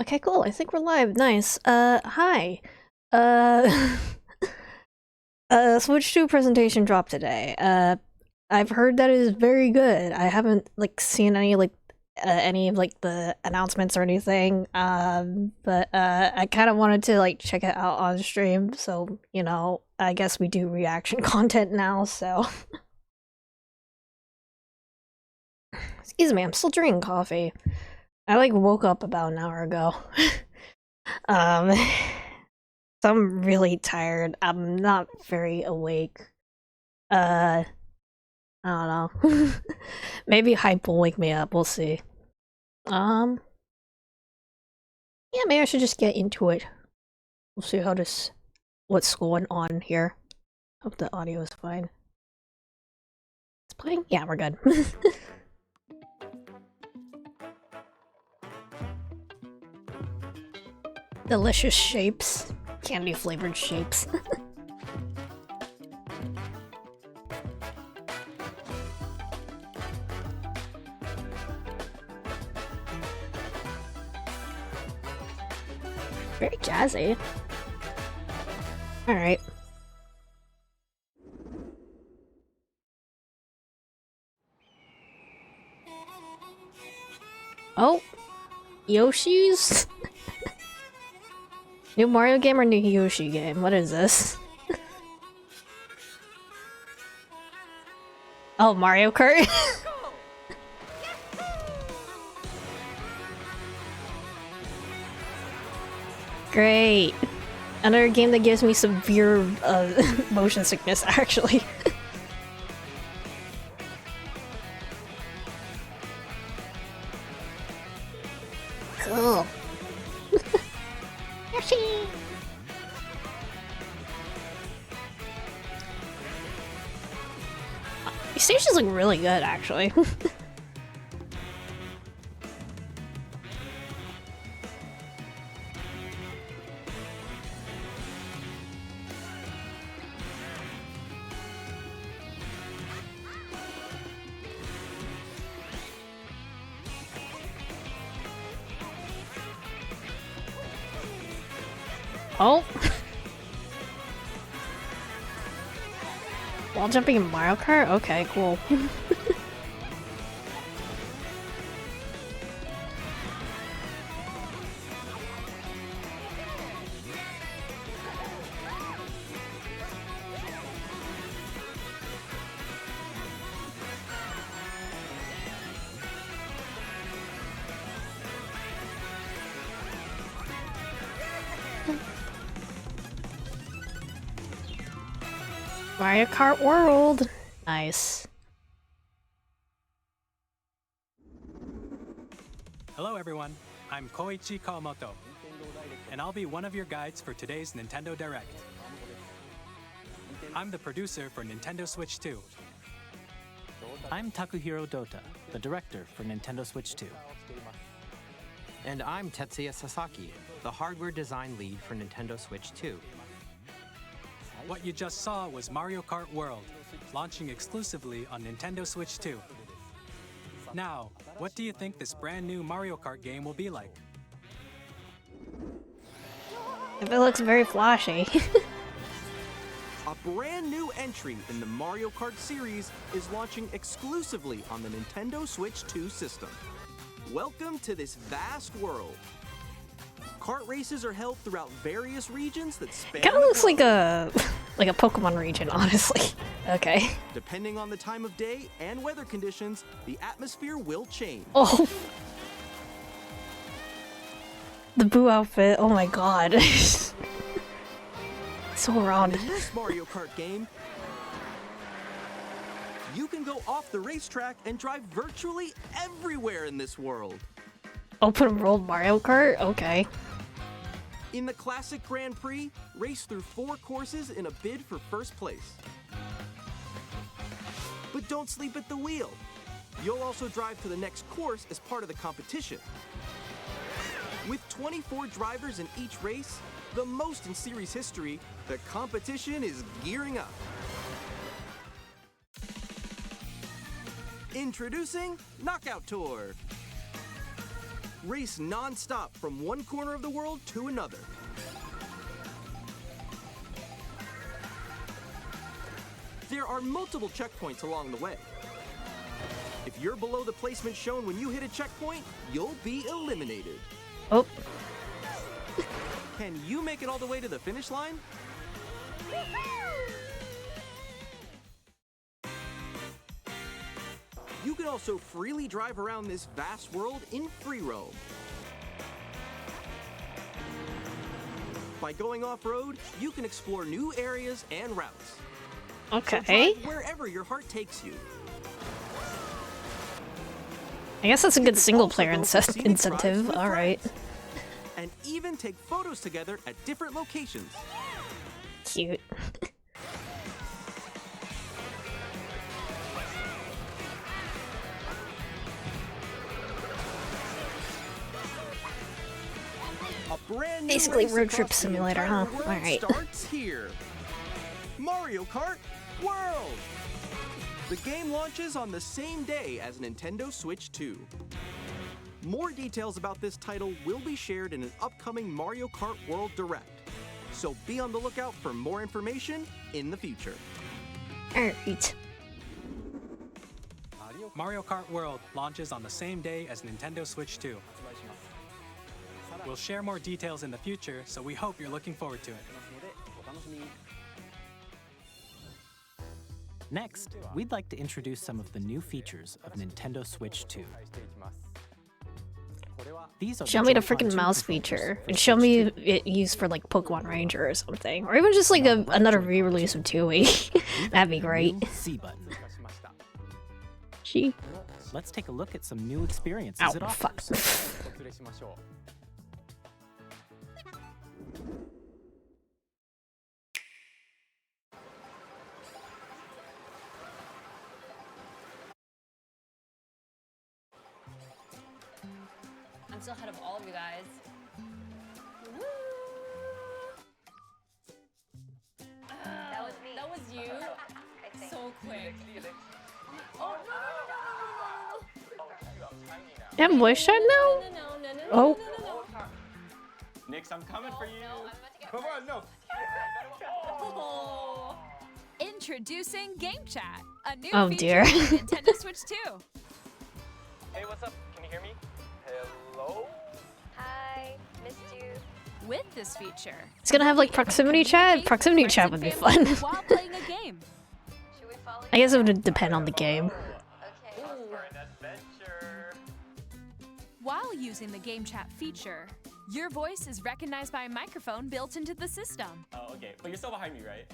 Okay, cool. I think we're live. Nice. Hi. Uh, Switch 2 presentation dropped today. I've heard that it is very good. I haven't, like, seen any of, like, the announcements or anything. But I kind of wanted to, like, check it out on stream. So, you know, I guess we do reaction content now, so. Excuse me, I'm still drinking coffee. I, like, woke up about an hour ago. Um, so I'm really tired. I'm not very awake. I don't know. Maybe hype will wake me up. We'll see. Um, yeah, maybe I should just get into it. We'll see what's going on here. Hope the audio is fine. It's playing? Yeah, we're good. Delicious shapes. Candy flavored shapes. Very jazzy. Alright. Oh! Yoshi's? New Mario game or new Yoshi game? What is this? Oh, Mario Kart? Great. Another game that gives me severe motion sickness, actually. Cool. Yoshi! These stages look really good, actually. Oh! While jumping in Mario Kart? Okay, cool. Mario Kart World! Nice. Hello everyone, I'm Koichi Kawamoto, and I'll be one of your guides for today's Nintendo Direct. I'm the producer for Nintendo Switch 2. I'm Takuhiro Dota, the director for Nintendo Switch 2. And I'm Tetsuya Sasaki, the hardware design lead for Nintendo Switch 2. What you just saw was Mario Kart World, launching exclusively on Nintendo Switch 2. Now, what do you think this brand new Mario Kart game will be like? If it looks very flashy. A brand new entry in the Mario Kart series is launching exclusively on the Nintendo Switch 2 system. Welcome to this vast world. Kart races are held throughout various regions that span. Kinda looks like a Pokemon region, honestly. Okay. Depending on the time of day and weather conditions, the atmosphere will change. Oh. The Boo outfit, oh my god. So round. In this Mario Kart game, you can go off the racetrack and drive virtually everywhere in this world. Open world Mario Kart? Okay. In the classic Grand Prix, race through 4 courses in a bid for first place. But don't sleep at the wheel. You'll also drive to the next course as part of the competition. With 24 drivers in each race, the most in series history, the competition is gearing up. Introducing Knockout Tour. Race non-stop from one corner of the world to another. There are multiple checkpoints along the way. If you're below the placement shown when you hit a checkpoint, you'll be eliminated. Oh. Can you make it all the way to the finish line? You can also freely drive around this vast world in free roam. By going off-road, you can explore new areas and routes. So Okay. drive wherever your heart takes you. I guess that's a You good can single-player also go for scenic drives incentive. with All right. friends. And even take photos together at different locations. Cute. A brand new Basically race road trip across the simulator, entire huh? world Alright. Starts here. Mario Kart World. The game launches on the same day as Nintendo Switch 2. More details about this title will be shared in an upcoming Mario Kart World Direct. So be on the lookout for more information in the future. Alright. Mario Kart World launches on the same day as Nintendo Switch 2. We'll share more details in the future, so we hope you're looking forward to it. Next, we'd like to introduce some of the new features of Nintendo Switch 2. These are Show me the Joy-Con freaking 2 mouse controllers feature. for And show me Switch 2. it used for like Pokemon Ranger or something. Or even just like another re-release of 2E. That'd be great. New C button. Gee. Let's take a look at some new experiences Ow, it fuck. offers. I'm still ahead of all of you guys. Woo! That was me. That was you? I think. So quick. Oh, You have voice chat now? no. Oh. Nix, I'm coming for you. No, I'm about to get Come on, no. Oh. Introducing Game Chat, a new Oh, feature dear. on Nintendo Switch 2. Hey, what's up? Can you hear me? Hello? Hi, missed you. With this feature, It's gonna have like proximity chat? Proximity friends chat and would be family fun. while playing a game. Should we follow I you? guess it would depend on the game. Okay. For an adventure. While using the Game Chat feature, your voice is recognized by a microphone built into the system. Oh, okay. But you're still behind me, right?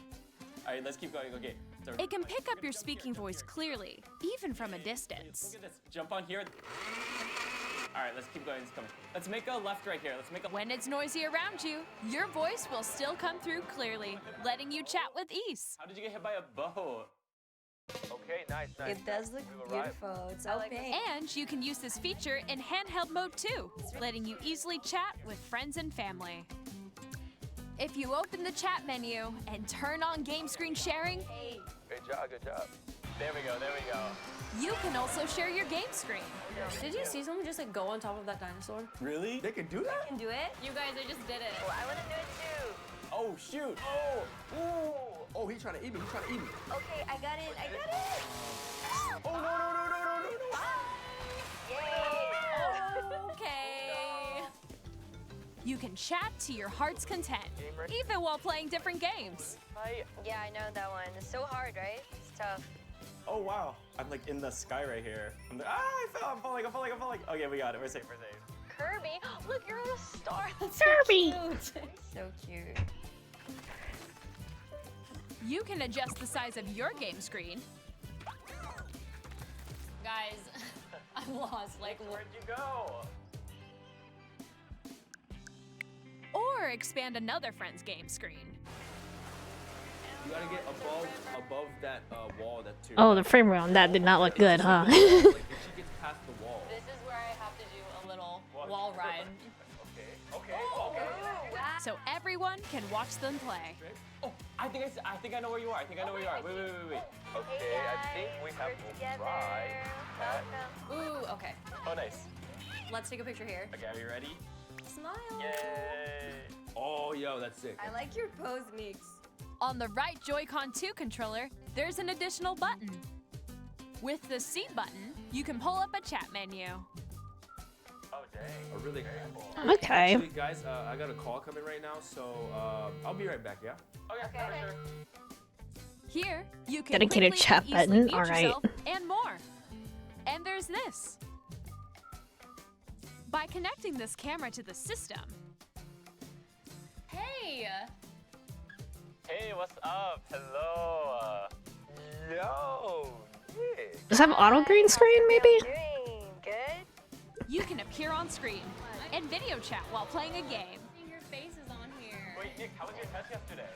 All right, let's keep going. Okay. So It can pick up your speaking voice clearly, even from a distance. Look at this. Jump on here. All right, let's keep going. Let's make a left right here. Let's make a. When it's noisy around you, your voice will still come through clearly, letting you chat with ease. How did you get hit by a boat? Okay, nice. It does look beautiful. It's so pink. And you can use this feature in handheld mode too, letting you easily chat with friends and family. If you open the chat menu and turn on game screen sharing, Good job, good job. There we go, there we go. you can also share your game screen. Did you see someone just like go on top of that dinosaur? Really? They can do that? Can do it? You guys, I just did it. Oh, I want to do it too. Oh, shoot. Oh, ooh. Oh, he's trying to eat me. He's trying to eat me. Okay, I got it. I got it. Oh, no, no, no, no, no, no, no. Yay. Okay. You can chat to your heart's content, even while playing different games. Yeah, I know that one. It's so hard, right? It's tough. Oh, wow. I'm like in the sky right here. I'm like, I fell. I'm falling. Okay, we got it. We're safe. We're safe. Kirby, look, you're on a star. That's Kirby! so cute. You can adjust the size of your game screen, Guys, I'm lost. Like, Where'd you go? or expand another friend's game screen. You gotta get above that wall. That too. Oh, the frame rate on that did not look good, huh? Like if she gets past the wall. this is where I have to do a little wall ride. Okay. So everyone can watch them play. Oh, I think I know where you are. Wait. Okay, I think we have to try. Ooh, okay. Oh, nice. let's take a picture here. Okay, are you ready? Smile. Yay! Oh, yo, that's sick. I like your pose, Meeks. On the right Joy-Con 2 controller, there's an additional button. With the C button, you can pull up a chat menu. Oh, dang. Oh, really? Okay. Actually, guys, I got a call coming right now, so I'll be right back, yeah? Okay, for sure. Here, you can Dedicated quickly chat and easily button, mute alright. yourself and more. And there's this. By connecting this camera to the system, Hey! Hey, what's up? Hello. Yo. Does it have auto green screen, maybe? Good? you can appear on screen and video chat while playing a game. Your face is on here. Wait, Nick, how was your test yesterday?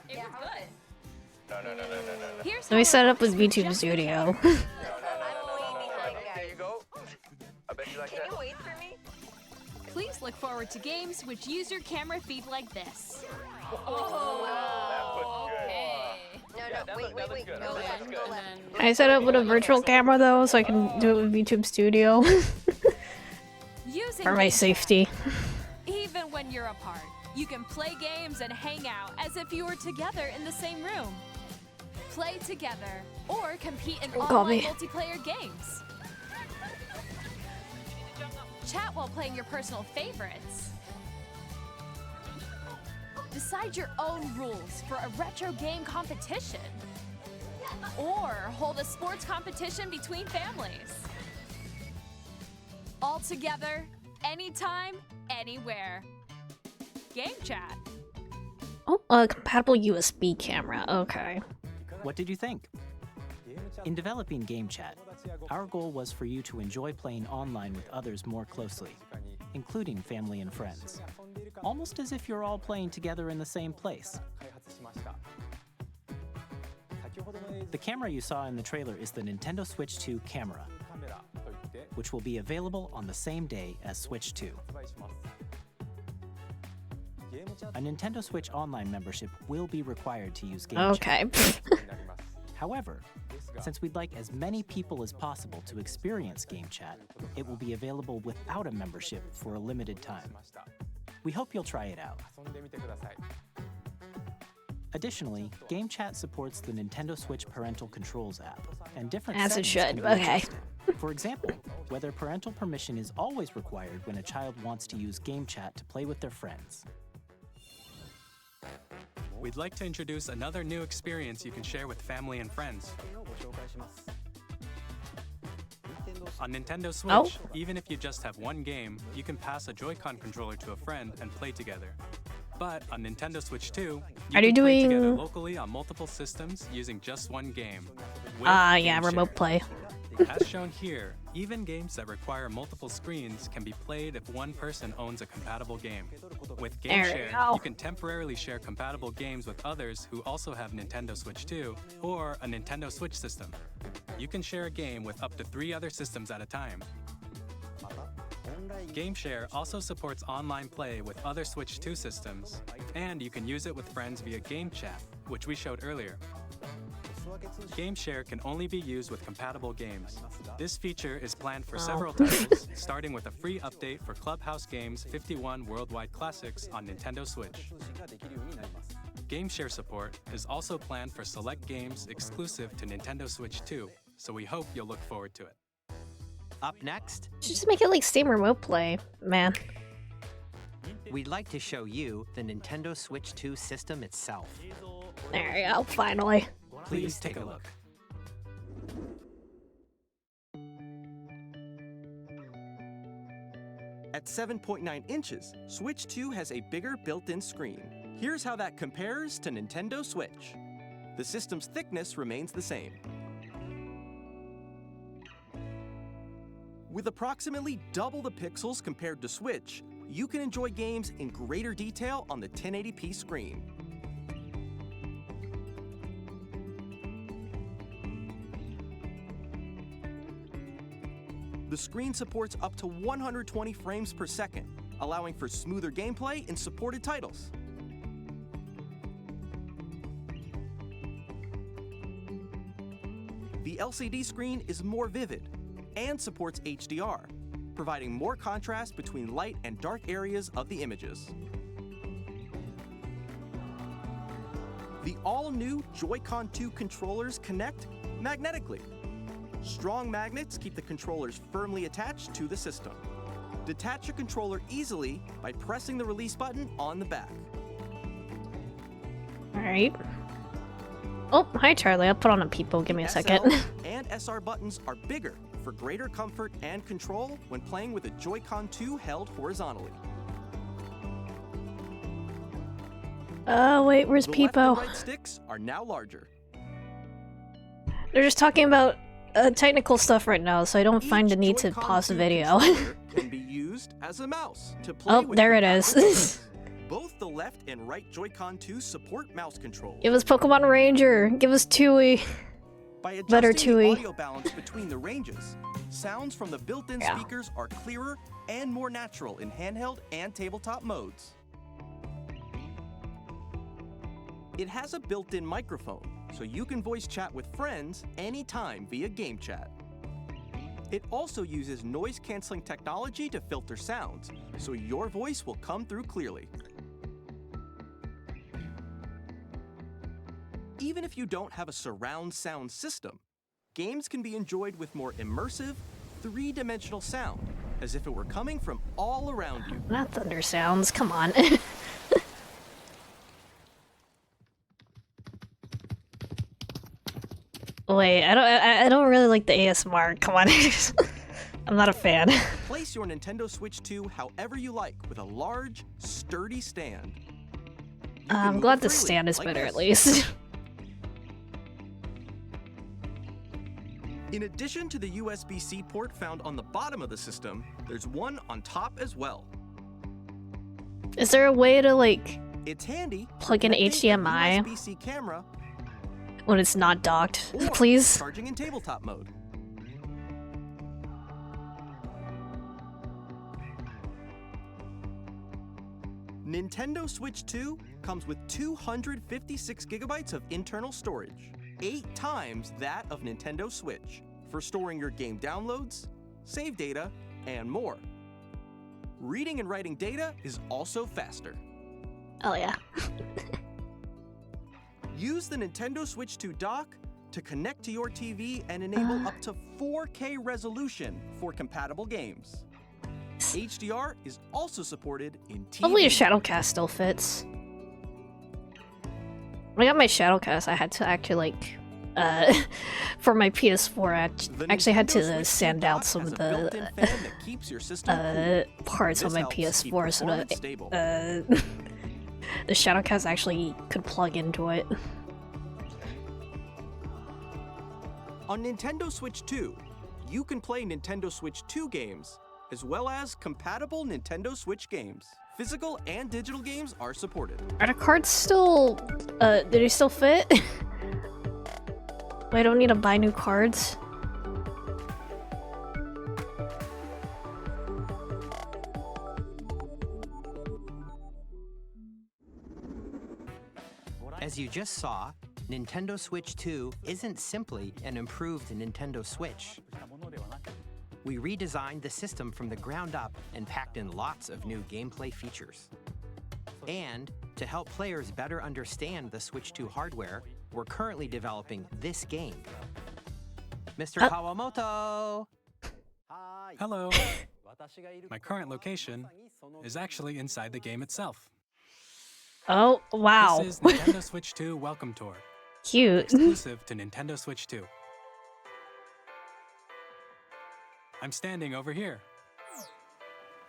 It was good. No. Here's Let me how set it it up with works VTube just Studio. I'm way behind, There you guys. go. I bet you like Can that. you wait for me? Please look forward to games which use your camera feed like this. No, wait. Go left, go left. Can I set up with a virtual camera though, so I can do it with VTube Studio Using for my game chat, safety? even when you're apart, you can play games and hang out as if you were together in the same room. Play together or compete in Got online me. multiplayer games. Chat while playing your personal favorites. Decide your own rules for a retro game competition. Or hold a sports competition between families. All together, anytime, anywhere. Game chat. Oh, a compatible USB camera. Okay. What did you think? In developing Game Chat, our goal was for you to enjoy playing online with others more closely, including family and friends, almost as if you're all playing together in the same place. The camera you saw in the trailer is the Nintendo Switch 2 camera, which will be available on the same day as Switch 2. A Nintendo Switch Online membership will be required to use Game Chat. Okay. However, since we'd like as many people as possible to experience Game Chat, it will be available without a membership for a limited time. We hope you'll try it out. Additionally, Game Chat supports the Nintendo Switch Parental Controls app, and different As it settings should, can be okay. adjusted. For example, whether parental permission is always required when a child wants to use Game Chat to play with their friends. We'd like to introduce another new experience you can share with family and friends. On Nintendo Switch, Oh. even if you just have one game, you can pass a Joy-Con controller to a friend and play together. But on Nintendo Switch 2, you Are you can play together doing- locally on multiple systems using just one game. with Yeah, Game remote Share. play. As shown here, even games that require multiple screens can be played if one person owns a compatible game. With Game There you Share, go. you can temporarily share compatible games with others who also have Nintendo Switch 2 or a Nintendo Switch system. You can share a game with up to 3 other systems at a time. Game Share also supports online play with other Switch 2 systems, and you can use it with friends via Game Chat, which we showed earlier. Game Share can only be used with compatible games. This feature is planned for several titles, starting with a free update for Clubhouse Games 51 Worldwide Classics on Nintendo Switch. Game Share support is also planned for select games exclusive to Nintendo Switch 2, so we hope you'll look forward to it. Up next, Should just make it like Steam Remote Play, man. we'd like to show you the Nintendo Switch 2 system itself. There you go, finally. Please take a look. At 7.9 inches, Switch 2 has a bigger built-in screen. Here's how that compares to Nintendo Switch. The system's thickness remains the same. With approximately double the pixels compared to Switch, you can enjoy games in greater detail on the 1080p screen. The screen supports up to 120 frames per second, allowing for smoother gameplay in supported titles. The LCD screen is more vivid and supports HDR, providing more contrast between light and dark areas of the images. The all-new Joy-Con 2 controllers connect magnetically. Strong magnets keep the controllers firmly attached to the system. Detach your controller easily by pressing the release button on the back. Alright. Oh, hi Charlie, I'll put on a peepo, give me a second. SL and SR buttons are bigger for greater comfort and control when playing with a Joy-Con 2 held horizontally. Wait, where's The left peepo? and right sticks are now larger. They're just talking about technical stuff right now, so I don't find the need to Joy-Con pause the 2 video. controller can be used as a mouse to play Oh, with there it compatible is. games. Both the left and right Joy-Con 2 support mouse control. Give us Pokemon Ranger, give us Tui. By Better adjusting the Tui. audio balance between the ranges, sounds from the built-in speakers are clearer and more natural in handheld and tabletop modes. It has a built-in microphone, so you can voice chat with friends anytime via game chat. It also uses noise-canceling technology to filter sounds, so your voice will come through clearly. Even if you don't have a surround sound system, games can be enjoyed with more immersive, three-dimensional sound, as if it were coming from all around you. Not thunder sounds, come on. Wait, I don't really like the ASMR. Come on. I'm not a fan. Place your Nintendo Switch 2 however you like with a large, sturdy stand. You can I'm move glad it the freely, stand is like better this. at least. In addition to the USB-C port found on the bottom of the system, there's one on top as well. Is there a way to like It's handy for plug in connecting a HDMI USB-C camera when it's not docked? or Please? charging in tabletop mode. Nintendo Switch 2 comes with 256 gigabytes of internal storage, 8 times that of Nintendo Switch, for storing your game downloads, save data, and more. Reading and writing data is also faster. Oh yeah. Use the Nintendo Switch 2 dock to connect to your TV and enable up to 4K resolution for compatible games. HDR is also supported in TV. Hopefully a Shadowcast still fits. When I got my Shadowcast, I had to actually for my PS4, I actually had to sand out some of the parts on my PS4 so that the Shadowcast actually could plug into it. On Nintendo Switch 2, you can play Nintendo Switch 2 games, as well as compatible Nintendo Switch games. Physical and digital games are supported. Are the cards still, do they still fit? I don't need to buy new cards. As you just saw, Nintendo Switch 2 isn't simply an improved Nintendo Switch. We redesigned the system from the ground up and packed in lots of new gameplay features. And to help players better understand the Switch 2 hardware, we're currently developing this game. Mr. Kawamoto! Hello. My current location is actually inside the game itself. Oh, wow. This is Nintendo Switch 2 Welcome Tour. Cute. Exclusive to Nintendo Switch 2. I'm standing over here.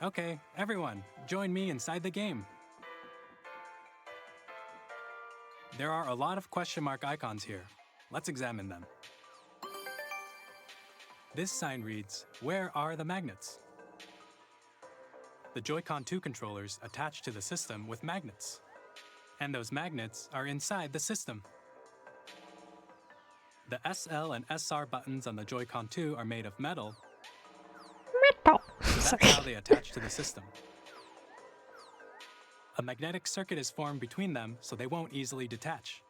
Okay, everyone, join me inside the game. There are a lot of question mark icons here. Let's examine them. This sign reads, "Where are the magnets?" The Joy-Con 2 controllers attach to the system with magnets. And those magnets are inside the system. The SL and SR buttons on the Joy-Con 2 are made of metal. So that's how they attach to the system. A magnetic circuit is formed between them so they won't easily detach.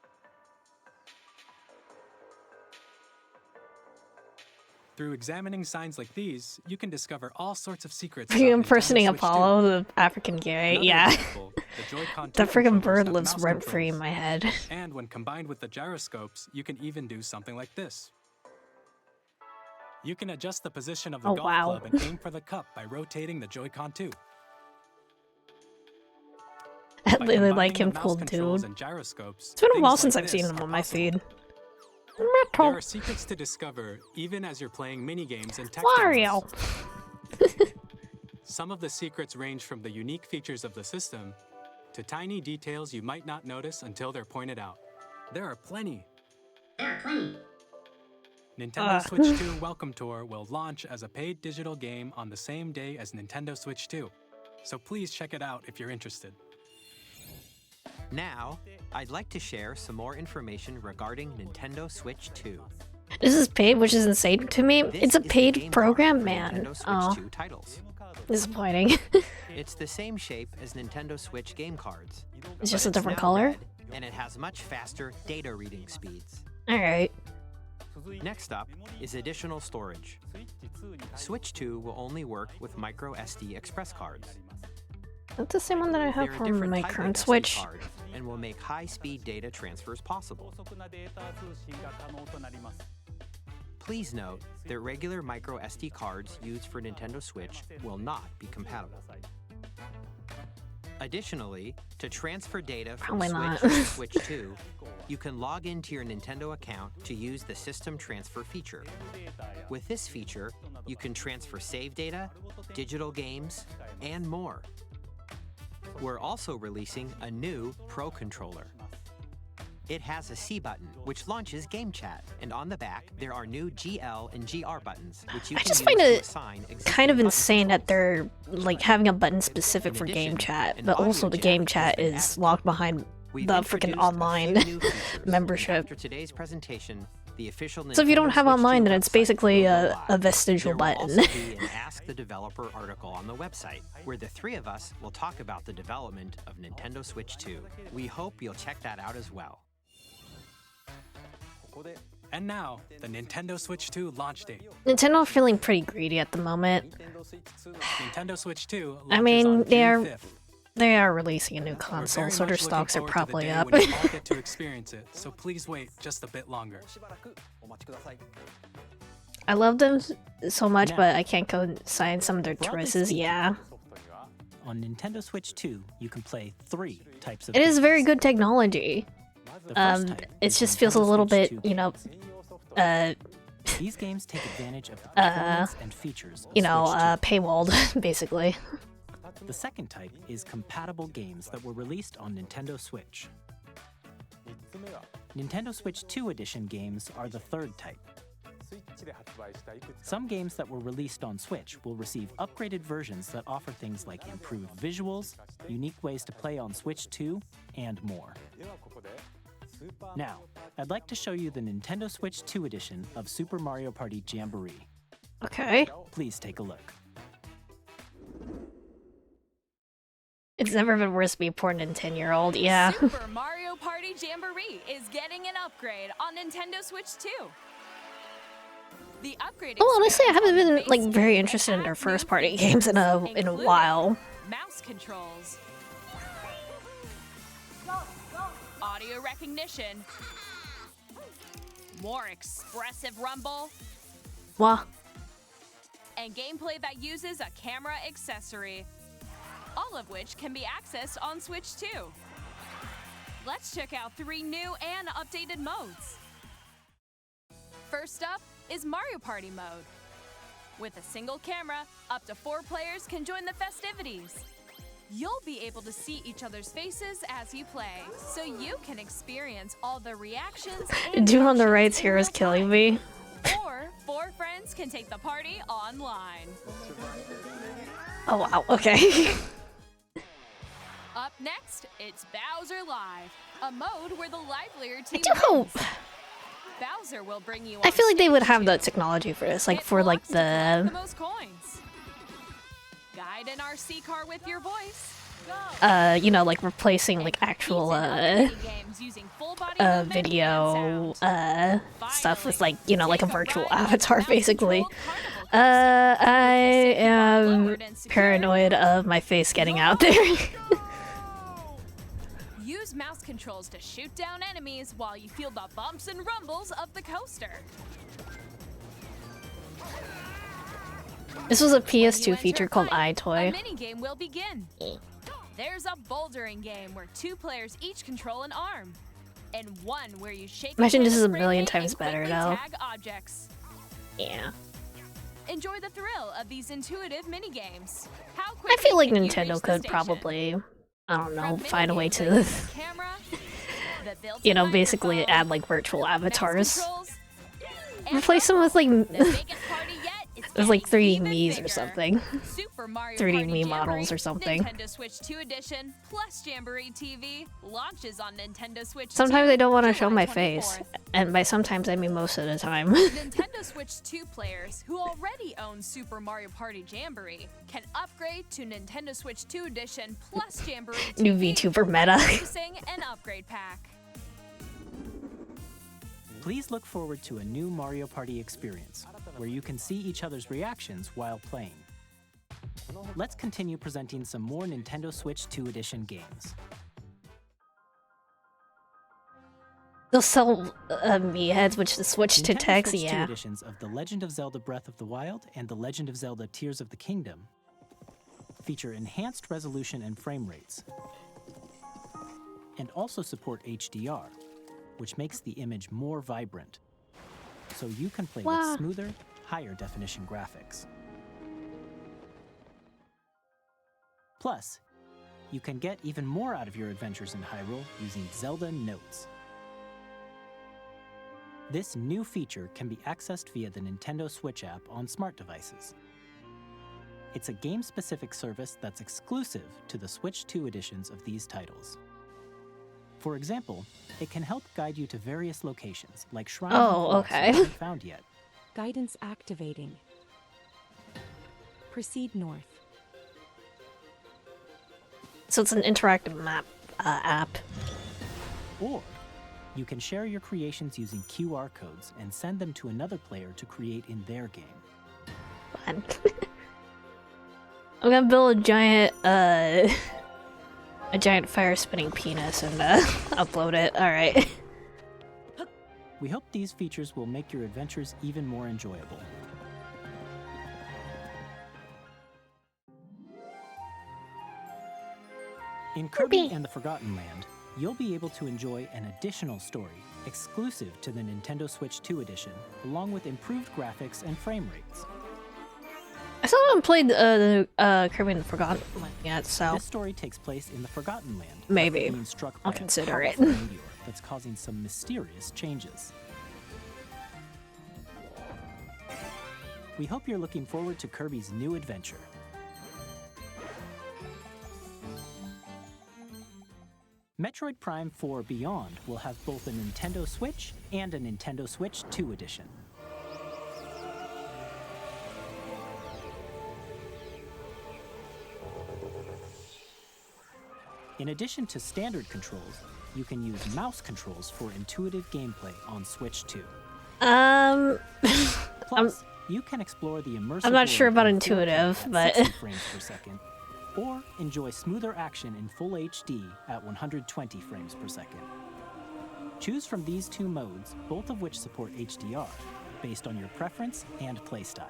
Through examining signs like these, you can discover all sorts of secrets. Are you about Nintendo impersonating Switch 2. Apollo, the African guy? Another Yeah. example, the Joy-Con That 2 freaking controllers bird have lives mouse rent-free in controls. my head. And when combined with the gyroscopes, you can even do something like this. You can adjust the position of the Oh, golf wow. club and aim for the cup by rotating the Joy-Con 2. I By really like combining him, the mouse cool controls dude. and gyroscopes, It's been a things while like since I've seen this him are on my possible. feed. There Metal. are secrets to discover even as you're playing mini-games and tech Wario. demos. Some of the secrets range from the unique features of the system to tiny details you might not notice until they're pointed out. There are plenty. Nintendo Switch 2 Welcome Tour will launch as a paid digital game on the same day as Nintendo Switch 2. So please check it out if you're interested. Now, I'd like to share some more information regarding Nintendo Switch 2. This is paid, which is insane to me. This It's a is the paid game program, card for man. Nintendo Switch Oh, 2 titles. disappointing. It's the same shape as Nintendo Switch game cards. It's just but a different now color? red, and it has much faster data reading speeds. Alright. Next up is additional storage. Switch 2 will only work with micro SD express cards. That's the same one that I have They're a from different my type of current SD Switch. card and will make high-speed data transfers possible. Please note that regular micro SD cards used for Nintendo Switch will not be compatible. Additionally, to transfer data from Probably Switch not. to Switch 2, you can log into your Nintendo account to use the System Transfer feature. With this feature, you can transfer save data, digital games, and more. We're also releasing a new Pro Controller. It has a C button, which launches Game Chat, and on the back, there are new GL and GR buttons, which you I can just use find to it assign kind existing of buttons. insane that they're like having a button specific In for game addition, chat, an but audio also the jack game has chat been is added. locked behind We've the introduced freaking a few online new features, and membership. After today's presentation, the official So if you don't Nintendo have Switch online, 2 then it's website basically will go a live. vestigial There will button. also be an Ask the Developer article on the website, where the three of us will talk about the development of Nintendo Switch 2. We hope you'll check that out as well. And now, the Nintendo Switch 2 launch date. Nintendo feeling pretty greedy at the moment. Nintendo Switch 2 launches I mean, on June 5th. they are releasing a new We're console, very so their much looking stocks are forward to the probably day up. when you all get to experience it, so please wait just a bit longer. I love them so much, Now- but I can't go sign some of their Broadly choices. speaking, Yeah, On Nintendo Switch 2, you can play 3 types of it is games. very good technology. The first type It is just feels a Nintendo little Switch bit, 2 you know, games. These games take advantage of the performance and features of you know, Switch 2. paywalled, basically. The second type is compatible games that were released on Nintendo Switch. Nintendo Switch 2 Edition games are the third type. Some games that were released on Switch will receive upgraded versions that offer things like improved visuals, unique ways to play on Switch 2, and more. Now, I'd like to show you the Nintendo Switch 2 edition of Super Mario Party Jamboree. Okay. Please take a look. It's never been worse to be a poor Nintendo-year-old, yeah. Super Mario Party Jamboree is getting an upgrade on Nintendo Switch 2. The upgrade Well, honestly, I haven't expands on been the like base very game interested in and their adds new first-party features, games in a including while. mouse controls, audio recognition, more expressive rumble, Well, and gameplay that uses a camera accessory, all of which can be accessed on Switch 2. Let's check out 3 new and updated modes. First up is Mario Party mode. With a single camera, up to 4 players can join the festivities. You'll be able to see each other's faces as you play, so you can experience all the reactions and Dude on the emotions right's in here is real killing time. me. Or 4 friends can take the party online. Oh wow, okay. Up next, it's Bowser Live, a mode where the livelier team do hope. wins. Bowser will bring you I on feel like they would stage have the too. technology for this, like Hit for like blocks to collect the the most coins. Guide an RC car with your voice. you know, like replacing like actual video stuff with like, you know, like a virtual avatar basically. I am paranoid of my face getting out there. Use mouse controls to shoot down enemies while you feel the bumps and rumbles of the coaster. This was a PS2 feature called iToy. A mini game will begin. There's a bouldering game where 2 players each control an arm, and one where you shake. Imagine this is a million times better though. Tag objects. Yeah. Enjoy the thrill of these intuitive mini games. How I feel like quickly can you Nintendo reach the could station? probably, I don't know, From find a way minigames to, that use the camera, the built-in you know, basically microphone, add like virtual mouse avatars. controls, and Replace them with like the biggest party yet is with like getting 3D even Mii's bigger. or something. Super Mario 3D Party Mii Jamboree, models or something. Nintendo Switch 2 Edition plus Jamboree TV launches on Nintendo Switch 2 Sometimes I don't want to show July my face, 24th. and by sometimes I mean most of the time. Nintendo Switch 2 players who already own Super Mario Party Jamboree can upgrade to Nintendo Switch 2 Edition plus Jamboree TV New VTuber meta. using an upgrade pack. Please look forward to a new Mario Party experience, where you can see each other's reactions while playing. Let's continue presenting some more Nintendo Switch 2 Edition games. They'll sell Mii heads, which the Switch to Nintendo text, Switch 2 yeah. editions of The Legend of Zelda Breath of the Wild and The Legend of Zelda Tears of the Kingdom feature enhanced resolution and frame rates, and also support HDR, which makes the image more vibrant, so you can play Wow. with smoother, higher definition graphics. Plus, you can get even more out of your adventures in Hyrule using Zelda Notes. This new feature can be accessed via the Nintendo Switch app on smart devices. It's a game-specific service that's exclusive to the Switch 2 editions of these titles. For example, it can help guide you to various locations, like shrines and Oh, vaults okay. you haven't found yet. Guidance activating. Proceed north. So it's an interactive map app. Or you can share your creations using QR codes and send them to another player to create in their game. Fun. I'm gonna build a giant fire spinning penis and upload it. All right. We hope these features will make your adventures even more enjoyable. In Kirby and the Forgotten Land, you'll be able to enjoy an additional story exclusive to the Nintendo Switch 2 edition, along with improved graphics and frame rates. I still haven't played the Kirby and the Forgotten Land yet, so This story takes place in the Forgotten Land. after Maybe. being struck I'll by a consider it. powerful meteor that's causing some mysterious changes. We hope you're looking forward to Kirby's new adventure. Metroid Prime 4 Beyond will have both a Nintendo Switch and a Nintendo Switch 2 edition. In addition to standard controls, you can use mouse controls for intuitive gameplay on Switch 2. Plus, you can explore the immersive I'm not sure world about in 4K intuitive, at but 60 frames per second, or enjoy smoother action in full HD at 120 frames per second. Choose from these two modes, both of which support HDR, based on your preference and playstyle.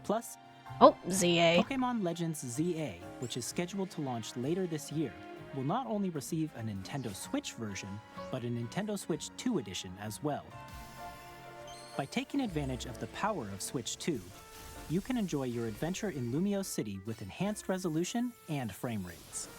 Plus, oh, ZA. Pokémon Legends ZA, which is scheduled to launch later this year, will not only receive a Nintendo Switch version, but a Nintendo Switch 2 edition as well. By taking advantage of the power of Switch 2, you can enjoy your adventure in Lumio City with enhanced resolution and frame rates.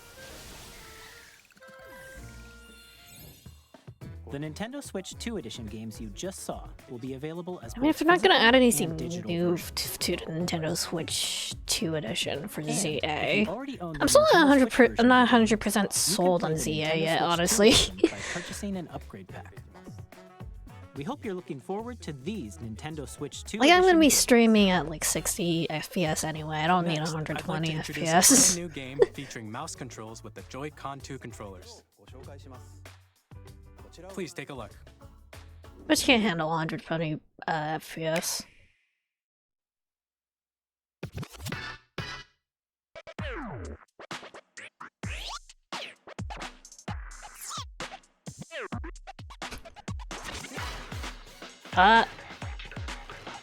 The Nintendo Switch 2 edition games you just saw will be available as I mean, if both they're not gonna physical add anything and digital new versions. to the Nintendo Switch 2 edition for And if ZA, you already own the I'm still Nintendo not Switch 100%. version I'm not of the game, 100% you can sold play on the ZA Nintendo yet, Switch 2 honestly. edition by purchasing an upgrade pack. We hope you're looking forward to these Nintendo Switch 2 Like, I'm gonna be edition streaming at like 60 FPS anyway. I don't need Next, I'd like 120 to introduce FPS. a brand new game featuring mouse controls with the Joy-Con 2 controllers. Please take a look. But you can't handle 120 FPS.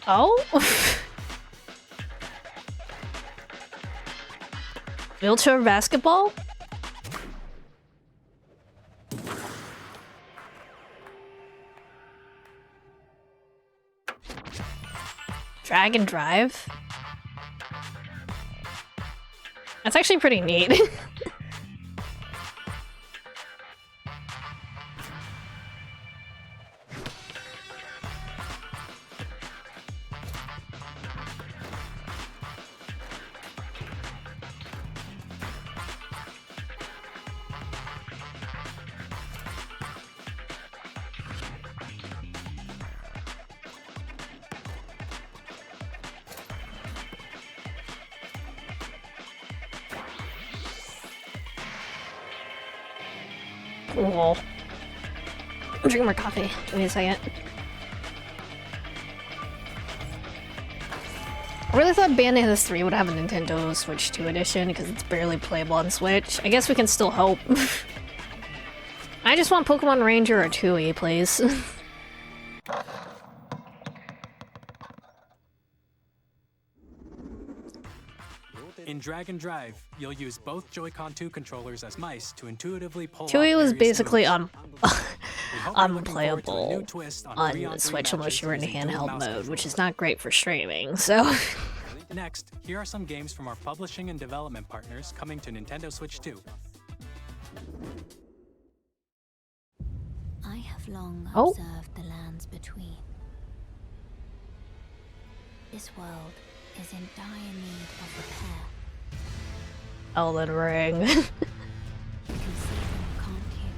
Oh? Wheelchair basketball? Drag and drive? That's actually pretty neat. Cool. I'm drinking more coffee. Give me a second. I really thought Bayonetta 3 would have a Nintendo Switch 2 edition because it's barely playable on Switch. I guess we can still hope. I just want Pokemon Ranger or 2E, please. In Drag and Drive, you'll use both Joy-Con 2 controllers as mice to intuitively pull 2E off was various basically moves. We hope you're looking forward to a new unplayable twist on on 3-on-3 the Switch unless matches you were in using dual handheld mouse mode, which is controls. not great for streaming, so... Next, here are some games from our publishing and development partners coming to Nintendo Switch 2. I have long Oh. observed the lands between. This world is in dire need of repair. Elden Ring. You can see them, can't you?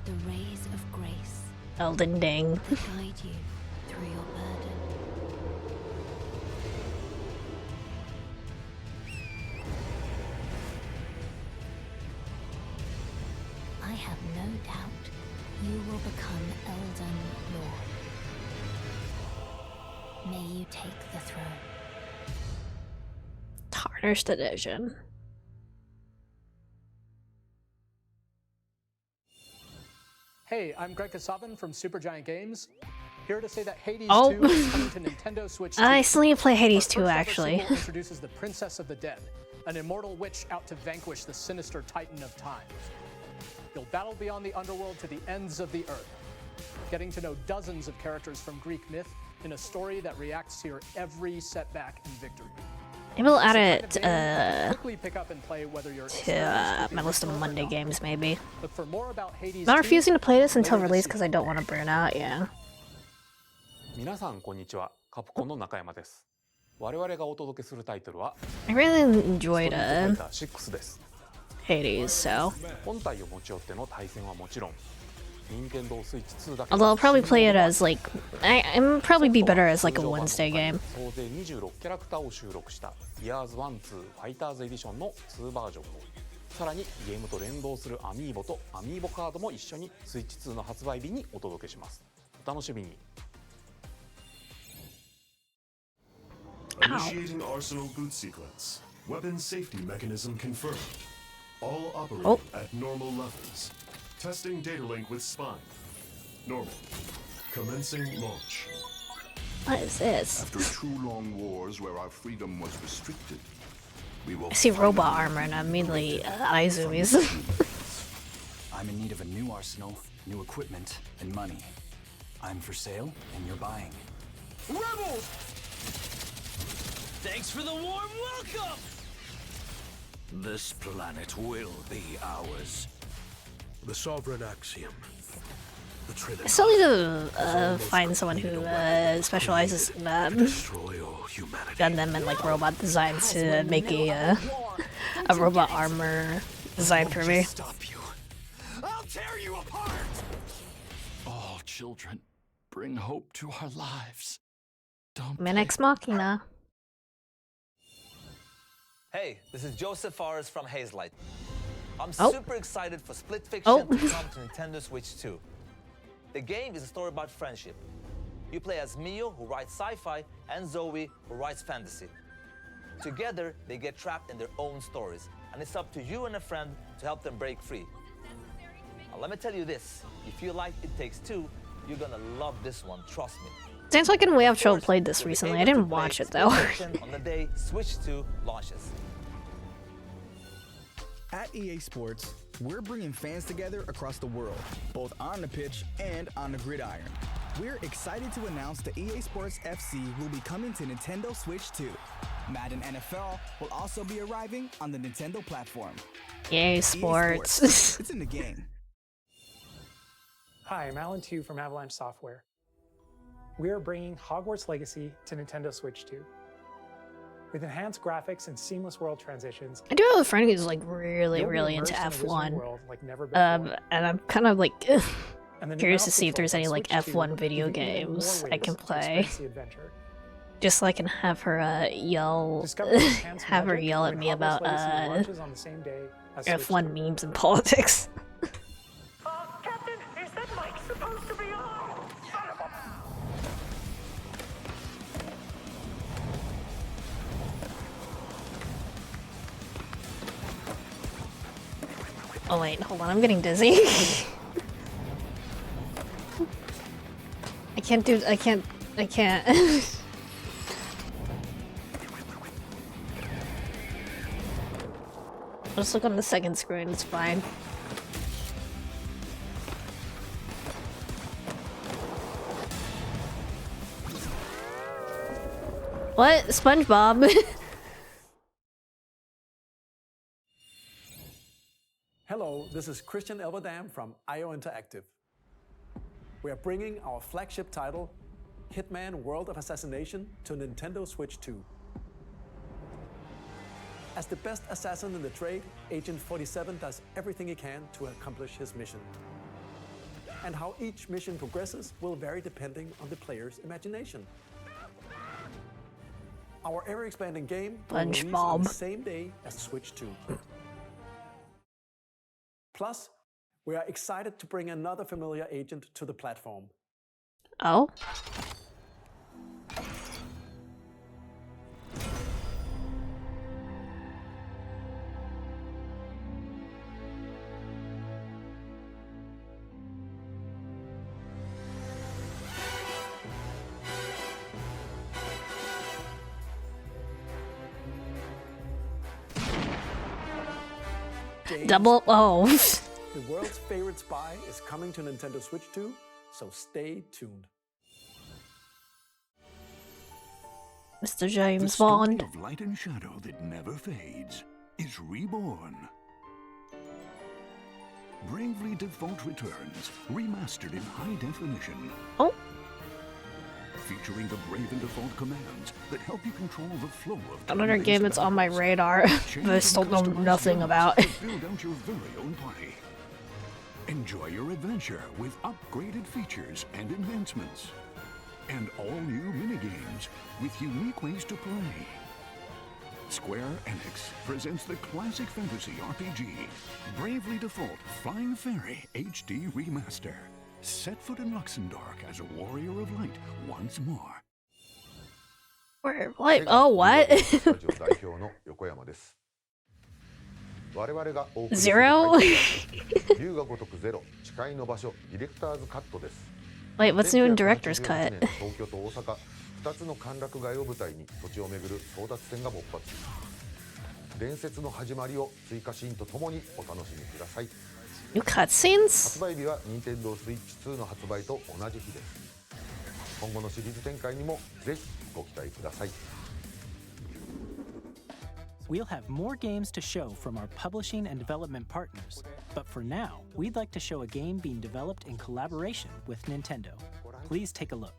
The rays of grace Elden Ding. that guide you through your burden. I have no doubt you will become Elden Lord. May you take the throne. Tarnished Edition. Hey, I'm Greg Kasavin from Supergiant Games. Here to say that Hades Oh. 2 is coming to Nintendo Switch 2. I still need to play Hades Our 2, first ever actually. sequel introduces the Princess of the Dead, an immortal witch out to vanquish the sinister Titan of Time. You'll battle beyond the underworld to the ends of the earth, getting to know dozens of characters from Greek myth in a story that reacts to your every setback and victory. Maybe I'll add It's it the kind of game you can quickly pick up and play whether you're to experienced with the my list of original or Monday not. games, maybe. Look for more about Hades I'm not 2 refusing to play this until later this release year. because I don't want to burn out, yeah. 皆さんこんにちは。カプコンの中山です。我々がお届けするタイトルは I really enjoyed 6です。 Hades, so... 本体を持ち寄っての対戦はもちろん、任天堂スイッチ2だけ Although I'll probably play it as, like... I'm probably be better as, like, a Wednesday game. 総勢26キャラクターを収録した Years 1-2 ファイターズエディションの2バージョンを、さらにゲームと連動するアミーボとアミーボカードも一緒にスイッチ2の発売日にお届けします。お楽しみに。Initiating Arsenal boot sequence. Weapon safety mechanism confirmed. All operate at normal levels. Testing data link with spine. Normal. Commencing launch. What is this? After 2 long wars where our freedom was restricted, we will I see robot armor and immediately eye zoomies. I'm in need of a new arsenal, new equipment, and money. I'm for sale, and you're buying. Rebels! Thanks for the warm welcome! This planet will be ours. The sovereign axiom. The I Trinity. still need to find someone who specializes in Gundam and like robot designs to make a robot armor design for me. Stop you. I'll tear you apart! All children. Bring hope to our lives. Don't Min Ex Machina. Hey, this is Joseph Fares from Hazelight. I'm Oh. super excited for Split Fiction Oh. to come to Nintendo Switch 2. The game is a story about friendship. You play as Mio, who writes sci-fi, and Zoe, who writes fantasy. Together, they get trapped in their own stories, and it's up to you and a friend to help them break free. Now, let me tell you this, if you like It Takes Two, you're gonna love this one, trust me. Sounds like we have show played this recently. I didn't watch it though. On the day Switch 2 launches. At EA Sports, we're bringing fans together across the world, both on the pitch and on the gridiron. We're excited to announce that EA Sports FC will be coming to Nintendo Switch 2. Madden NFL will also be arriving on the Nintendo platform. EA Sports. It's in the game. Hi, I'm Alan Tu from Avalanche Software. We are bringing Hogwarts Legacy to Nintendo Switch 2. With enhanced graphics and seamless world transitions, I do have a friend who's like really you'll be into immersed in a F1. wizarding world like never before. And I'm kind of like And the new curious to Mouse see if there's Patrol any on like Switch 2 F1 video give you even more games I ways can to play. experience the adventure. Just so I can have her yell Discover enhanced have her magic yell at when me Hogwarts about Legacy launches on the same day as Switch F1 memes and politics. Captain, is that mic supposed to be on? Son of a... Oh wait, hold on, I'm getting dizzy. I can't. I'll just look on the second screen, it's fine. What? SpongeBob? Hello, this is Christian Elverdam from IO Interactive. We are bringing our flagship title, Hitman World of Assassination, to Nintendo Switch 2. As the best assassin in the trade, Agent 47 does everything he can to accomplish his mission. And how each mission progresses will vary depending on the player's imagination. Our ever-expanding game will release on the same day as Switch 2. Plus, we are excited to bring another familiar agent to the platform. Oh? Double O. The world's favorite spy is coming to Nintendo Switch 2, so stay tuned. Mr. James The story Bond. of light and shadow that never fades is reborn. Bravely Default returns, remastered in high definition. Oh. Featuring the Brave and Default commands that help you control the flow of Another game that's on my radar, but I still know nothing about. Build out your very own party. Enjoy your adventure with upgraded features and enhancements. And all new minigames with unique ways to play. Square Enix presents the classic fantasy RPG, Bravely Default Flying Fairy HD Remaster. Set foot in Luxembourg as a warrior of light once more. Where? What? Oh, what? Zero? Wait, what's new in Director's Cut? 2つの歓楽街を舞台に土地を巡る争奪戦が勃発。伝説の始まりを追加シーンとともにお楽しみください。 New cutscenes? 発売日は Nintendo Switch 2の発売と同じ日です。今後のシリーズ展開にもぜひご期待ください。 We'll have more games to show from our publishing and development partners, but for now, we'd like to show a game being developed in collaboration with Nintendo. Please take a look.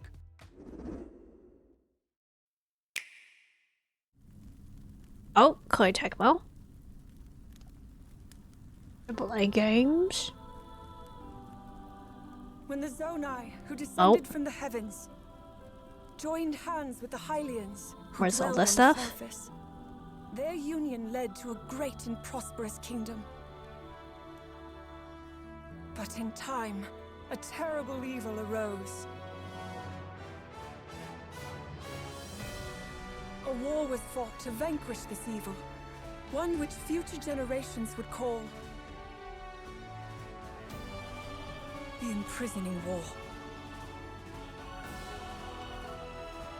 Oh, Koei Tecmo. AAA games. when the Zonai, who descended from the heavens, joined hands with the Hylians, who Where's all dwelled this on the stuff? surface. Their union led to a great and prosperous kingdom. But in time, a terrible evil arose. A war was fought to vanquish this evil, one which future generations would call the Imprisoning War.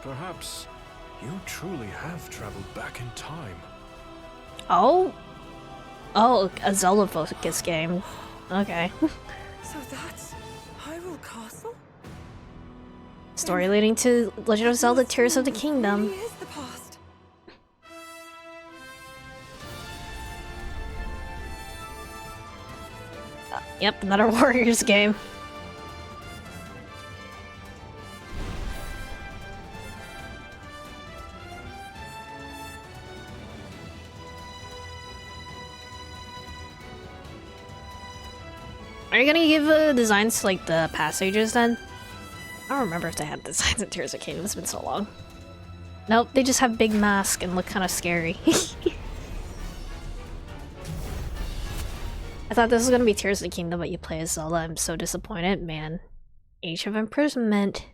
Perhaps you truly have traveled back in time. Oh? Oh, a Zelda-focused game. Okay. So that's Hyrule Castle? Story leading to Legend of Zelda Tears of the Kingdom. Really is the past. Yep, another Warriors game. Are you gonna give designs to like the passages then? I don't remember if they had designs in Tears of the Kingdom, it's been so long. Nope, they just have big masks and look kind of scary. I thought this was gonna be Tears of the Kingdom, but you play as Zelda. I'm so disappointed, man. Age of Imprisonment.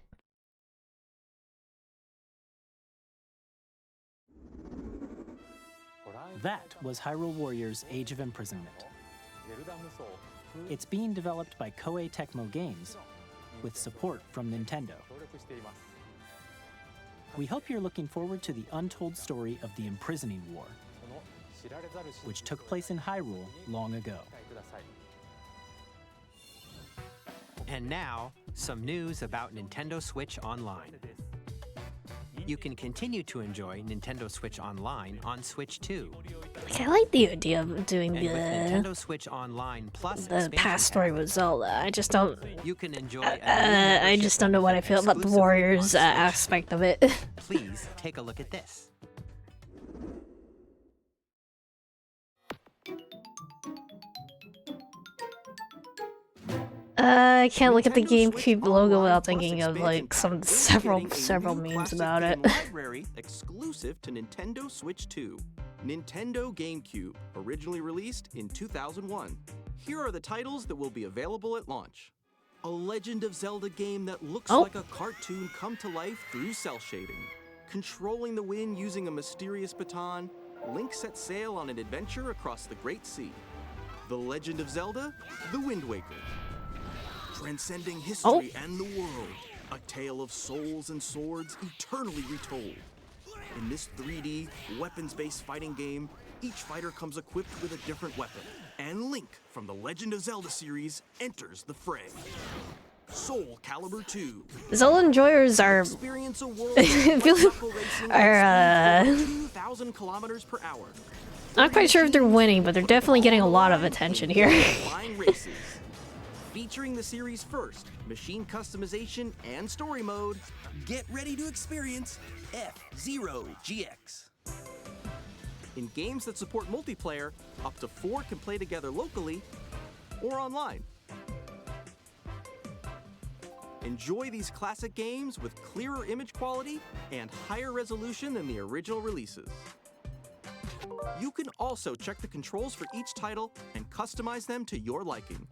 That was Hyrule Warriors Age of Imprisonment. It's being developed by Koei Tecmo Games, with support from Nintendo. We hope you're looking forward to the untold story of the Imprisoning War, which took place in Hyrule long ago. And now, some news about Nintendo Switch Online. You can continue to enjoy Nintendo Switch Online on Switch 2. Like, I like the idea of doing And with Nintendo Switch Online Plus the past story with Zelda. I just don't. You can enjoy I just don't know what I feel about the Warriors aspect of it. Please take a look at this. I can't look at the GameCube logo without thinking of like several memes about it. Library exclusive to Nintendo Switch 2. Nintendo GameCube, originally released in 2001. Here are the titles that will be available at launch. A Legend of Zelda game that looks like a cartoon come to life through cell shading. Controlling the wind using a mysterious baton, Link sets sail on an adventure across the Great Sea. The Legend of Zelda, The Wind Waker. Transcending history and the world, a tale of souls and swords eternally retold. In this 3D, weapons-based fighting game, each fighter comes equipped with a different weapon, and Link from the Legend of Zelda series enters the fray. Soul Calibur 2. Zelda enjoyers are Experience a world of knuckle racing at 2,000 kilometers per hour. not quite sure if they're winning, but they're definitely getting a lot of attention here. Flying races. Featuring the series' first machine customization and story mode, get ready to experience F-Zero GX. In games that support multiplayer, up to 4 can play together locally or online. Enjoy these classic games with clearer image quality and higher resolution than the original releases. You can also check the controls for each title and customize them to your liking.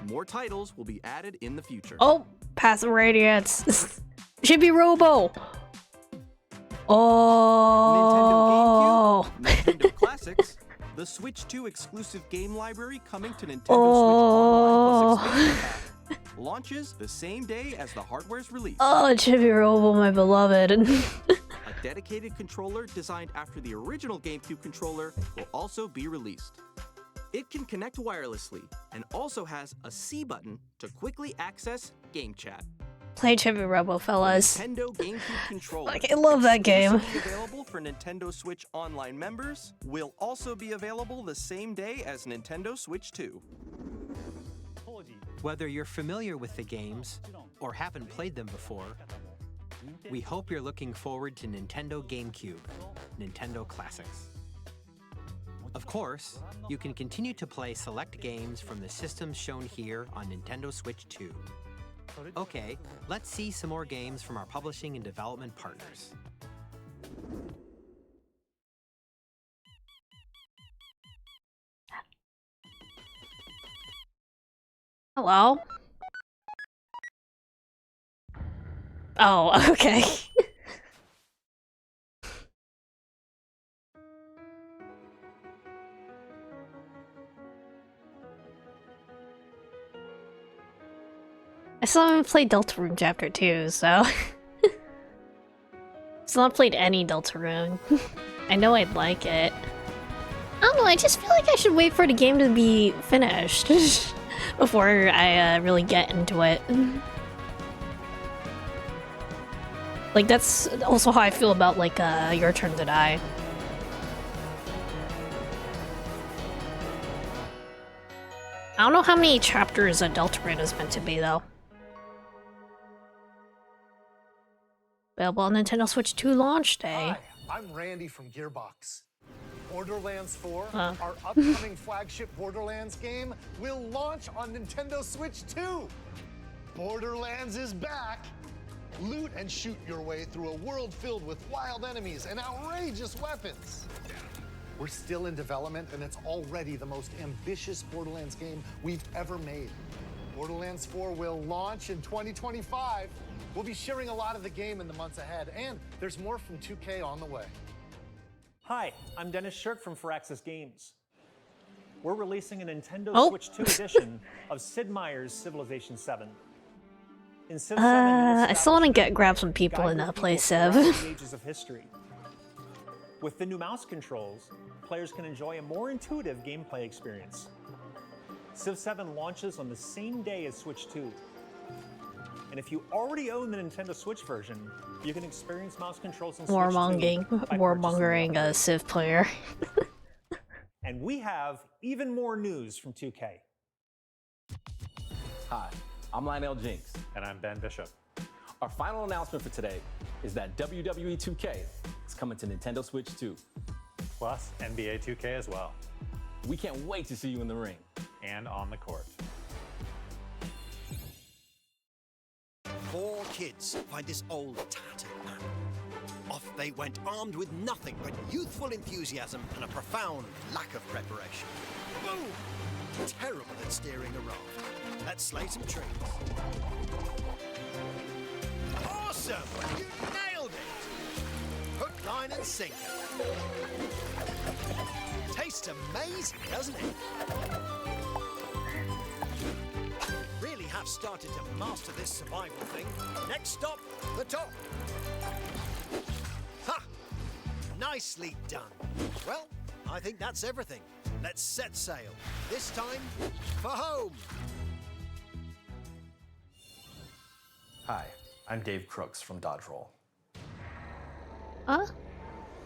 More titles will be added in the future. Oh, Path of Radiance. Should be Robo. Oh. Nintendo Classics, the Switch 2 exclusive game library coming to Nintendo Switch Online Plus Expansion Pack, launches the same day as the hardware's release. Oh, Chibi Robo, my beloved. A dedicated controller designed after the original GameCube controller will also be released. It can connect wirelessly and also has a C button to quickly access game chat. Play Chibi Robo, fellas. Nintendo GameCube controller. I love that game. Available for Nintendo Switch Online members, will also be available the same day as Nintendo Switch 2. Whether you're familiar with the games or haven't played them before, we hope you're looking forward to Nintendo GameCube, Nintendo Classics. Of course, you can continue to play select games from the systems shown here on Nintendo Switch 2. Okay, let's see some more games from our publishing and development partners. Hello? Oh, okay. I still haven't played Deltarune Chapter 2, so... Still not played any Deltarune. I know I'd like it. I don't know, I just feel like I should wait for the game to be finished before I really get into it. Like, that's also how I feel about, like, Your Turn to Die. I don't know how many chapters a Deltarune is meant to be, though. Available on Nintendo Switch 2 launch day. Hi, I'm Randy from Gearbox. Borderlands 4, Huh. our upcoming flagship Borderlands game, will launch on Nintendo Switch 2. Borderlands is back. Loot and shoot your way through a world filled with wild enemies and outrageous weapons. We're still in development, and it's already the most ambitious Borderlands game we've ever made. Borderlands 4 will launch in 2025. We'll be sharing a lot of the game in the months ahead, and there's more from 2K on the way. Hi, I'm Dennis Shirk from Firaxis Games. We're releasing a Nintendo Oh. Switch 2 edition of Sid Meier's Civilization 7. In Civ 7, I still want to grab some people in that play Civ. the ages of history. With the new mouse controls, players can enjoy a more intuitive gameplay experience. Civ 7 launches on the same day as Switch 2. And if you already own the Nintendo Switch version, you can experience mouse controls in Switch 2 by Warmongering a Civ player. And we have even more news from 2K. Hi, I'm Lionel Jinks. And I'm Ben Bishop. Our final announcement for today is that WWE 2K is coming to Nintendo Switch 2. Plus NBA 2K as well. We can't wait to see you in the ring. And on the court. 4 kids find this old tattered map. Off they went armed with nothing but youthful enthusiasm and a profound lack of preparation. Boom! Terrible at steering a raft. Let's slay some trees. Awesome! You nailed it! Hook, line and sinker. Tastes amazing, doesn't it? Really have started to master this survival thing. Next stop, the top. Ha! Nicely done. Well, I think that's everything. Let's set sail. This time, for home. Hi, I'm Dave Crooks from Dodge Roll. Huh?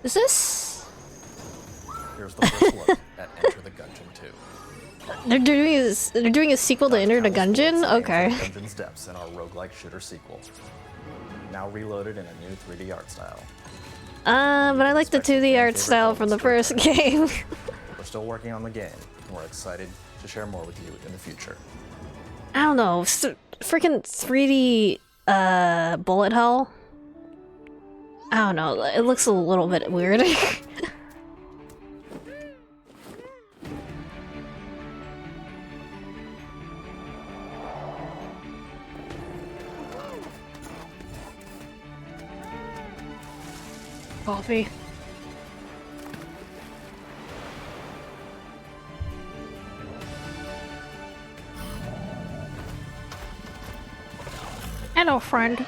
Is this? Here's the first look at Enter the Gungeon 2. They're doing a sequel to Enter the Gungeon? Okay. Gungeon's depths in our roguelike shooter sequel. Now reloaded in a new 3D art style. But I like the 2D art style from the first game. We're still working on the game, and we're excited to share more with you in the future. I don't know, freaking 3D bullet hell. I don't know, it looks a little bit weird. Coffee. Hello, friend.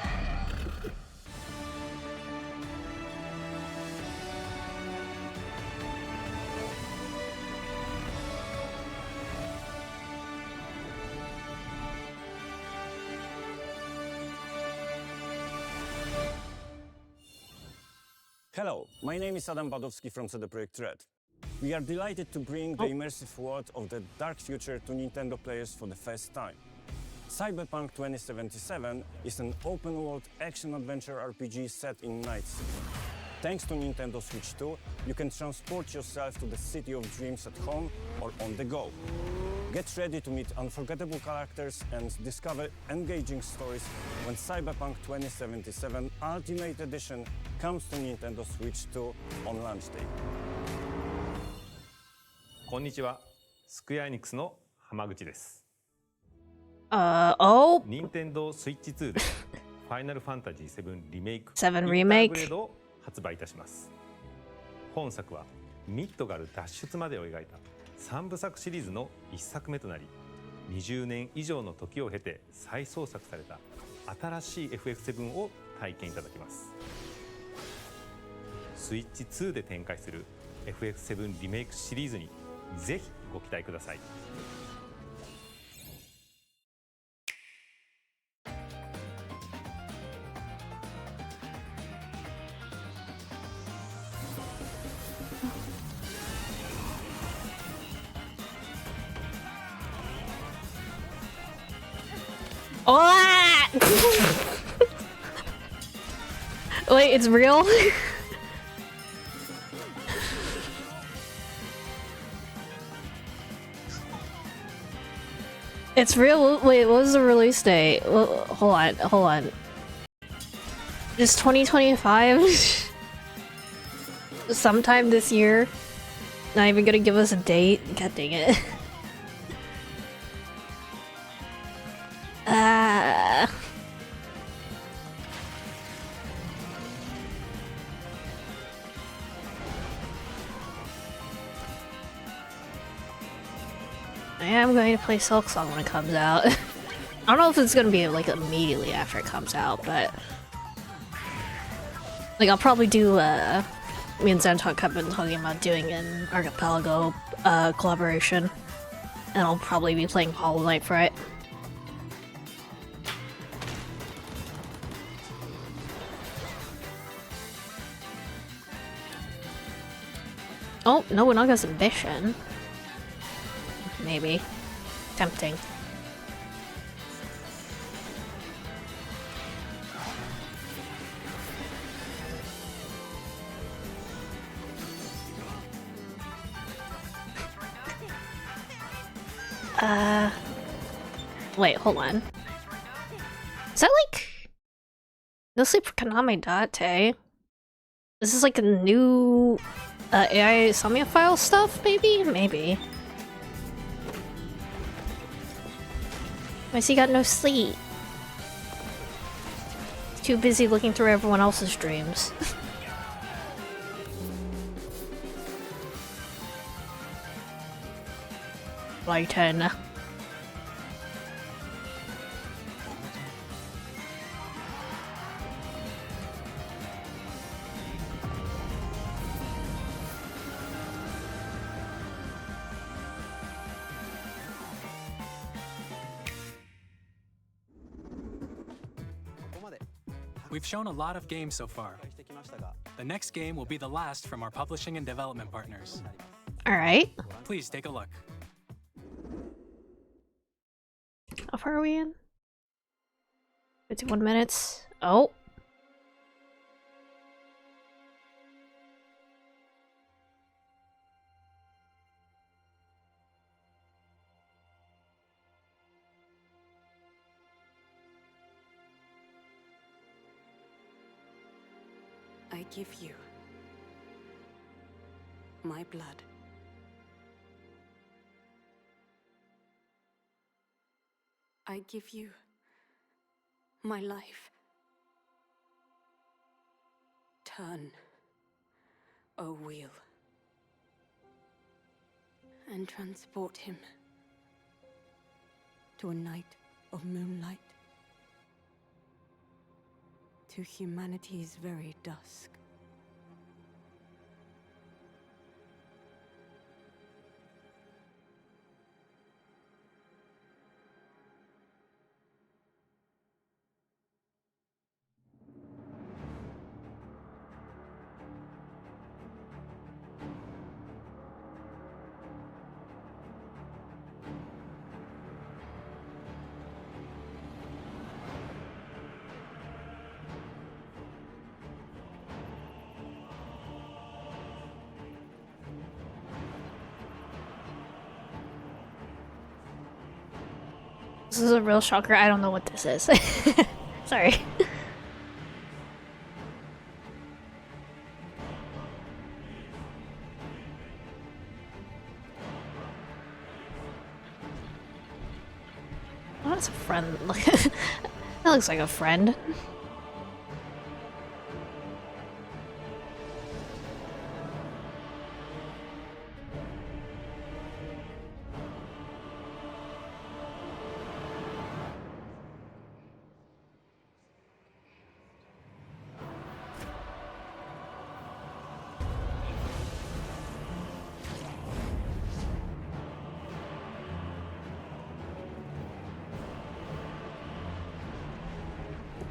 Hello, my name is Adam Badowski from CD Projekt Red. We are delighted to bring the immersive world of the dark future to Nintendo players for the first time. Cyberpunk 2077 is an open-world action-adventure RPG set in Night City. Thanks to Nintendo Switch 2, you can transport yourself to the city of dreams at home or on the go. Get ready to meet unforgettable characters and discover engaging stories when Cyberpunk 2077 Ultimate Edition comes to Nintendo Switch 2 on launch day. こんにちは、スクエアエニックスの浜口です。Oh? 任天堂スイッチ2でファイナルファンタジー7リメイク7 インター remake グレードを発売いたします。本作はミッドガル脱出までを描いた3部作シリーズの1作目となり、20年以上の時を経て再創作された新しい FF7 を体験いただけます。スイッチ2で展開する FF7 リメイクシリーズにぜひご期待ください。Oh! Wait, it's real? It's real? Wait, what was the release date? Hold on. Is 2025? Sometime this year? Not even gonna give us a date? God dang it. I am going to play Silksong when it comes out. I don't know if it's gonna be like immediately after it comes out, but like I'll probably do me and Zentalk have been talking about doing an Archipelago collaboration, and I'll probably be playing Hollow Knight for it. Oh, Nobunaga's ambition. Maybe. Tempting. Wait, hold on. Is that like... This is for Konami Date? Is this like a new AI Samia file stuff, maybe? Maybe. Why he got no sleep? He's too busy looking through everyone else's dreams. My turn. We've shown a lot of games so far. The next game will be the last from our publishing and development partners. Alright. Please take a look. How far are we in? 51 minutes. Oh. I give you my blood. I give you my life. Turn, O wheel, and transport him to a night of moonlight, to humanity's very dusk. This is a real shocker. I don't know what this is. Sorry. Oh, that's a friend. That looks like a friend.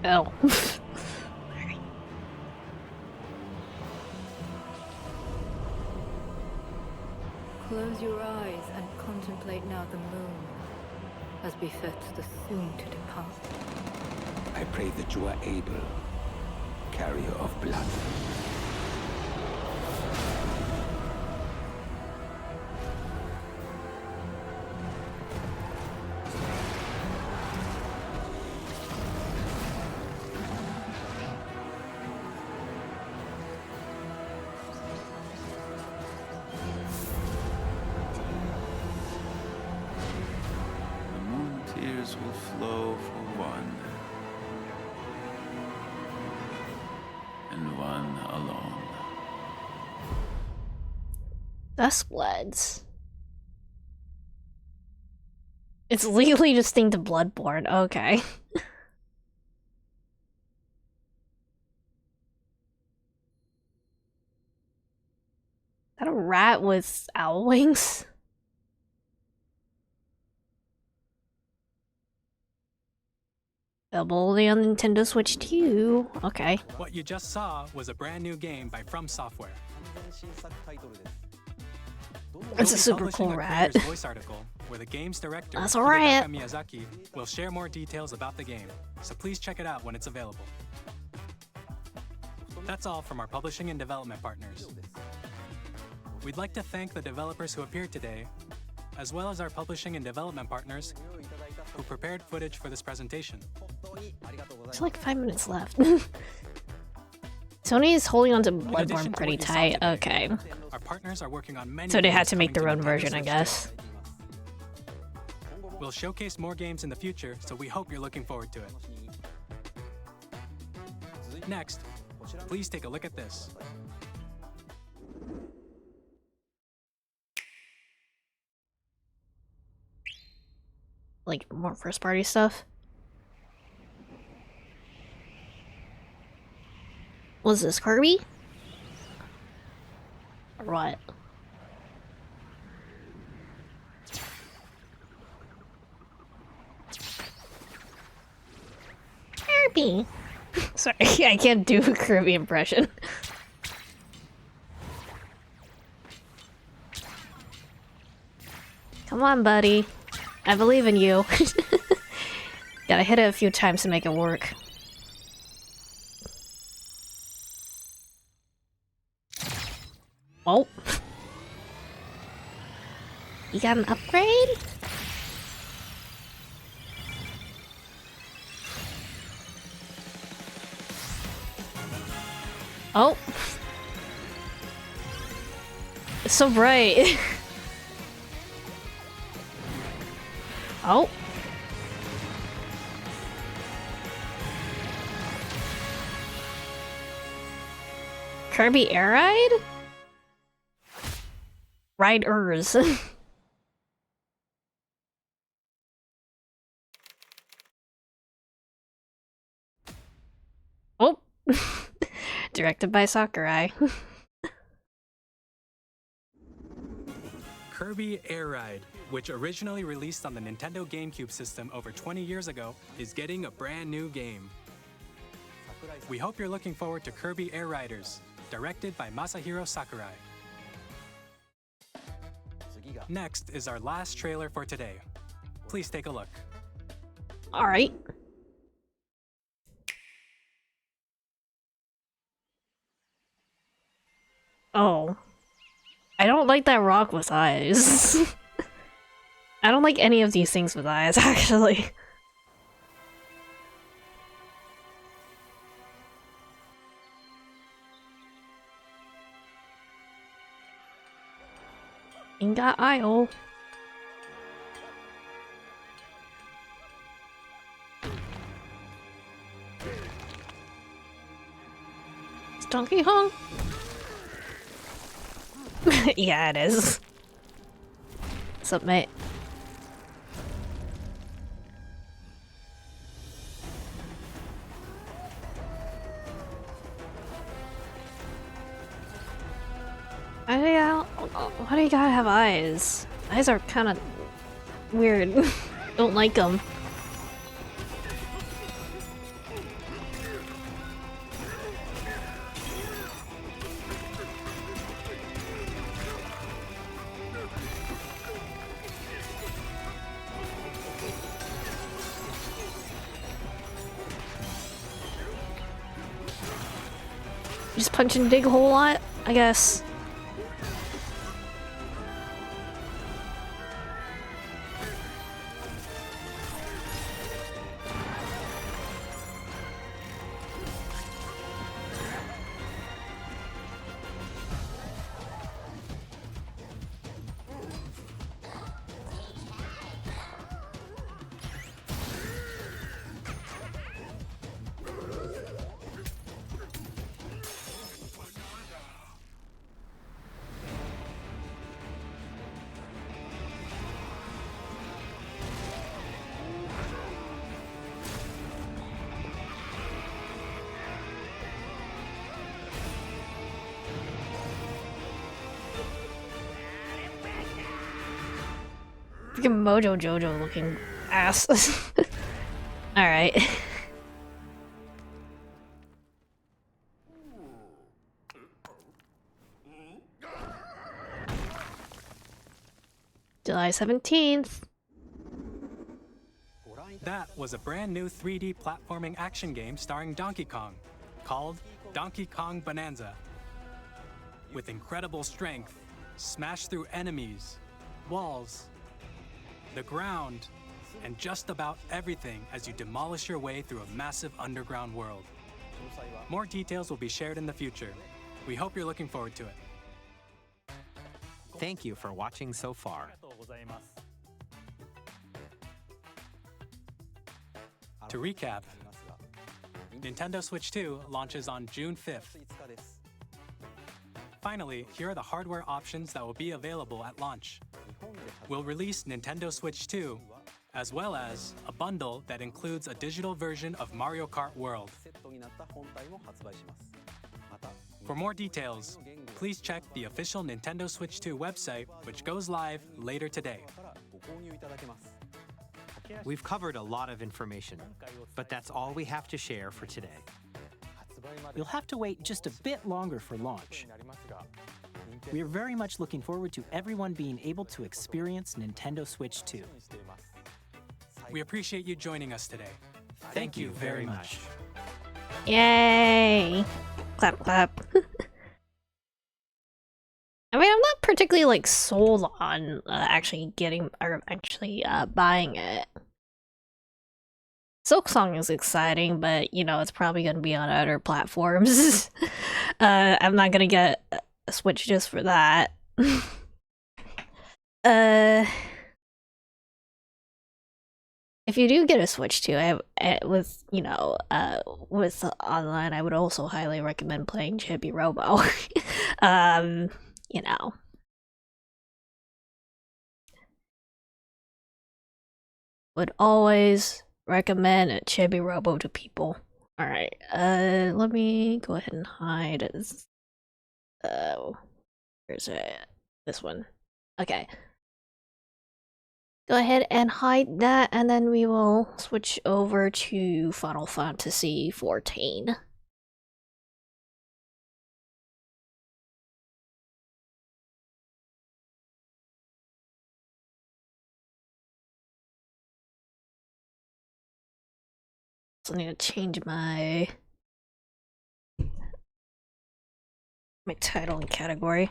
Oh. Close your eyes and contemplate now the moon, as befits the soon to depart. I pray that you are able, carrier of blood. Will flow for one, and one alone. Duskbloods. It's legally distinct to Bloodborne. Okay. Is that a rat with owl wings? Available only on Nintendo Switch 2. Okay. What you just saw was a brand new game by From Software. It's We'll a be super publishing cool a rat. creator's voice article where the game's director, That's a rat. Hidetaka Miyazaki, will share more details about the game, so please check it out when it's available. That's all from our publishing and development partners. We'd like to thank the developers who appeared today, as well as our publishing and development partners who prepared footage for this presentation. There's like 5 minutes left. Sony is holding on to Bloodborne pretty tight. Okay. Our partners are working on many So they had games to make coming their own Nintendo version, I Switch guess. We'll showcase more games in the future, so we hope you're looking forward to it. Next, please take a look at this. Like more first party stuff. Was this Kirby? Or what? Kirby! Sorry, I can't do a Kirby impression. Come on, buddy. I believe in you. Gotta hit it a few times to make it work. Oh. You got an upgrade? Oh. It's so bright. Oh. Kirby Air Ride? Riders. Oh. Directed by Sakurai. Kirby Air Ride, which originally released on the Nintendo GameCube system over 20 years ago, is getting a brand new game. We hope you're looking forward to Kirby Air Riders, directed by Masahiro Sakurai. Next is our last trailer for today. Please take a look. Alright. Oh. I don't like that rock with eyes. I I don't like any of these things with eyes, actually. Inga Isle. It's Donkey Kong? Yeah, it is. What's up, mate? Why do you gotta have eyes? Eyes are kind of weird. Don't like them. Just punch and dig a whole lot, I guess. Freaking Mojo Jojo looking ass. Alright. July 17th. That was a brand new 3D platforming action game starring Donkey Kong, called Donkey Kong Bonanza. With incredible strength, smash through enemies, walls, the ground, and just about everything as you demolish your way through a massive underground world. More details will be shared in the future. We hope you're looking forward to it. Thank you for watching so far. To recap, Nintendo Switch 2 launches on June 5th. Finally, here are the hardware options that will be available at launch. We'll release Nintendo Switch 2, as well as a bundle that includes a digital version of Mario Kart World. For more details, please check the official Nintendo Switch 2 website, which goes live later today. We've covered a lot of information, but that's all we have to share for today. You'll have to wait just a bit longer for launch. We are very much looking forward to everyone being able to experience Nintendo Switch 2. We appreciate you joining us today. Thank you very much. Yay! Clap, clap. I mean, I'm not particularly like sold on actually getting or actually buying it. Silksong is exciting, but you know it's probably gonna be on other platforms. I'm not gonna get a Switch just for that. If you do get a Switch too, with you know, with online, I would also highly recommend playing Chibi Robo. You know. Would always recommend a Chibi Robo to people. Alright, let me go ahead and hide this. Where's it? This one. Okay. Go ahead and hide that, and then we will switch over to Final Fantasy XIV. So I need to change my title and category.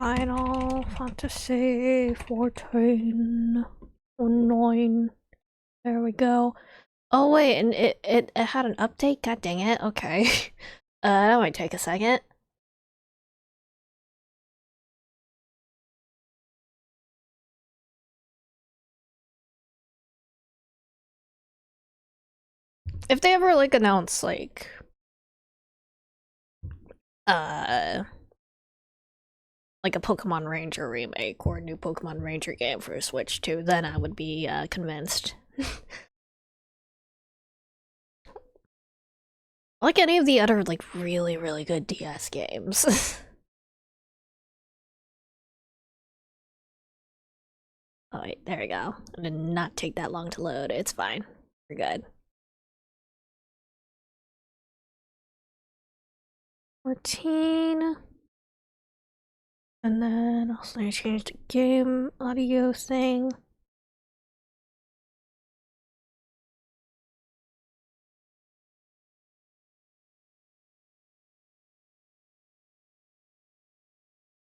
Final Fantasy 14 9. There we go. Oh wait, and it had an update? God dang it, okay. That might take a second. If they ever like announce like like a Pokemon Ranger remake or a new Pokemon Ranger game for Switch 2, then I would be convinced. Like any of the other like really, really good DS games. Oh wait, there we go. It did not take that long to load. It's fine. We're good. 14. And then also I changed the game audio thing.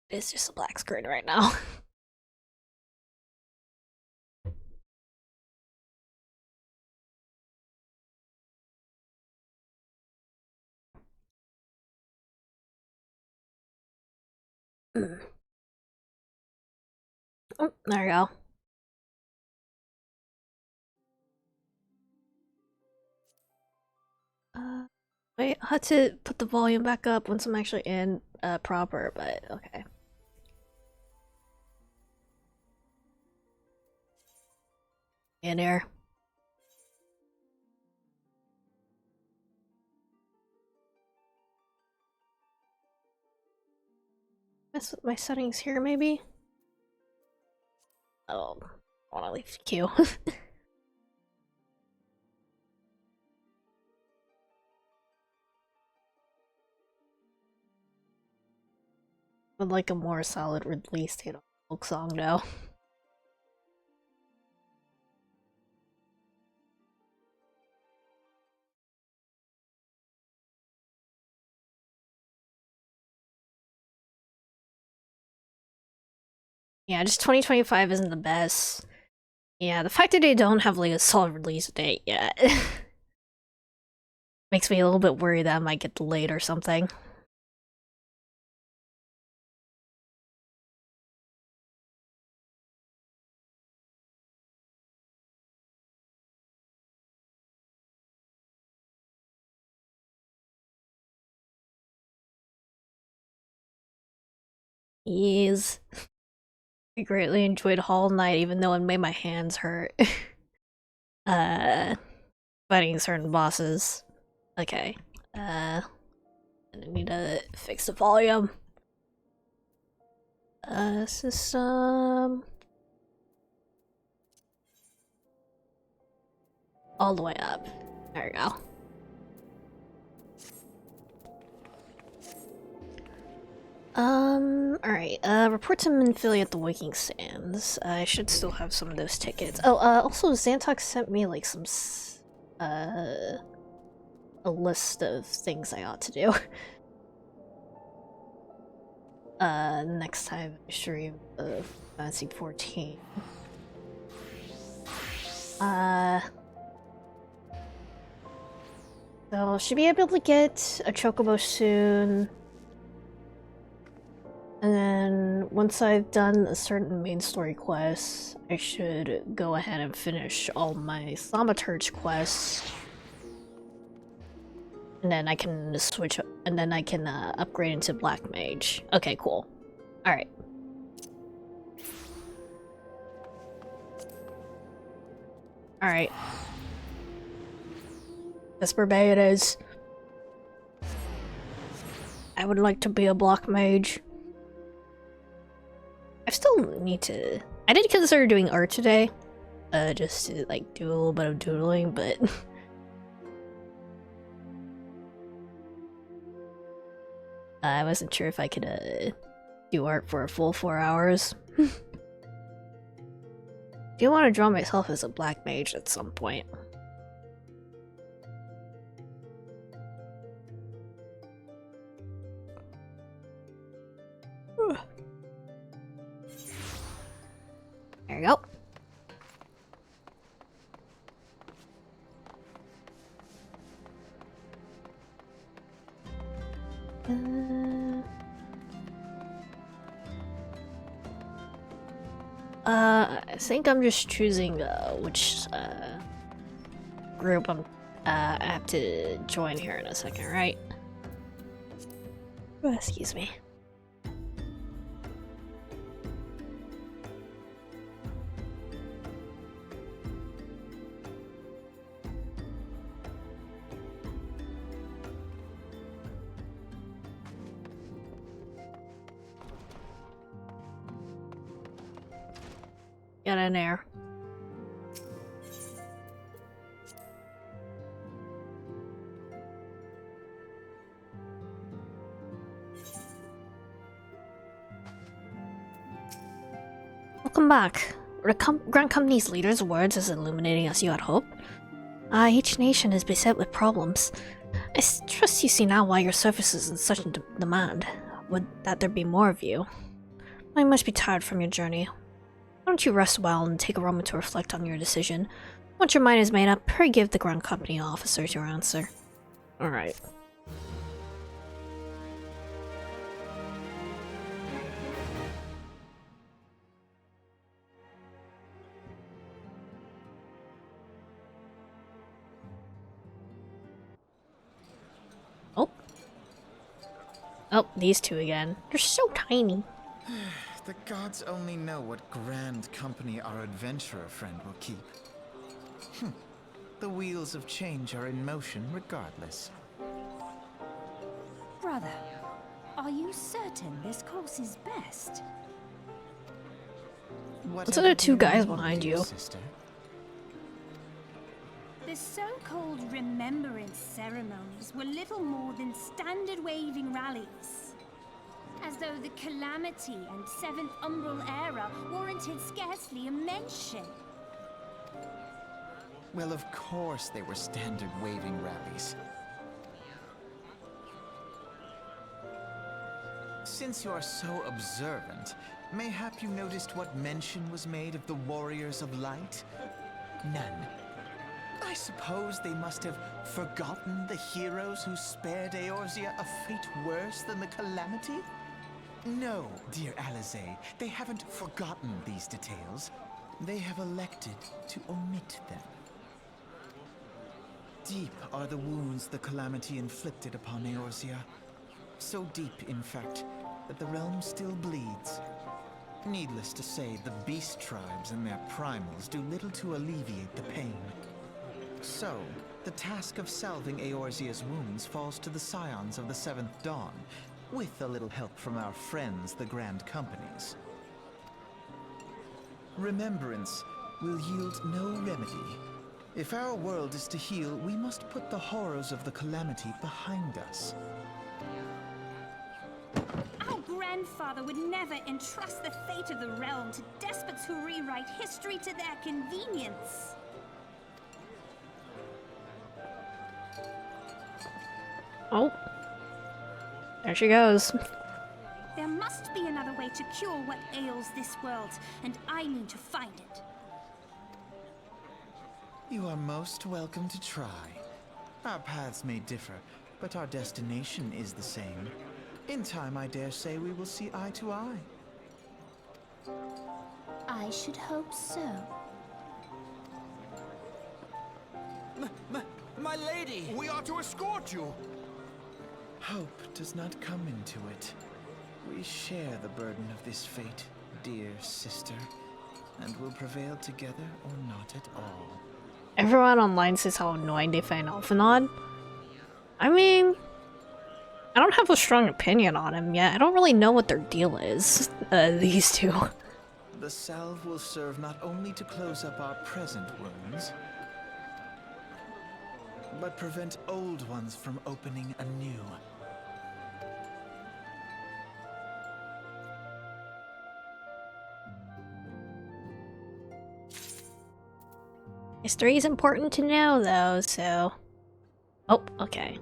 It's just a black screen right now. Oh, there we go. Wait, I had to put the volume back up once I'm actually in proper, but okay. In here. Mess with my settings here, maybe? Oh, I wanna leave queue. Would like a more solid release date on folk song though. Yeah, just 2025 isn't the best. Yeah, the fact that they don't have like a solid release date yet makes me a little bit worried that I might get delayed or something. Yes. I greatly enjoyed Hollow Knight even though it made my hands hurt. Fighting certain bosses. Okay. I need to fix the volume. System. All the way up. There we go. Alright, report to Minphilly at the Waking Sands. I should still have some of those tickets. Oh, also Xantox sent me, like, some, a list of things I ought to do. Next time I stream Fantasy 14. So, should be able to get a Chocobo soon. And then, once I've done a certain main story quest, I should go ahead and finish all my Thaumaturge quests. And then I can switch, and then I can upgrade into Black Mage. Okay, cool. Alright. Alright. Vesper Bay it is. I would like to be a Black Mage. I still need to... I did consider doing art today. Just to, like, do a little bit of doodling, but... I wasn't sure if I could, do art for a full 4 hours. I do want to draw myself as a Black Mage at some point. we go. I think I'm just choosing which group I have to join here in a second, right? Oh, excuse me. Get in there. Welcome back. Were the Grand Company's leader's words as illuminating as you had hoped? Each nation is beset with problems. I trust you see now why your service is in such demand. Would that there be more of you? You must be tired from your journey. Why don't you rest well and take a moment to reflect on your decision? Once your mind is made up, pray give the Grand Company officers your answer. Alright. Oh. Oh, these two again. They're so tiny. The gods only know what grand company our adventurer friend will keep. The wheels of change are in motion regardless. Brother, are you certain this course is best? What's the two guys behind you? Sister? The so-called remembrance ceremonies were little more than standard waving rallies. As though the Calamity and Seventh Umbral era warranted scarcely a mention. Well, of course they were standard waving rallies. Since you are so observant, mayhap you noticed what mention was made of the Warriors of Light? None. I suppose they must have forgotten the heroes who spared Eorzea a fate worse than the Calamity? No, dear Alizé, they haven't forgotten these details. They have elected to omit them. Deep are the wounds the Calamity inflicted upon Eorzea. So deep, in fact, that the realm still bleeds. Needless to say, the beast tribes and their primals do little to alleviate the pain. So, the task of salving Eorzea's wounds falls to the scions of the Seventh Dawn, with a little help from our friends, the Grand Companies. Remembrance will yield no remedy. If our world is to heal, we must put the horrors of the Calamity behind us. Our grandfather would never entrust the fate of the realm to despots who rewrite history to their convenience. Oh. There she goes. There must be another way to cure what ails this world, and I need to find it. You are most welcome to try. Our paths may differ, but our destination is the same. In time, I dare say we will see eye to eye. I should hope so. My lady! We are to escort you! Hope does not come into it. We share the burden of this fate, dear sister, and will prevail together or not at all. Everyone online says how annoying they find Alphanod. I mean, I don't have a strong opinion on him yet. I don't really know what their deal is, these two. The salve will serve not only to close up our present wounds, but prevent old ones from opening anew. History is important to know, though, so... Oh, okay.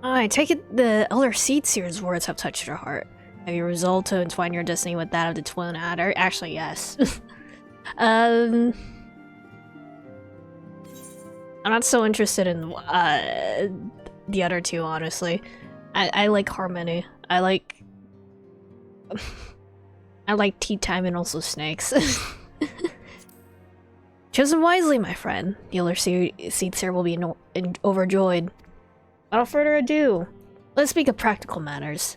I take it the Elder Seed Seer's words have touched your heart. Have you resolved to entwine your destiny with that of the Twin Adder? Actually, yes. I'm not so interested in the other two, honestly. I like Harmony. I like tea time and also snakes. Chosen wisely, my friend. The Elder Seed Seer will be overjoyed. Without further ado, let's speak of practical matters.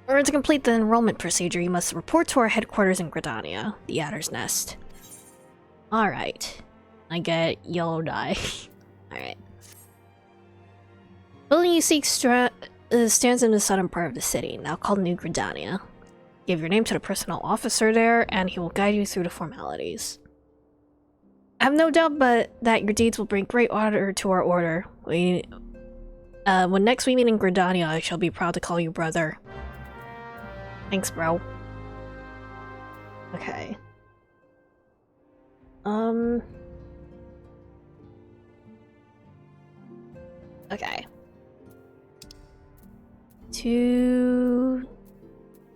In order to complete the enrollment procedure, you must report to our headquarters in Gridania, the Adder's Nest. Alright. I get yellow dye. Alright. Building you seek stands in the southern part of the city, now called New Gridania. Give your name to the personnel officer there, and he will guide you through the formalities. I have no doubt but that your deeds will bring great honor to our order. When next we meet in Gridania, I shall be proud to call you brother. Thanks, bro. Okay. Okay. To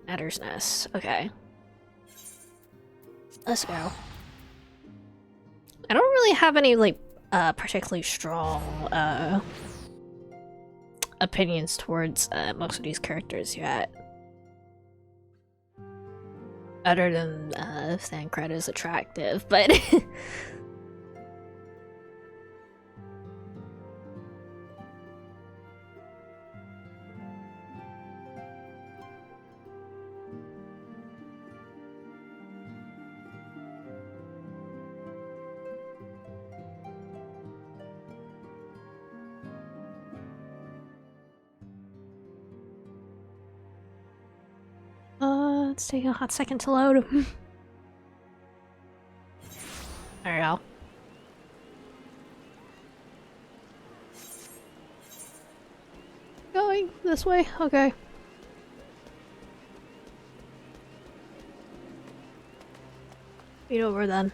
Adder's Nest. Okay. Let's go. I don't really have any, like, particularly strong, opinions towards, most of these characters yet. Other than, Thancred is attractive, but... Let's take a hot second to load. There we go. Going this way? Okay. Beat over then.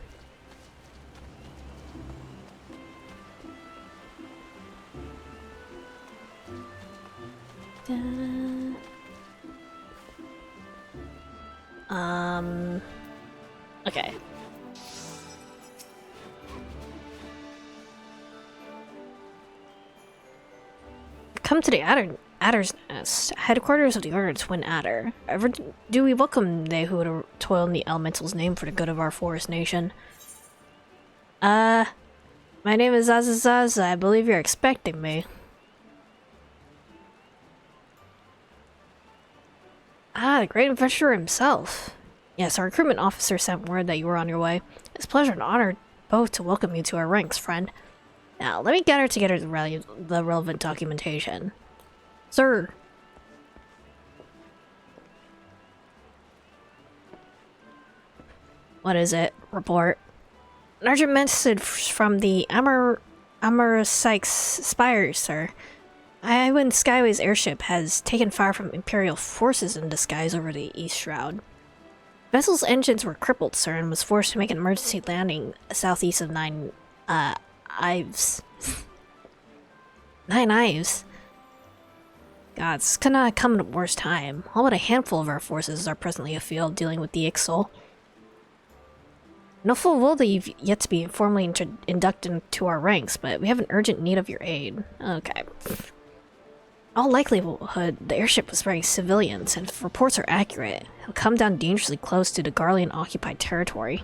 Okay. Come to the Adder's Nest, headquarters of the Order of Twin Adder. Ever do we welcome they who would toil in the elemental's name for the good of our forest nation. My name is Zazazaza. I believe you're expecting me. Ah, the great adventurer himself. Yes, our recruitment officer sent word that you were on your way. It's a pleasure and honor both to welcome you to our ranks, friend. Now, let me gather together the relevant documentation. Sir. What is it? Report. An urgent message from the Amarasykes Spire, sir. Iwan Skyway's airship has taken fire from Imperial forces in disguise over the East Shroud. The vessel's engines were crippled, sir, and was forced to make an emergency landing southeast of Nine Ives. Nine Ives? God, this could not have come at a worse time. All but a handful of our forces are presently afield dealing with the Ixal. No full well that you've yet to be formally inducted into our ranks, but we have an urgent need of your aid. Okay. All likelihood, the airship was wearing civilians, and if reports are accurate, it'll come down dangerously close to the Garlean-occupied territory.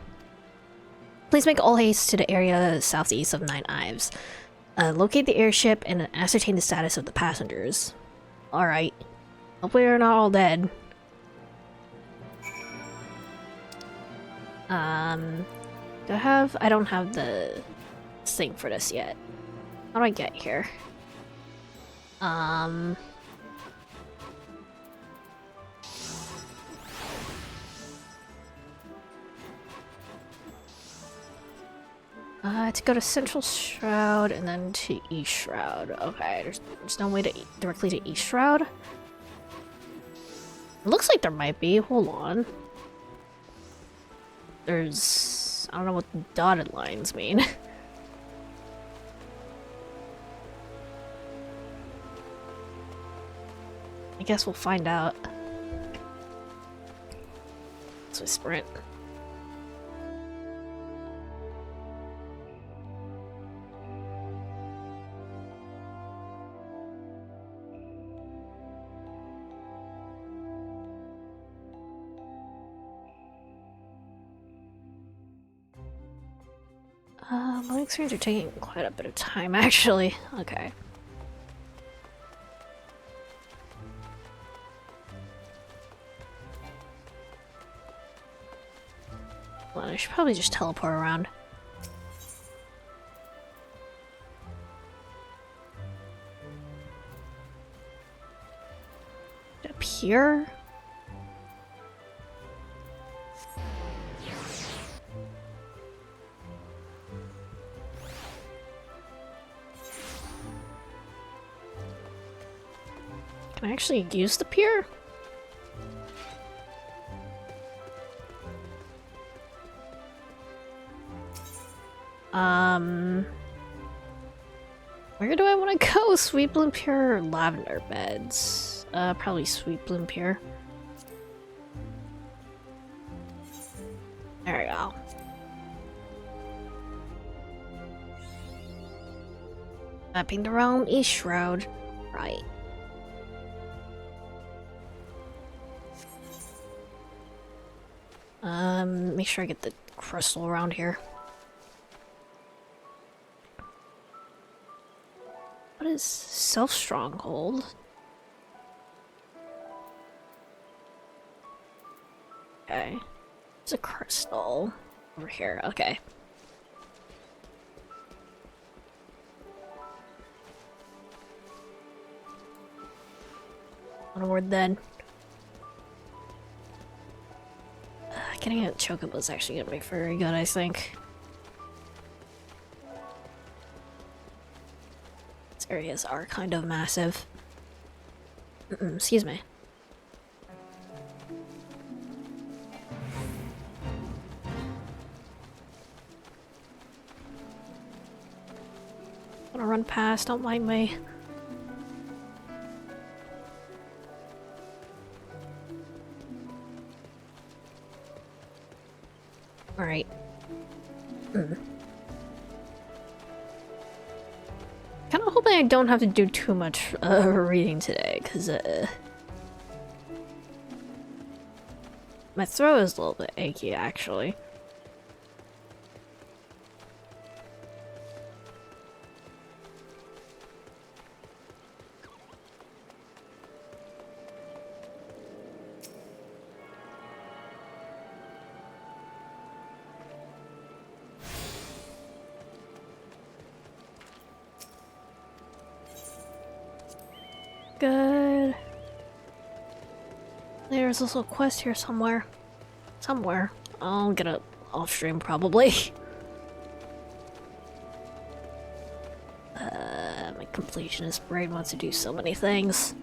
Please make all haste to the area southeast of Nine Ives. Locate the airship and ascertain the status of the passengers. Alright. Hopefully they're not all dead. Do I have... I don't have the thing for this yet. How do I get here? To go to Central Shroud and then to East Shroud. Okay, there's no way to directly to East Shroud. It looks like there might be. Hold on. There's... I don't know what the dotted lines mean. I guess we'll find out. So sprint. Loading screens are taking quite a bit of time, actually. Okay. Well, I should probably just teleport around. Up here? Can I actually use the pier? Where do I want to go? Sweet Bloom Pier or Lavender Beds? Probably Sweet Bloom Pier. There we go. Mapping the realm, East Shroud. Right. Make sure I get the crystal around here. What is Self-Stronghold? Okay. There's a crystal over here. Okay. Onward then. Getting a chocobo is actually gonna be very good, I think. These areas are kind of massive. Excuse me. I'm gonna run past, don't mind me. Alright. Kinda hoping I don't have to do too much reading today, because my throat is a little bit achy, actually. Good. There's also a quest here somewhere. Somewhere. I'll get it off stream probably. My completionist brain wants to do so many things.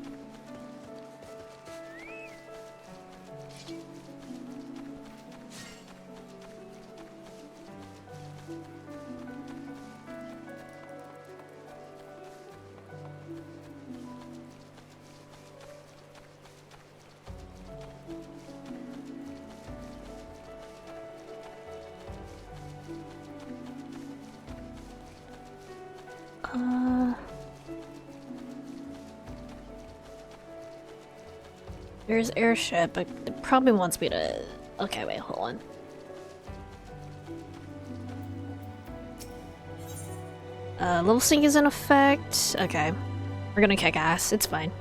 There's airship, but it probably wants me to... Okay, wait, hold on. Level sync is in effect. Okay. We're gonna kick ass, it's fine.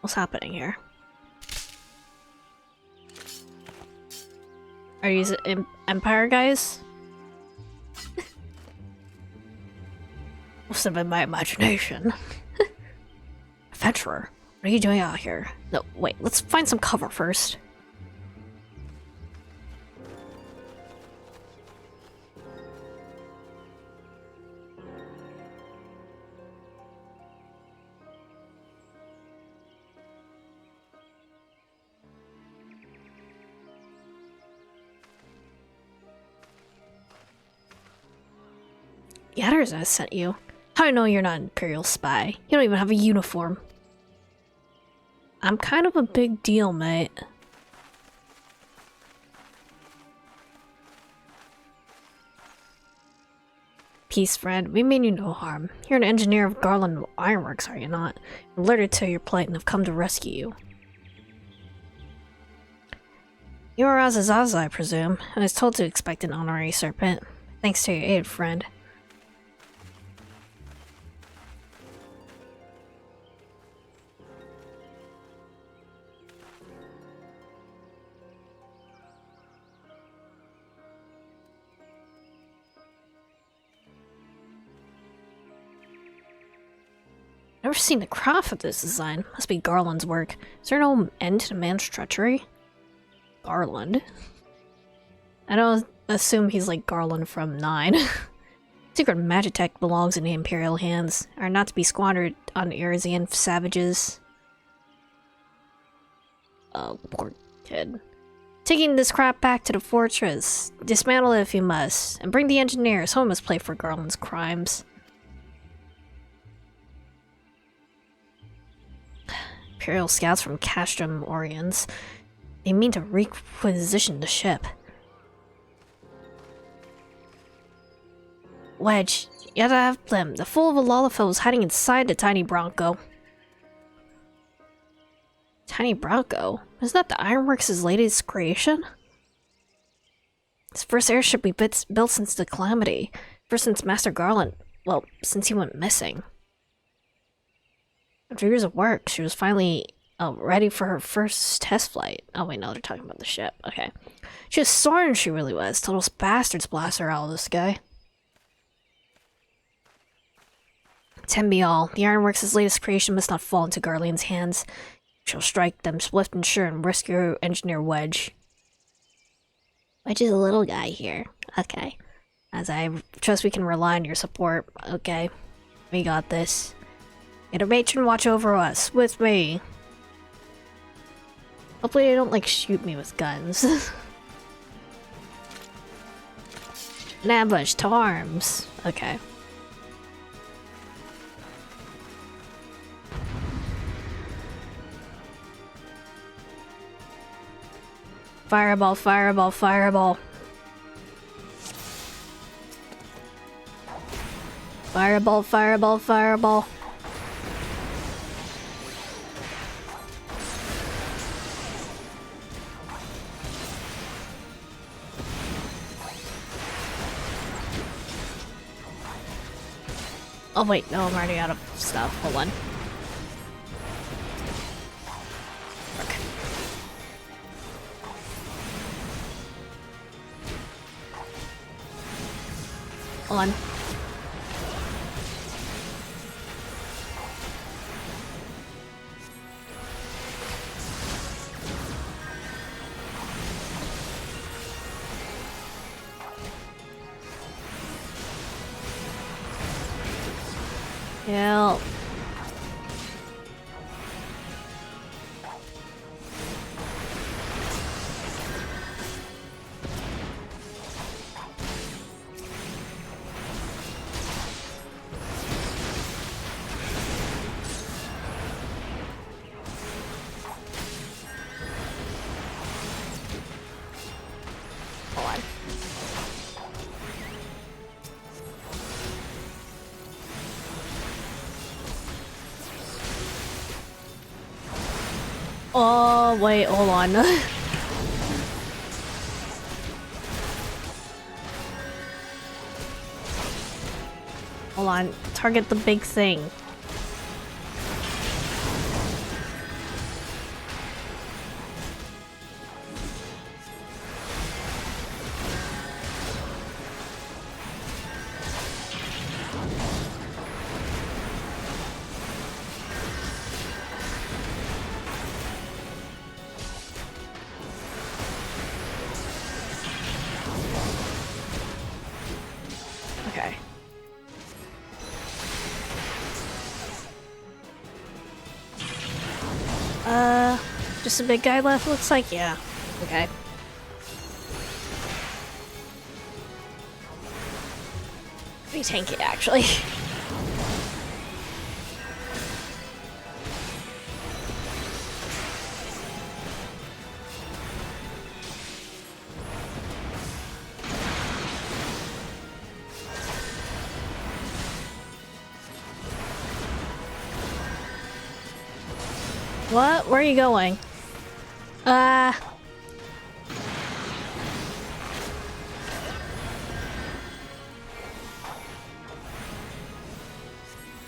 What's happening here? Are you Empire guys? Must have been my imagination. Adventurer, what are you doing out here? No, wait, let's find some cover first. Yatters sent you. How do I know you're not an Imperial spy? You don't even have a uniform. I'm kind of a big deal, mate. Peace, friend. We mean you no harm. You're an engineer of Garland Ironworks, are you not? I'm alerted to your plight and have come to rescue you. You are Azazaza, I presume. I was told to expect an honorary serpent. Thanks to your aid, friend. Never seen the craft of this design. Must be Garland's work. Is there no end to the man's treachery? Garland? I don't assume he's like Garland from 9. Secret Magitech belongs in the Imperial hands, are not to be squandered on Erisian savages. Oh, poor kid. Taking this crap back to the fortress. Dismantle it if you must, and bring the engineers. Someone must play for Garland's crimes. Imperial scouts from Castrum Orions. They mean to requisition the ship. Wedge, you gotta have them. The fool of a Lalafell is hiding inside the tiny Bronco. Tiny Bronco? Isn't that the Ironworks' latest creation? It's the first airship we built since the Calamity. First since Master Garland. Well, since he went missing. After years of work, she was finally ready for her first test flight. Oh wait, no, they're talking about the ship. Okay. She was soaring, she really was. Till those bastards blast her out of the sky. 10 be all. The Ironworks' latest creation must not fall into Garlean's hands. She'll strike them swift and sure and rescue Engineer Wedge. Wedge is a little guy here. Okay. As I trust we can rely on your support. Okay. We got this. Get a matron watch over us, with me. Hopefully they don't, like, shoot me with guns. An ambush to arms. Okay. Fireball, fireball, fireball. Fireball, fireball, fireball. Oh wait, no, I'm already out of stuff. Hold on. Okay. Hold on. Help. Hold on. Oh, wait, hold on. Hold on. Target the big thing. Okay. Just a big guy left, looks like? Yeah. Okay. Let me tank it, actually. What? Where are you going?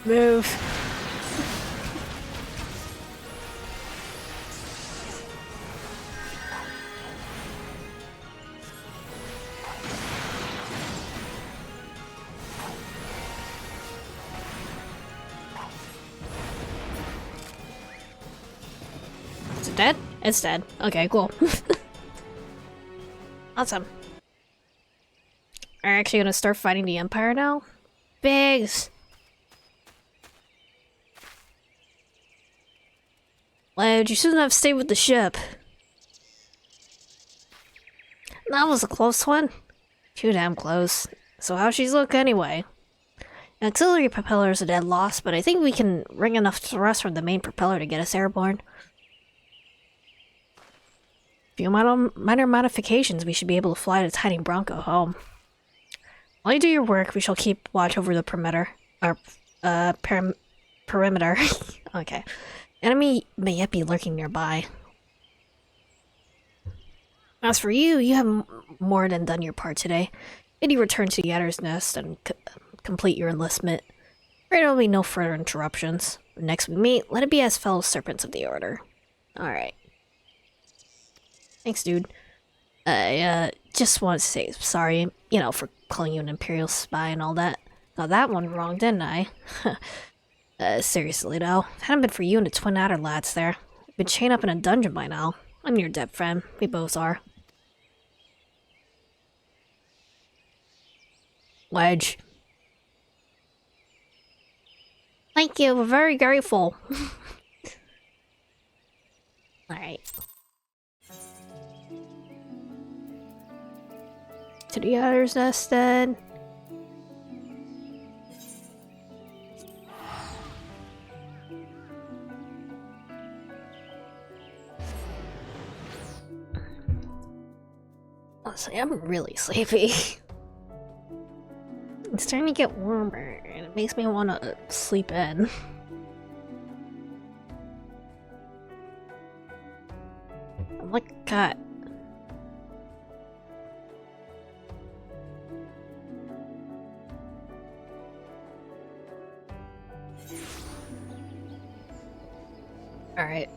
Move. Is it dead? It's dead. Okay, cool. Awesome. Are you actually gonna start fighting the Empire now? Biggs! Lad, you shouldn't have stayed with the ship. That was a close one. Too damn close. So how's she look anyway? The auxiliary propeller is a dead loss, but I think we can wring enough thrust from the main propeller to get us airborne. Few minor modifications, we should be able to fly the tiny Bronco home. While you do your work, we shall keep watch over the perimeter. Perimeter. Okay. Enemy may yet be lurking nearby. As for you, you have more than done your part today. Maybe return to the Adder's Nest and complete your enlistment. Pray there will be no further interruptions. When next we meet, let it be as fellow serpents of the Order. Alright. Thanks, dude. I just want to say sorry, you know, for calling you an Imperial spy and all that. Got that one wrong, didn't I? Seriously though, if it hadn't been for you and the Twin Adder lads there, we'd been chained up in a dungeon by now. I'm your dead friend. We both are. Wedge. Thank you, we're very grateful. Alright. To the Adder's Nest then. Honestly, I'm really sleepy. It's starting to get warmer, and it makes me want to sleep in. I'm like a cat. Alright.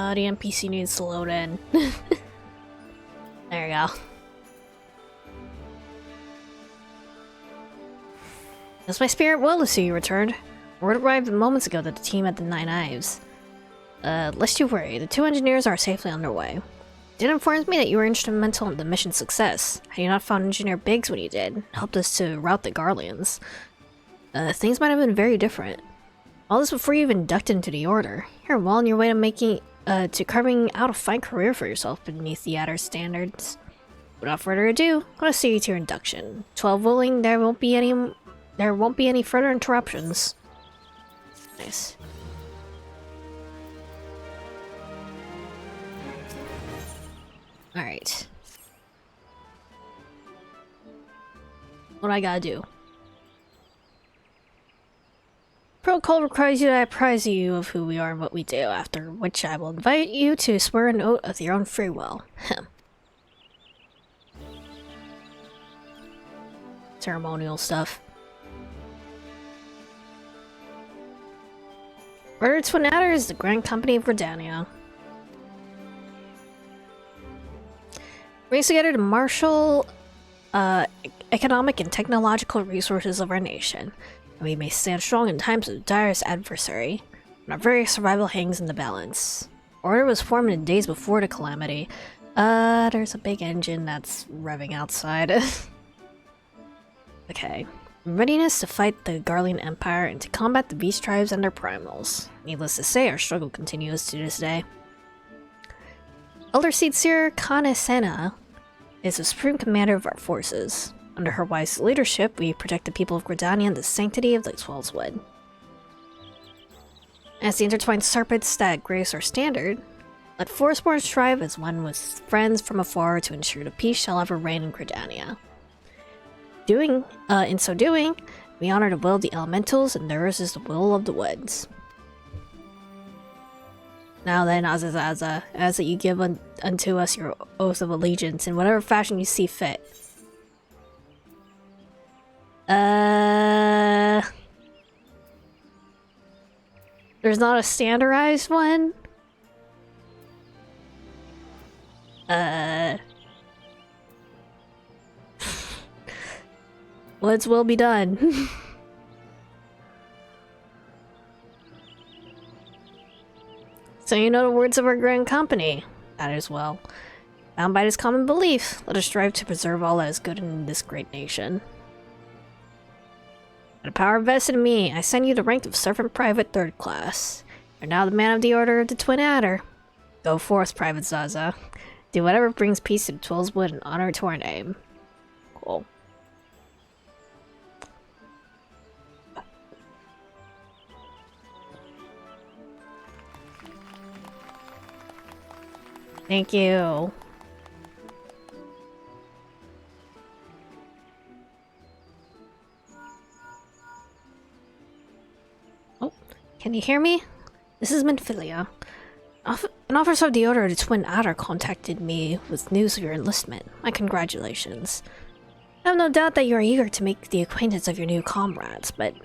The NPC needs to load in. There you go. It's my spirit will to see you returned. Word arrived moments ago that the team had the 9 Ives. Lest you worry, the 2 engineers are safely underway. It informs me that you were instrumental in the mission's success. Had you not found Engineer Biggs when you did, helped us to rout the Garleans, things might have been very different. All this before you even inducted into the Order. You're well on your way to carving out a fine career for yourself beneath the Adder's standards. Without further ado, let's see you to your induction. 12 willing, there won't be any further interruptions. Nice. Alright. What I gotta do? Protocol requires you that I apprise you of who we are and what we do, after which I will invite you to swear an oath of your own free will. Ceremonial stuff. Order Twin Adder is the Grand Company of Gridania. Brings together the martial, economic and technological resources of our nation. And we may stand strong in times of direst adversary, when our very survival hangs in the balance. Order was formed in days before the calamity. There's a big engine that's revving outside. Okay. in readiness to fight the Garlean Empire and to combat the beast tribes and their primals. Needless to say, our struggle continues to this day. Elder Seed Seer Kanesena is the supreme commander of our forces. Under her wise leadership, we protect the people of Gridania and the sanctity of the Twelve's Wood. As the intertwined serpents that grace our standard, let Forestborn strive as one with friends from afar to ensure the peace shall ever reign in Gridania. In so doing, we honor the will of the elementals, and theirs is the will of the woods. Now then, Azazaza, as that you give unto us your oath of allegiance in whatever fashion you see fit. There's not a standardized one? Let's will be done. So you know the words of our grand company. That is well. Bound by this common belief, let us strive to preserve all that is good in this great nation. By the power vested in me, I send you the rank of Servant Private 3rd Class. You're now the man of the Order of the Twin Adder. Go forth, Private Zaza. Do whatever brings peace to Twelve's Wood and honor to our name. Cool. Thank you. Oh, can you hear me? This is Minfilia. An officer of the Order of the Twin Adder contacted me with news of your enlistment. My congratulations. I have no doubt that you are eager to make the acquaintance of your new comrades, but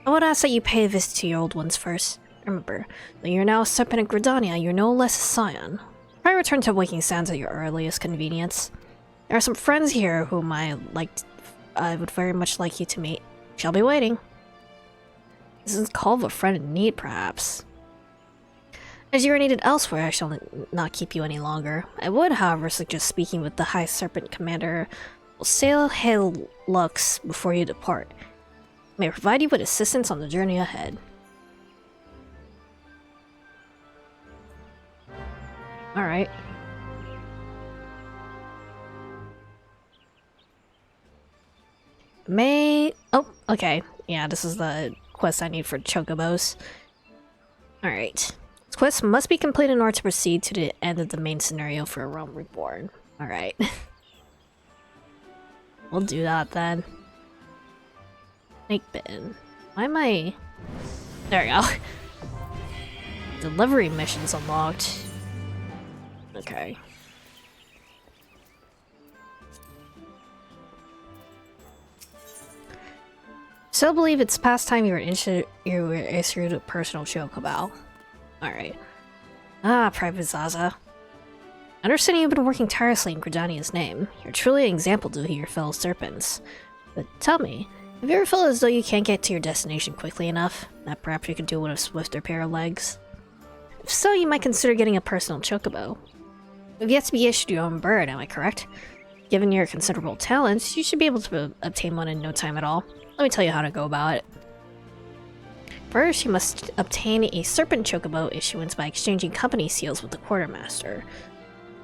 I would ask that you pay a visit to your old ones first. Remember, though you're now a serpent in Gridania, you're no less a scion. Try return to Waking Sands at your earliest convenience. There are some friends here whom I would very much like you to meet. Shall be waiting. This is call of a friend in need, perhaps. As you are needed elsewhere, I shall not keep you any longer. I would, however, suggest speaking with the High Serpent Commander Sail Hail Lux before you depart. He may provide you with assistance on the journey ahead. Alright. Oh, okay. Yeah, this is the quest I need for Chocobos. Alright. This quest must be completed in order to proceed to the end of the main scenario for A Realm Reborn. Alright. We'll do that then. Snake Bitten. Why am I... There we go. Delivery missions unlocked. Okay. So I believe it's past time you were issued a personal chocobo. Alright. Ah, Private Zaza. I understand you've been working tirelessly in Gridania's name. You're truly an example to your fellow serpents. But tell me, have you ever felt as though you can't get to your destination quickly enough? That perhaps you could do with a swifter pair of legs? If so, you might consider getting a personal chocobo. You've yet to be issued your own bird, am I correct? Given your considerable talents, you should be able to obtain one in no time at all. Let me tell you how to go about it. First, you must obtain a Serpent Chocobo issuance by exchanging company seals with the Quartermaster.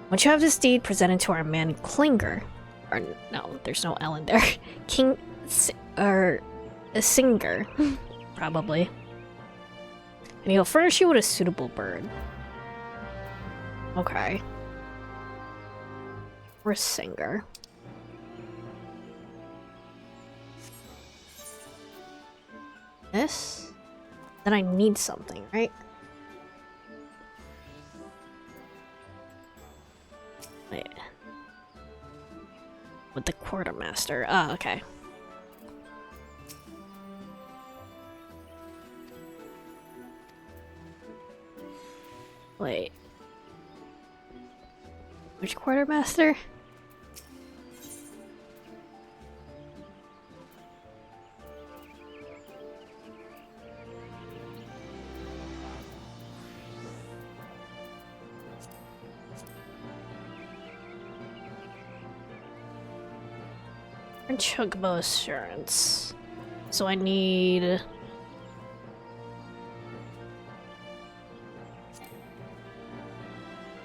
Once you have this deed presented to our man Klinger, or no, there's no L in there, a Singer, probably, and he'll furnish you with a suitable bird. Okay. Or Singer. This? Then I need something, right? Wait. With the Quartermaster. Oh, okay. Wait. Which Quartermaster? Chocobo Assurance. So I need...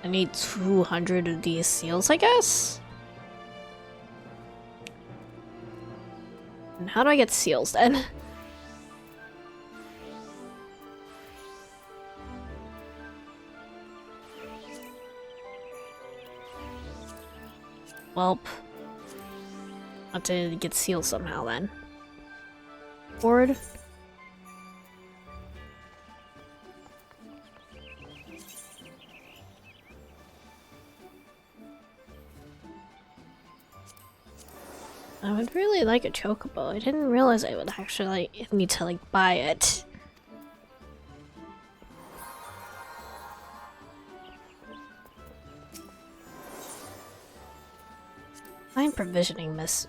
I need 200 of these seals, I guess? And how do I get seals then? Welp. I'll have to get seals somehow then. Board. I would really like a chocobo. I didn't realize I would actually need to buy it. Find provisioning missions.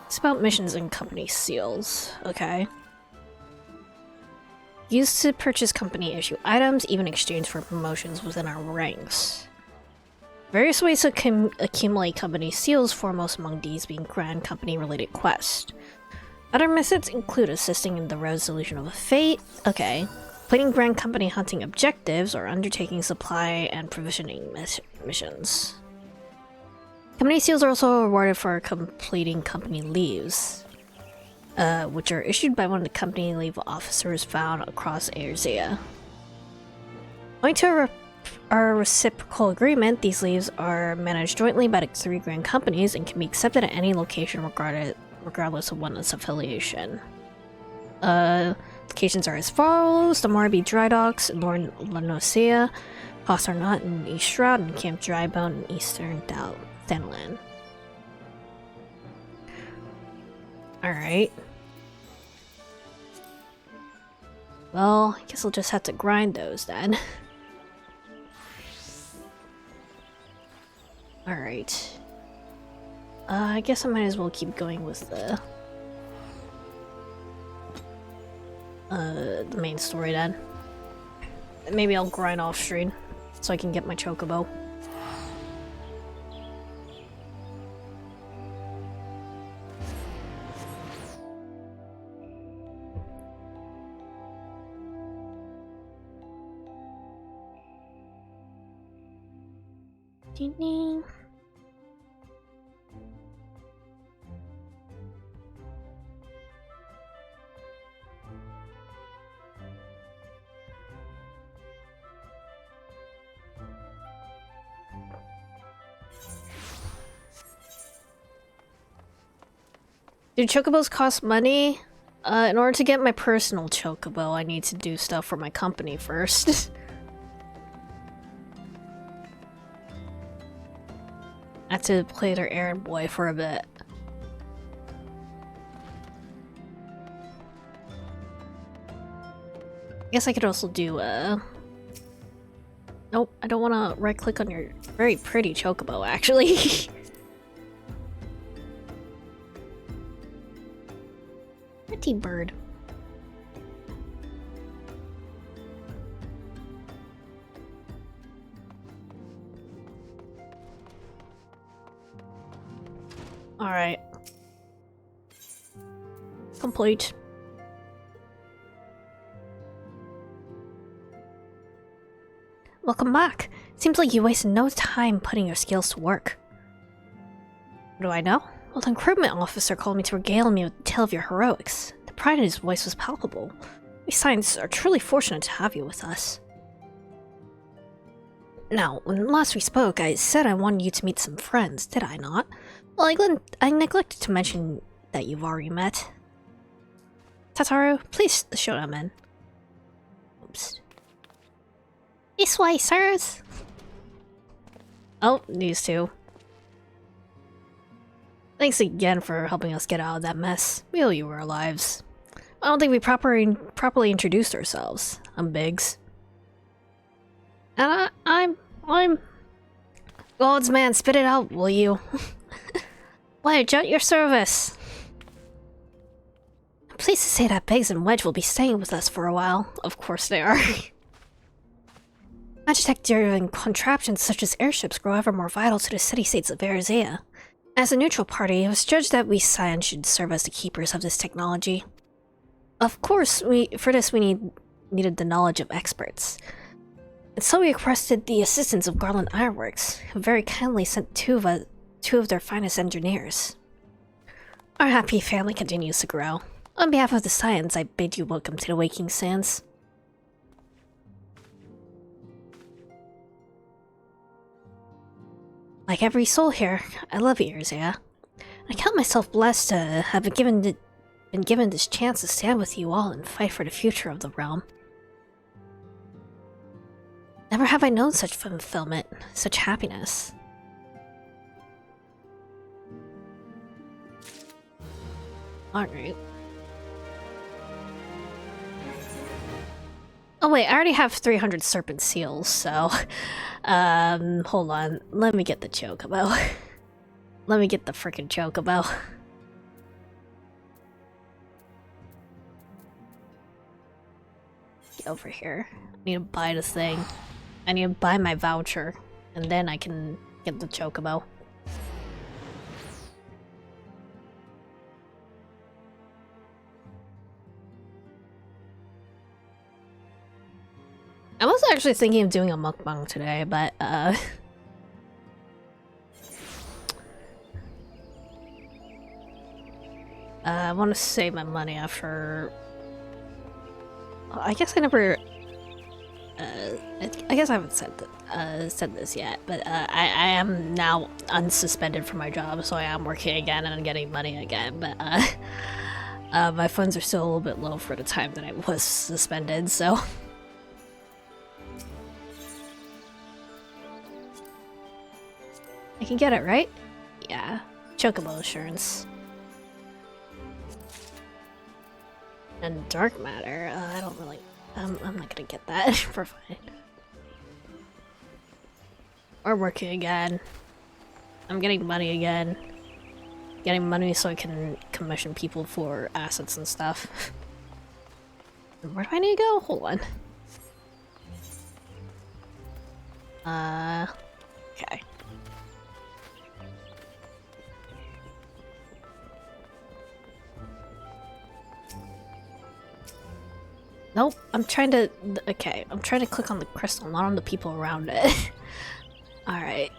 It's about missions and company seals. Okay. Used to purchase company issue items, even exchange for promotions within our ranks. Various ways to accumulate company seals, foremost among these being grand company related quests. Other methods include assisting in the resolution of a fate, okay, completing grand company hunting objectives, or undertaking supply and provisioning missions. Company seals are also rewarded for completing company leaves, which are issued by one of the company leave officers found across Erzea. Owing to our reciprocal agreement, these leaves are managed jointly by the 3 grand companies and can be accepted at any location regardless of one's affiliation. Locations are as follows: the Morbi Dry Docks in Lord Lanosea, Hosarnot in East Shroud, and Camp Drybone in Eastern Thanalan. Alright. Well, I guess I'll just have to grind those then. Alright. I guess I might as well keep going with the main story then. Maybe I'll grind off stream so I can get my chocobo. Ding ding. Do chocobos cost money? In order to get my personal chocobo, I need to do stuff for my company first. I have to play their errand boy for a bit. I guess I could also do, Nope, I don't want to right-click on your very pretty chocobo, actually. Pretty bird. Alright. Complete. Welcome back. Seems like you wasted no time putting your skills to work. What do I know? Well, the recruitment officer called me to regale me with the tale of your heroics. The pride in his voice was palpable. We Science are truly fortunate to have you with us. Now, when last we spoke, I said I wanted you to meet some friends, did I not? Well, I neglected to mention that you've already met. Tataru, please show them in. Oops. This way, sirs! Oh, these two. Thanks again for helping us get out of that mess. We owe you our lives. I don't think we properly introduced ourselves. I'm Biggs. And I'm... Gods, man, spit it out, will you? Wedge, at your service! I'm pleased to say that Biggs and Wedge will be staying with us for a while. Of course they are. Magitech-driven contraptions such as airships grow ever more vital to the city-states of Erzea. As a neutral party, it was judged that we Scions should serve as the keepers of this technology. Of course, for this we needed the knowledge of experts. And so we requested the assistance of Garland Ironworks, who very kindly sent two of their finest engineers. Our happy family continues to grow. On behalf of the Scions, I bid you welcome to the Waking Sands. Like every soul here, I love you, Erzea. I count myself blessed to have been given this chance to stand with you all and fight for the future of the realm. Never have I known such fulfillment, such happiness. Alright. Oh wait, I already have 300 serpent seals, so... hold on. Let me get the chocobo. Let me get the frickin' chocobo. Get over here. I need to buy the thing. I need to buy my voucher, and then I can get the chocobo. I was actually thinking of doing a mukbang today, but I want to save my money after... I guess I never... I guess I haven't said this yet, but I am now unsuspended from my job, so I am working again and getting money again, but my funds are still a little bit low for the time that I was suspended, so... I can get it, right? Yeah. Chocobo assurance. And dark matter, I don't really... I'm not gonna get that. For fine. We're working again. I'm getting money again. Getting money so I can commission people for assets and stuff. Where do I need to go? Hold on. Okay. Nope, I'm trying to... Okay, I'm trying to click on the crystal, not on the people around it. Alright.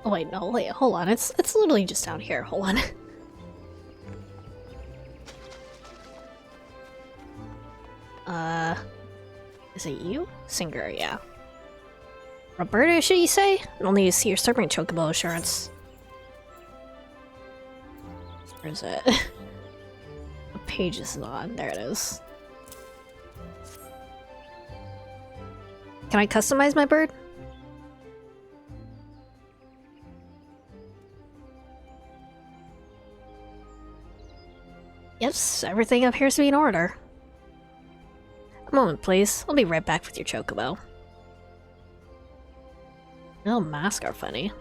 Oh wait, no, wait, hold on. It's literally just down here. Hold on. Is it you? Singer, yeah. Roberta, should you say? I'll need to see your serpent chocobo assurance. Where is it? What page is it on? There it is. Can I customize my bird? Yes, everything appears to be in order. A moment, please. I'll be right back with your chocobo. No, masks are funny.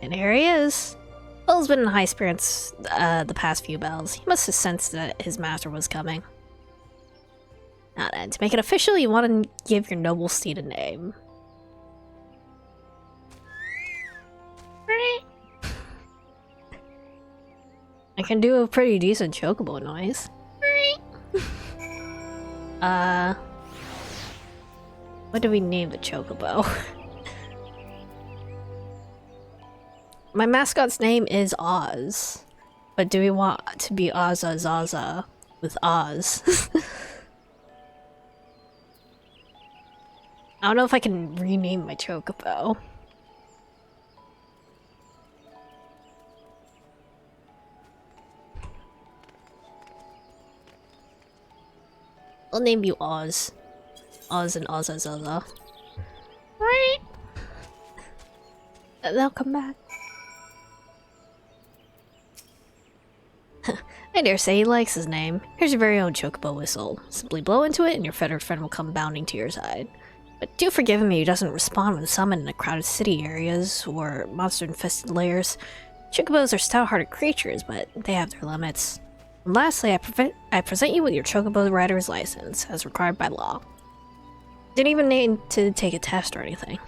And here he is. Bell's been in high spirits the past few bells. He must have sensed that his master was coming. Now then, to make it official, you want to give your noble steed a name. I can do a pretty decent chocobo noise. What do we name the chocobo? My mascot's name is Oz. But do we want to be Ozza Zaza with Oz? I don't know if I can rename my chocobo. I'll name you Oz. Oz and Ozza Zaza. Right? They'll come back. I dare say he likes his name. Here's your very own chocobo whistle. Simply blow into it and your feathered friend will come bounding to your side. But do forgive him if he doesn't respond when summoned in the crowded city areas or monster-infested lairs. Chocobos are stout-hearted creatures, but they have their limits. And lastly, I present you with your Chocobo rider's license, as required by law. Didn't even need to take a test or anything.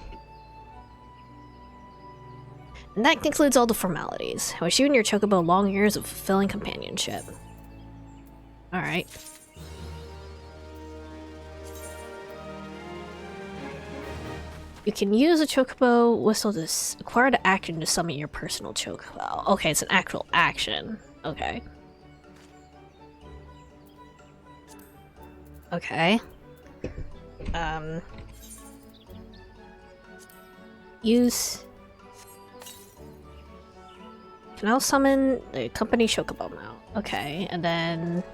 And that concludes all the formalities. I wish you and your Chocobo long years of fulfilling companionship. Alright. You can use a Chocobo whistle to acquire the action to summon your personal Chocobo. Okay, it's an actual action. Okay. Okay. Use... Can I summon the company Chocobo mount? Okay, and then...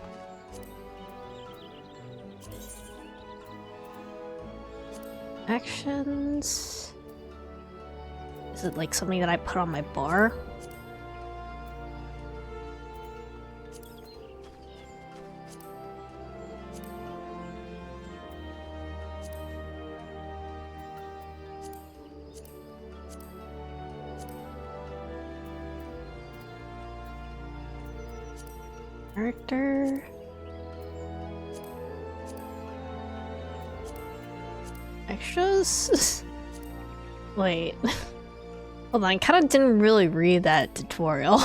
Actions... Is it like something that I put on my bar? Character... Extras? Wait. Hold on, I kinda didn't really read that tutorial.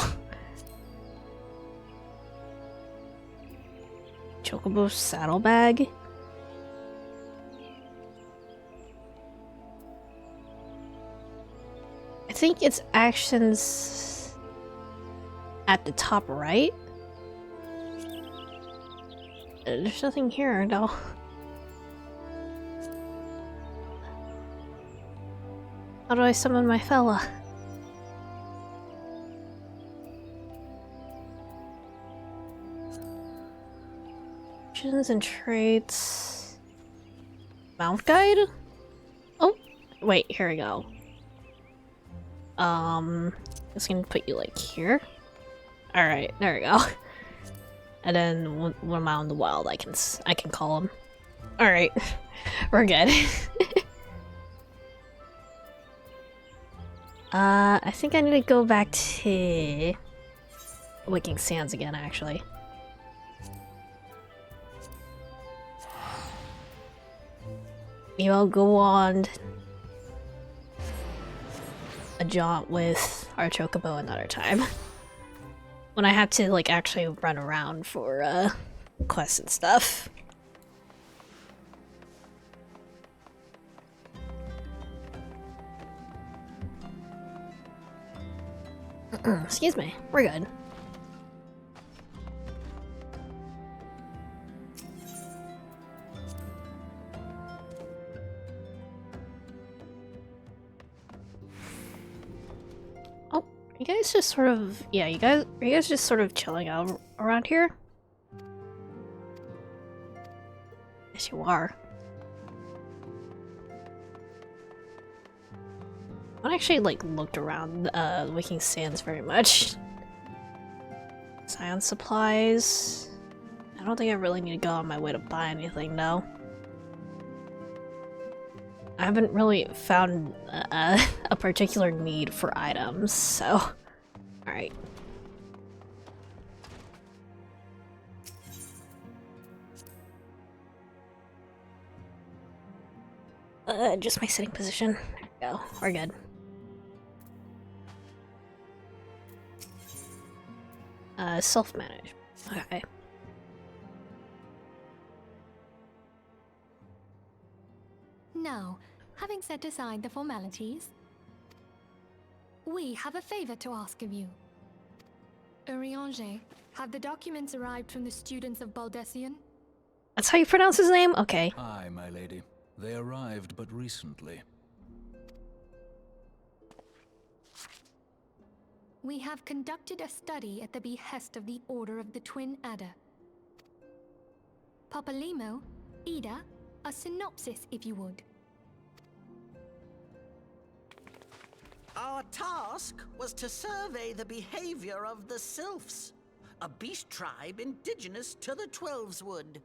Chocobo saddlebag? I think it's actions at the top right. There's nothing here, no. How do I summon my fella? Actions and traits. Mount guide? Oh, wait, here we go. Just gonna put you like here. Alright, there we go. And then when I'm out in the wild, I can call him. Alright, we're good. I think I need to go back to Waking Sands again, actually. Maybe I'll go on a jaunt with our Chocobo another time. When I have to, like, actually run around for, quests and stuff. Excuse me, we're good. Oh, you guys just sort of, yeah, are you guys just sort of chilling out around here? Yes, you are. I haven't actually, like, looked around Waking Sands very much. Science supplies. I don't think I really need to go on my way to buy anything, though. I haven't really found a particular need for items, so... Alright. Just my sitting position. There we go. We're good. Self-manage. Okay. Now, having set aside the formalities, we have a favor to ask of you. Urianger, have the documents arrived from the students of Baldessian? That's how you pronounce his name? Okay. Aye, my lady. They arrived but recently. We have conducted a study at the behest of the Order of the Twin Adder. Papalimo, Ida, a synopsis if you would. Our task was to survey the behavior of the Sylphs, a beast tribe indigenous to the Twelveswood.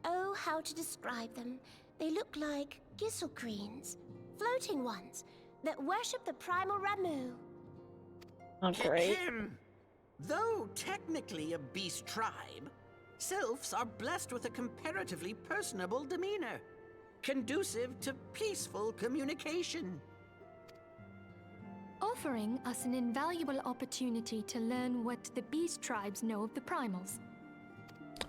Oh, how to describe them. They look like Gisselcreens, floating ones, that worship the primal Ramu. Oh, great. Though technically a beast tribe, sylphs are blessed with a comparatively personable demeanor, conducive to peaceful communication. Offering us an invaluable opportunity to learn what the beast tribes know of the primals.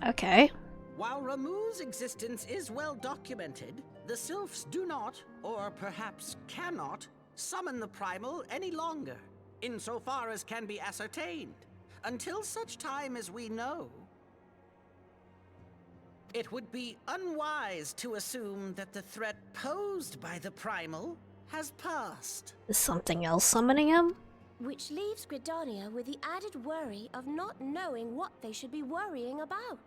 Okay. While Ramu's existence is well documented, the sylphs do not, or perhaps cannot, summon the primal any longer, insofar as can be ascertained, until such time as we know. It would be unwise to assume that the threat posed by the primal has passed. Is something else summoning him? Which leaves Gridania with the added worry of not knowing what they should be worrying about.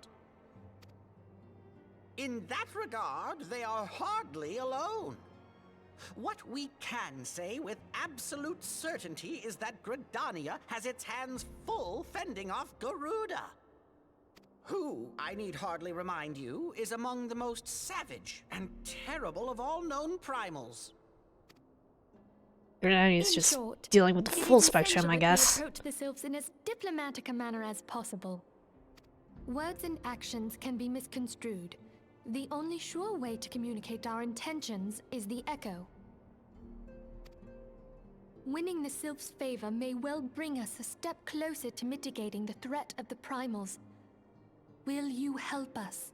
In that regard, they are hardly alone. What we can say with absolute certainty is that Gridania has its hands full fending off Garuda, who, I need hardly remind you, is among the most savage and terrible of all known primals. Gridania's just dealing with the full spectrum, I guess. Approach the sylphs in as diplomatic a manner as possible. Words and actions can be misconstrued. The only sure way to communicate our intentions is the echo. Winning the sylphs' favor may well bring us a step closer to mitigating the threat of the primals. Will you help us?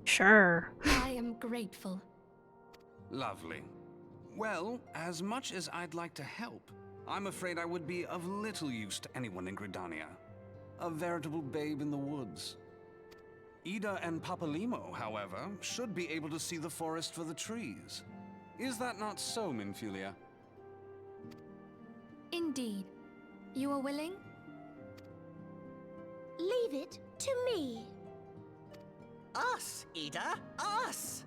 Sure. I am grateful. Lovely. Well, as much as I'd like to help, I'm afraid I would be of little use to anyone in Gridania. A veritable babe in the woods. Ida and Papalimo, however, should be able to see the forest for the trees. Is that not so, Minfilia? Indeed. You are willing? Leave it to me. Us, Ida, us!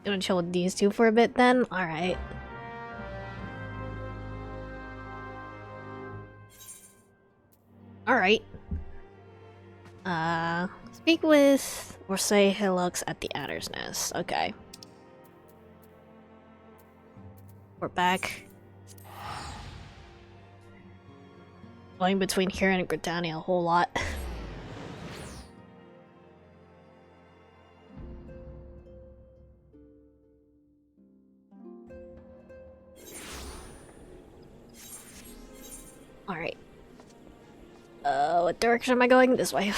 Gonna chill with these two for a bit then? Alright. Alright. Speak with or say Hilux at the Adder's Nest. Okay. We're back. Going between here and Gridania a whole lot. Alright. What direction am I going? This way.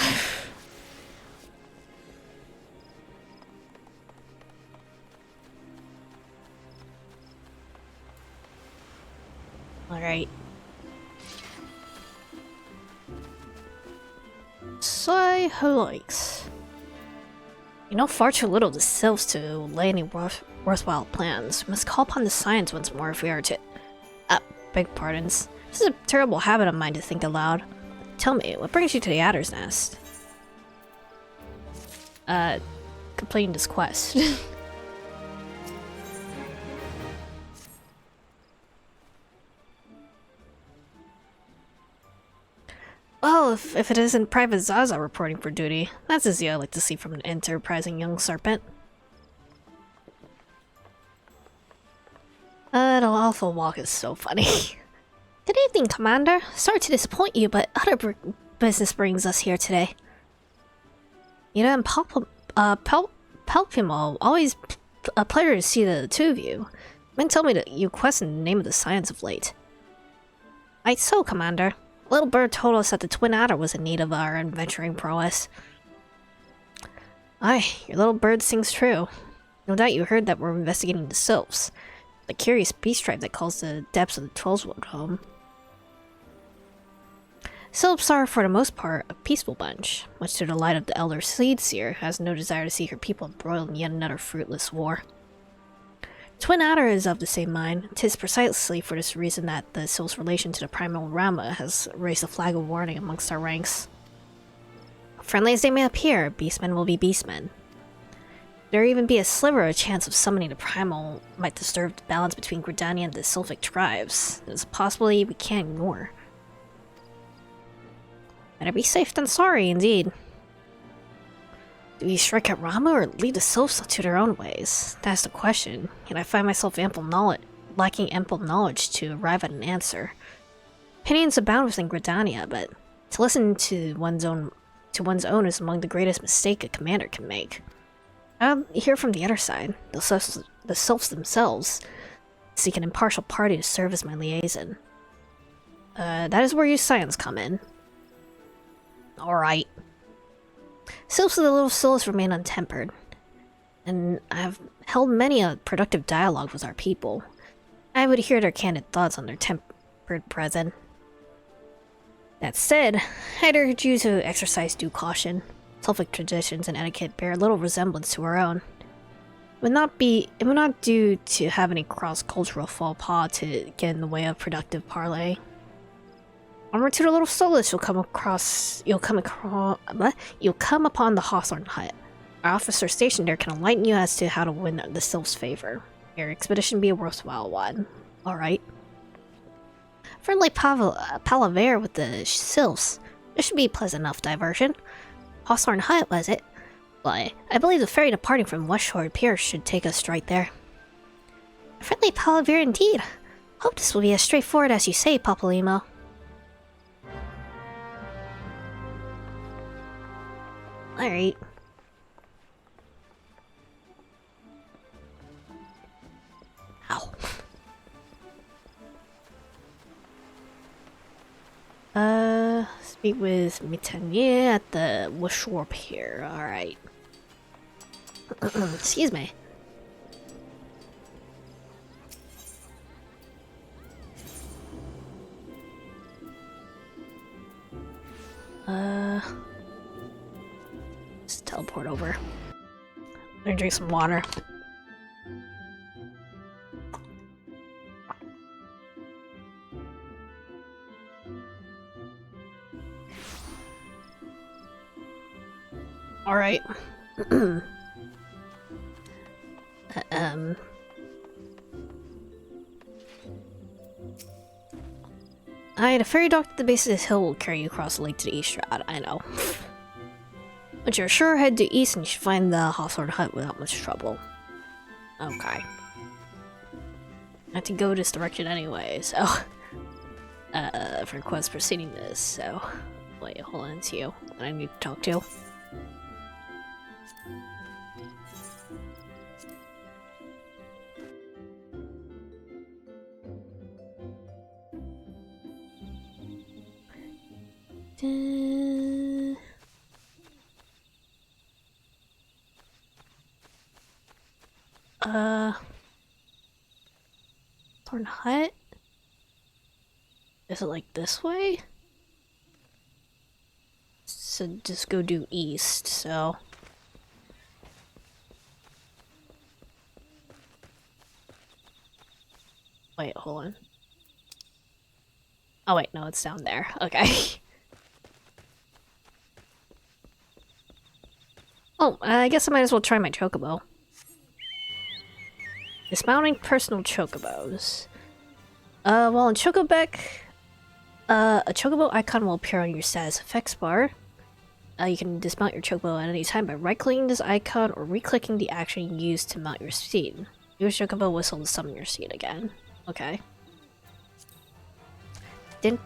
Alright. Say who likes. You know far too little of the sylphs to lay any worthwhile plans. We must call upon the science once more if we are to... beg pardons. This is a terrible habit of mine to think aloud. Tell me, what brings you to the Adder's Nest? Completing this quest. Well, if it isn't Private Zaza reporting for duty, that's as I like to see from an enterprising young serpent. The Alpha Walk is so funny. Good evening, Commander. Sorry to disappoint you, but other business brings us here today. You know, and Palpimo, always a pleasure to see the two of you. Men told me that you questioned the name of the science of late. Right so, Commander. Little Bird told us that the Twin Adder was in need of our adventuring prowess. Aye, your little bird sings true. No doubt you heard that we're investigating the sylphs, the curious beast tribe that calls the depths of the Twelveswood home. Sylphs are, for the most part, a peaceful bunch, much to the delight of the elder Seedseer, who has no desire to see her people embroiled in yet another fruitless war. Twin Adder is of the same mind. 'Tis precisely for this reason that the sylph's relation to the primal Rama has raised a flag of warning amongst our ranks. Friendly as they may appear, beastmen will be beastmen. There even be a sliver of a chance of summoning the primal might disturb the balance between Gridania and the sylphic tribes. It is a possibility we can't ignore. Better be safe than sorry, indeed. Do we strike at Rama or lead the sylphs to their own ways? That's the question, and I find myself lacking ample knowledge to arrive at an answer. Opinions abound within Gridania, but to listen to one's own is among the greatest mistake a commander can make. I'll hear from the other side, the sylphs themselves, seek an impartial party to serve as my liaison. That is where you science come in. Alright. Sylphs of the Little Souls remain untempered, and I have held many a productive dialogue with our people. I would hear their candid thoughts on their tempered present. That said, I'd urge you to exercise due caution. Sylphic traditions and etiquette bear little resemblance to our own. It would not do to have any cross-cultural faux pas to get in the way of productive parley. Onward to the Little Soulless, you'll come upon the Hawthorne Hut. Our officer stationed there can enlighten you as to how to win the Sylph's favor. Your expedition be a worthwhile one. Alright. Friendly palaver with the Sylphs. This should be a pleasant enough diversion. Hawthorne Hut, was it? Why, I believe the ferry departing from West Shore Pier should take us right there. A friendly palaver indeed. Hope this will be as straightforward as you say, Papalymo. Alright. Ow. Speak with Mitanier at the West Shore Pier. Alright. Excuse me. Just teleport over. I'm gonna drink some water. Alright. Alright, a ferry dock at the base of this hill will carry you across the lake to the east route, I know. But you're sure head due east and you should find the Hawthorne Hut without much trouble. Okay. I have to go this direction anyway, so... for quest proceeding this, so... Wait, hold on, it's you that I need to talk to. Thorn Hut? Is it like this way? So just go due east, so... Wait, hold on. Oh wait, no, it's down there. Okay. Oh, I guess I might as well try my chocobo. Dismounting personal chocobos. Well, in Chocobec, a chocobo icon will appear on your status effects bar. You can dismount your chocobo at any time by right-clicking this icon or re-clicking the action you used to mount your steed. Use chocobo whistle to summon your steed again. Okay. Can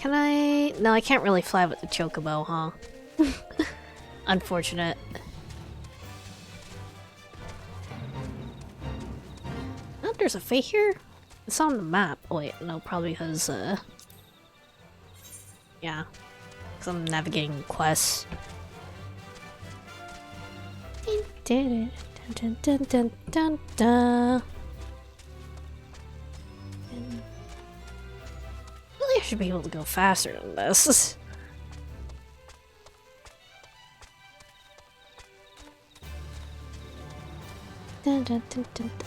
I? No, I can't really fly with the chocobo, huh? Unfortunate. Oh, there's a fate here? It's on the map. Oh, wait, no, probably because, yeah. Because I'm navigating quests. Really, I should be able to go faster than this.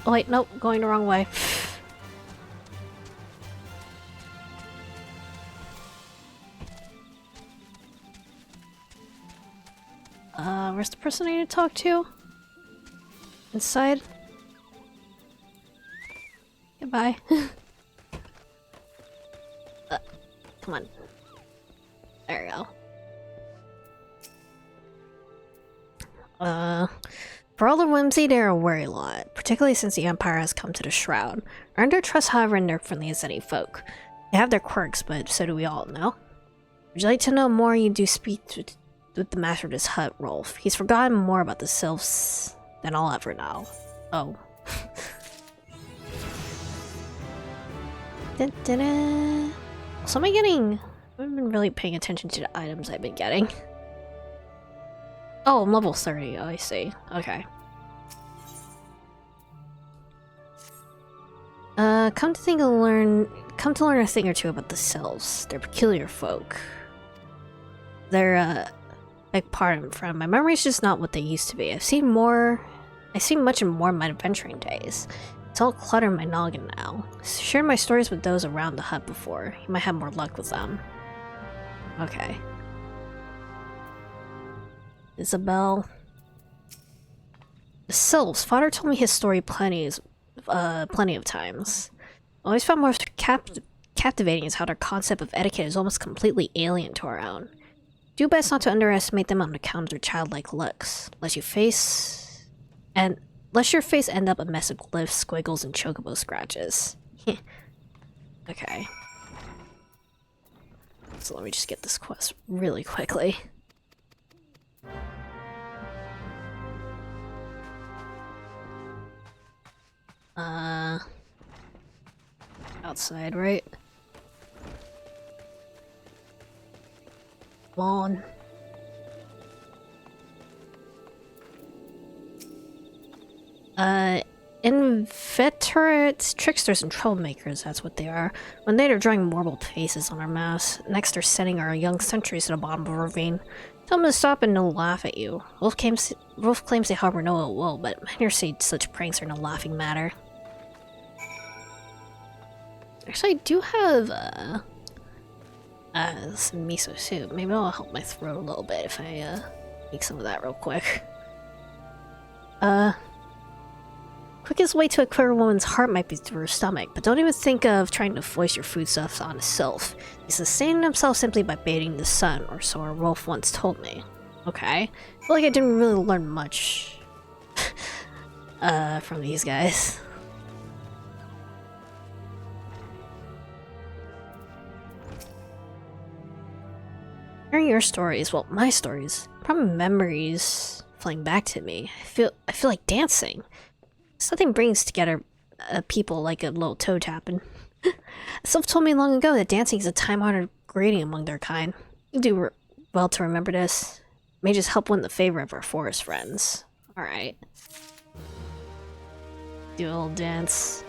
Oh wait, nope, going the wrong way. Where's the person I need to talk to? Inside? Goodbye. Come on. There we go. For all the whimsy, they're a worry lot, particularly since the Empire has come to the Shroud. Earned their trust, however, and they're friendly as any folk. They have their quirks, but so do we all, no? Would you like to know more? You do speak with the master of this hut, Rolf. He's forgotten more about the sylphs than I'll ever know. Oh. So am I getting... I haven't been really paying attention to the items I've been getting. Oh, I'm level 30. Oh, I see. Okay. Come to learn a thing or two about the sylphs. They're peculiar folk. They're, beg pardon, friend. My memory's just not what they used to be. I've seen much and more in my adventuring days. It's all cluttered in my noggin now. Shared my stories with those around the hut before. You might have more luck with them. Okay. Isabel. The sylphs. Father told me his story plenty of times. What I always found most captivating is how their concept of etiquette is almost completely alien to our own. Do best not to underestimate them on account of their childlike looks, lest your face end up a mess of glyphs, squiggles, and chocobo scratches. Okay. So let me just get this quest really quickly. Outside, right? Come on. Inveterates, tricksters, and troublemakers, that's what they are. When they're drawing marbled faces on our masks, next they're sending our young sentries to the bottom of a ravine. Tell them to stop and they'll laugh at you. Wolf claims they harbor no ill will, but I hear say such pranks are no laughing matter. Actually, I do have, some miso soup. Maybe that'll help my throat a little bit if I, make some of that real quick. Quickest way to acquire a woman's heart might be through her stomach, but don't even think of trying to foist your foodstuffs on a sylph. He sustained himself simply by baiting the sun, or so Rolf once told me. Okay. I feel like I didn't really learn much from these guys. Hearing your stories, well, my stories, probably memories flying back to me. I feel like dancing. Something brings together people like a little toe tapping. Sylph told me long ago that dancing is a time-honored greeting among their kind. You do well to remember this. May just help win the favor of our forest friends. Alright. Do a little dance.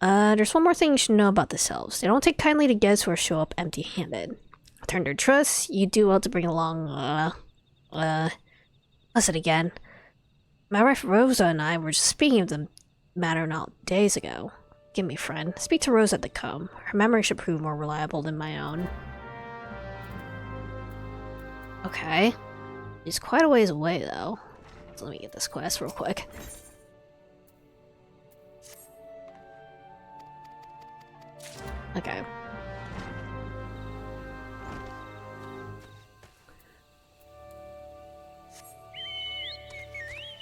There's one more thing you should know about the sylphs. They don't take kindly to guests who show up empty-handed. Turn their trust, you do well to bring along, listen again. My wife Rosa and I were just speaking of the matter not days ago. Give me, friend. Speak to Rosa at the comb. Her memory should prove more reliable than my own. Okay. He's quite a ways away, though. So let me get this quest real quick. Okay.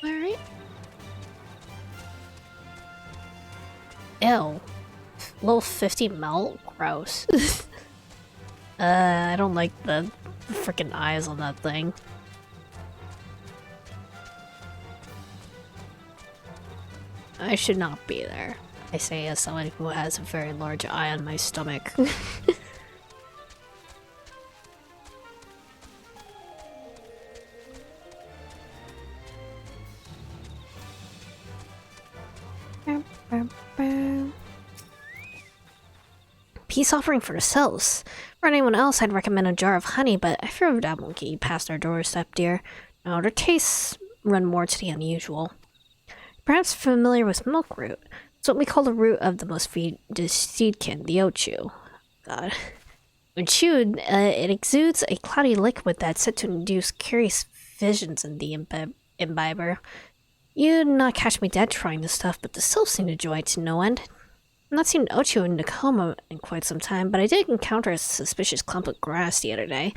Alright. Ew. Level 50 melt? Gross. I don't like the freaking eyes on that thing. I should not be there. I say as someone who has a very large eye on my stomach. Peace offering for the sylphs. For anyone else, I'd recommend a jar of honey, but I fear that won't get you past our doorstep, dear. No, their tastes run more to the unusual. Perhaps familiar with milkroot. It's what we call the root of the most seedkin, the ochu. God. When chewed, it exudes a cloudy liquid that's said to induce curious visions in the imbiber. You'd not catch me dead trying this stuff, but the sylphs seem to enjoy it to no end. I've not seen ochu in Nakoma in quite some time, but I did encounter a suspicious clump of grass the other day.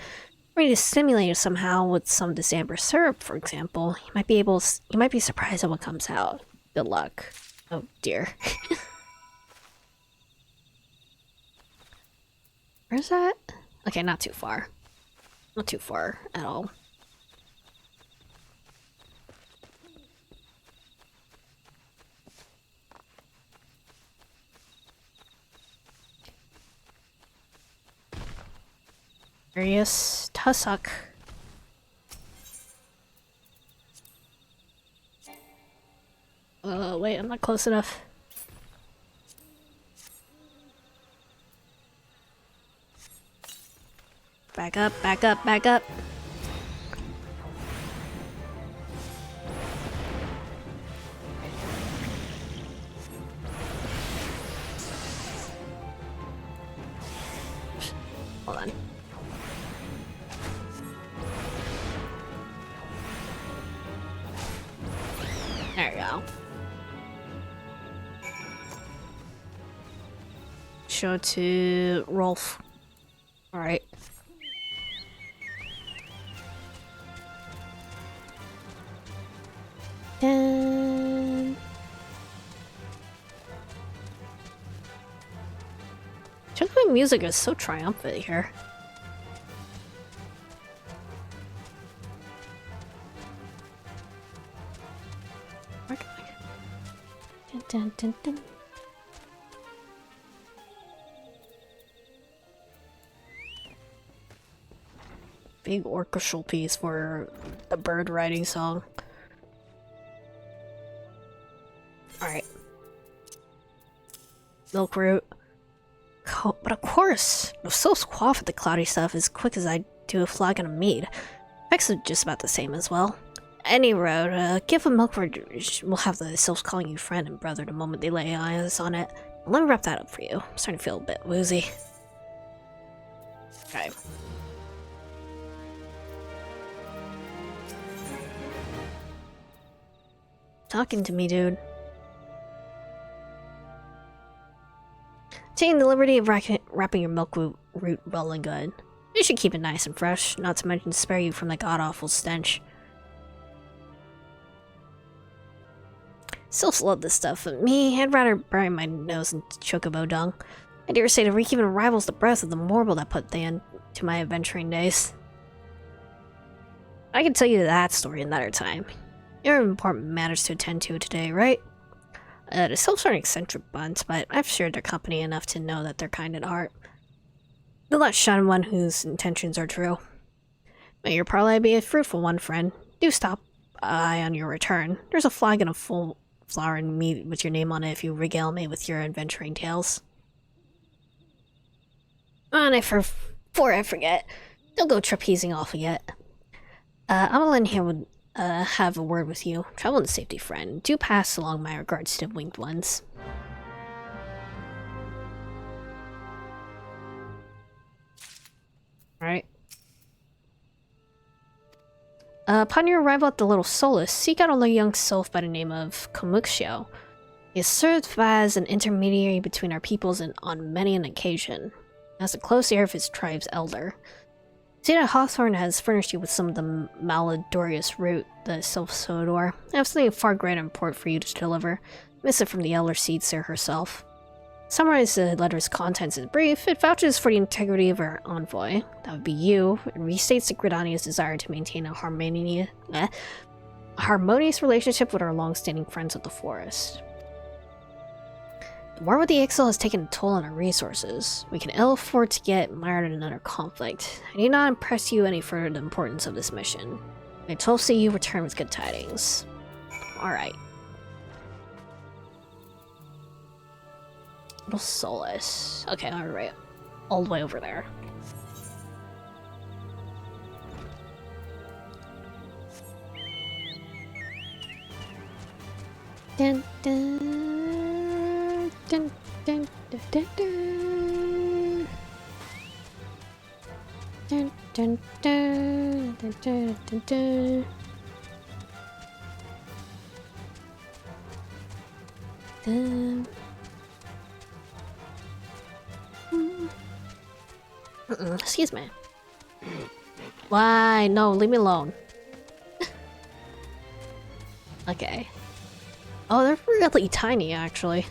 Or you stimulate it somehow with some of this amber syrup, for example. You might be surprised at what comes out. Good luck. Oh dear. Where's that? Okay, not too far. Not too far at all. Various tussock. Wait, I'm not close enough. Back up, back up, back up. Hold on. There you go. Show to Rolf. Alright. And... Chocobo music is so triumphant here. Dun, dun, dun, dun. Big orchestral piece for a bird riding song. Alright. Milkroot. But of course, I'm so squaw for the cloudy stuff as quick as I do a flagon of mead. Effects are just about the same as well. Any road, give a milkroot, we'll have the sylphs calling you friend and brother the moment they lay eyes on it. Let me wrap that up for you. I'm starting to feel a bit woozy. Okay. Talking to me, dude. Taking the liberty of wrapping your milkroot well and good. You should keep it nice and fresh, not to mention spare you from the god-awful stench. Sylphs love this stuff, but me, I'd rather bury my nose in chocobo dung. I dare say the reek even rivals the breath of the mortal that put the end to my adventuring days. I can tell you that story another time. You have important matters to attend to today, right? The sylphs are an eccentric bunch, but I've shared their company enough to know that they're kind at heart. Do not shun one whose intentions are true. May your parley be a fruitful one, friend. Do stop by on your return. There's a flagon of full flour and meat with your name on it if you regale me with your adventuring tales. Oh, and before I forget, don't go trapezing off yet. Amelin here would have a word with you. Travel in safety, friend. Do pass along my regards to the winged ones. Alright. Upon your arrival at the Little Solace, seek out a young sylph by the name of Komuxio. He has served as an intermediary between our peoples and on many an occasion. As a close ear of his tribe's elder. See that Hawthorne has furnished you with some of the malodorous root the sylphs so adore. I have something of far greater import for you to deliver. Miss it from the elder seedseer herself. Summarize the letter's contents in brief. It vouches for the integrity of our envoy, that would be you, and restates the Gridania's desire to maintain a harmonious relationship with our long-standing friends of the forest. The war with the Ixal has taken a toll on our resources. We can ill afford to get mired in another conflict. I need not impress you any further the importance of this mission. I hope to see you return with good tidings. Alright. Little Solace. Okay, alright. All the way over there. Dun, dun, dun, dun, dun, dun, dun. Dun, dun, dun, dun, dun, dun, dun. Dun. Excuse me. Why? No, leave me alone. Okay. Oh, they're really tiny, actually.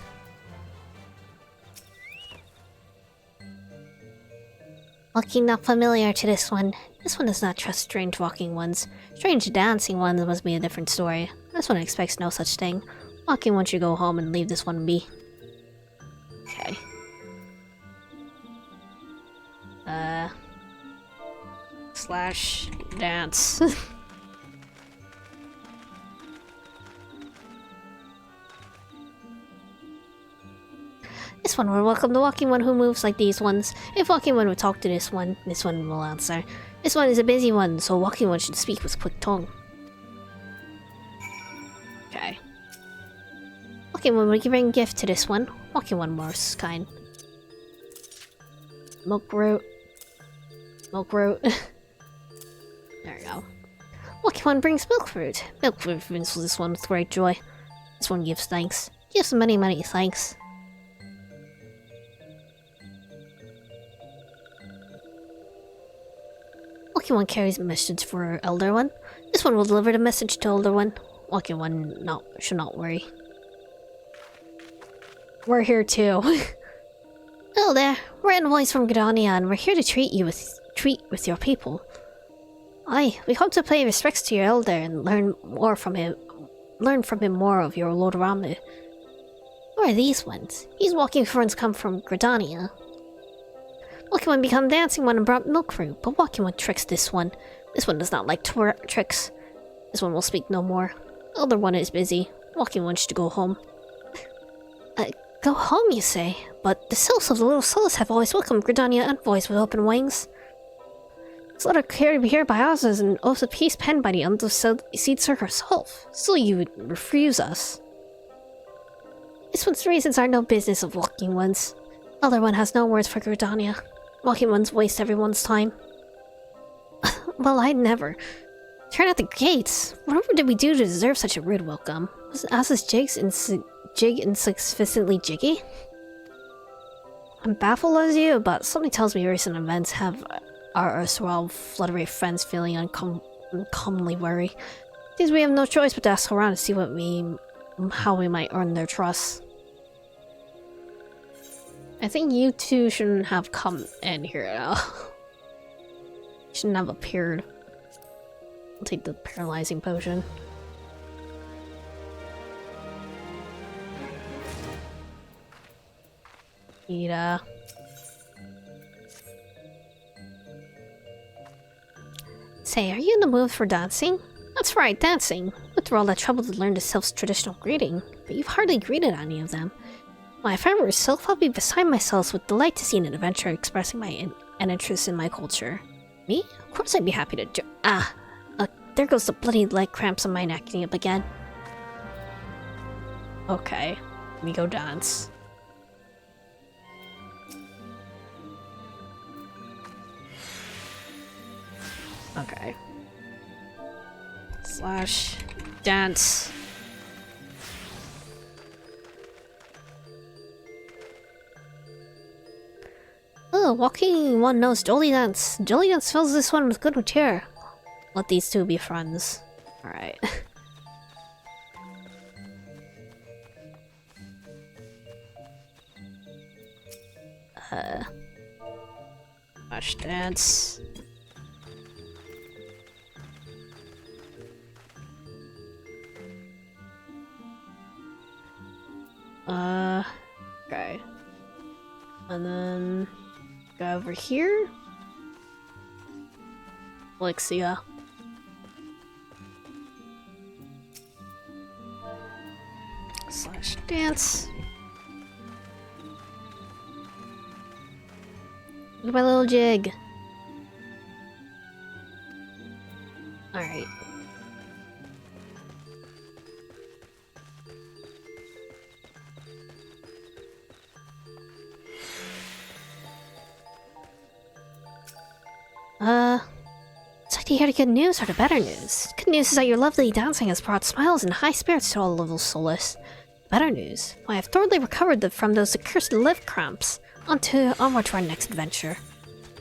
Walking not familiar to this one. This one does not trust strange walking ones. Strange dancing ones must be a different story. This one expects no such thing. Walking one should go home and leave this one be. Okay. Slash dance. This one will welcome the walking one who moves like these ones. If walking one would talk to this one will answer. This one is a busy one, so walking one should speak with quick tongue. Okay. Walking one will bring gift to this one. Walking one more kind. Milk root. Milk root. There we go. Walking one brings milk fruit. Milk fruit fills this one with great joy. This one gives thanks. Gives many, many thanks. Walking one carries a message for Elder One. This one will deliver the message to Elder One. Walking one should not worry. We're here too. Hello there. We're envoys from Gridania and we're here to treat with your people. Aye, we hope to pay respects to your elder and learn from him more of your Lord Ramu. Who are these ones? These walking friends come from Gridania. Walking one become dancing one and brought milk fruit, but walking one tricks this one. This one does not like tricks. This one will speak no more. Elder one is busy. Walking one should go home. Go home, you say? But the souls of the little souls have always welcomed Gridania envoys with open wings. This letter carried here by us is an oath of peace penned by the Seedser herself. Still you would refuse us. This one's reasons are no business of walking ones. Elder one has no words for Gridania. Walking ones waste everyone's time. Well, I'd never. Turn out the gates! Whatever did we do to deserve such a rude welcome? Was Ass's jig insufficiently jiggy? I'm baffled as you, but something tells me recent events have our erstwhile fluttery friends feeling uncommonly worried. Seems we have no choice but to ask around to see how we might earn their trust. I think you two shouldn't have come in here at all. Shouldn't have appeared. I'll take the paralyzing potion. Ida. Say, are you in the mood for dancing? That's right, dancing. Went through all that trouble to learn the sylph's traditional greeting, but you've hardly greeted any of them. Why, if I were a sylph, I'd be beside myself with delight to see an adventurer expressing an interest in my culture. Me? Of course I'd be happy to there goes the bloody leg cramps on my neck getting up again. Okay, let me go dance. Okay. Slash dance. Oh, walking one knows Jolly Dance. Jolly Dance fills this one with good cheer. Let these two be friends. Alright. Slash dance. Okay. And then go over here. Alexia. Slash dance. Look at my little jig. Alright. It's like to hear the good news or the better news. Good news is that your lovely dancing has brought smiles and high spirits to all little soulless. Better news? Why, I've thoroughly recovered from those accursed leg cramps. Onward to our next adventure.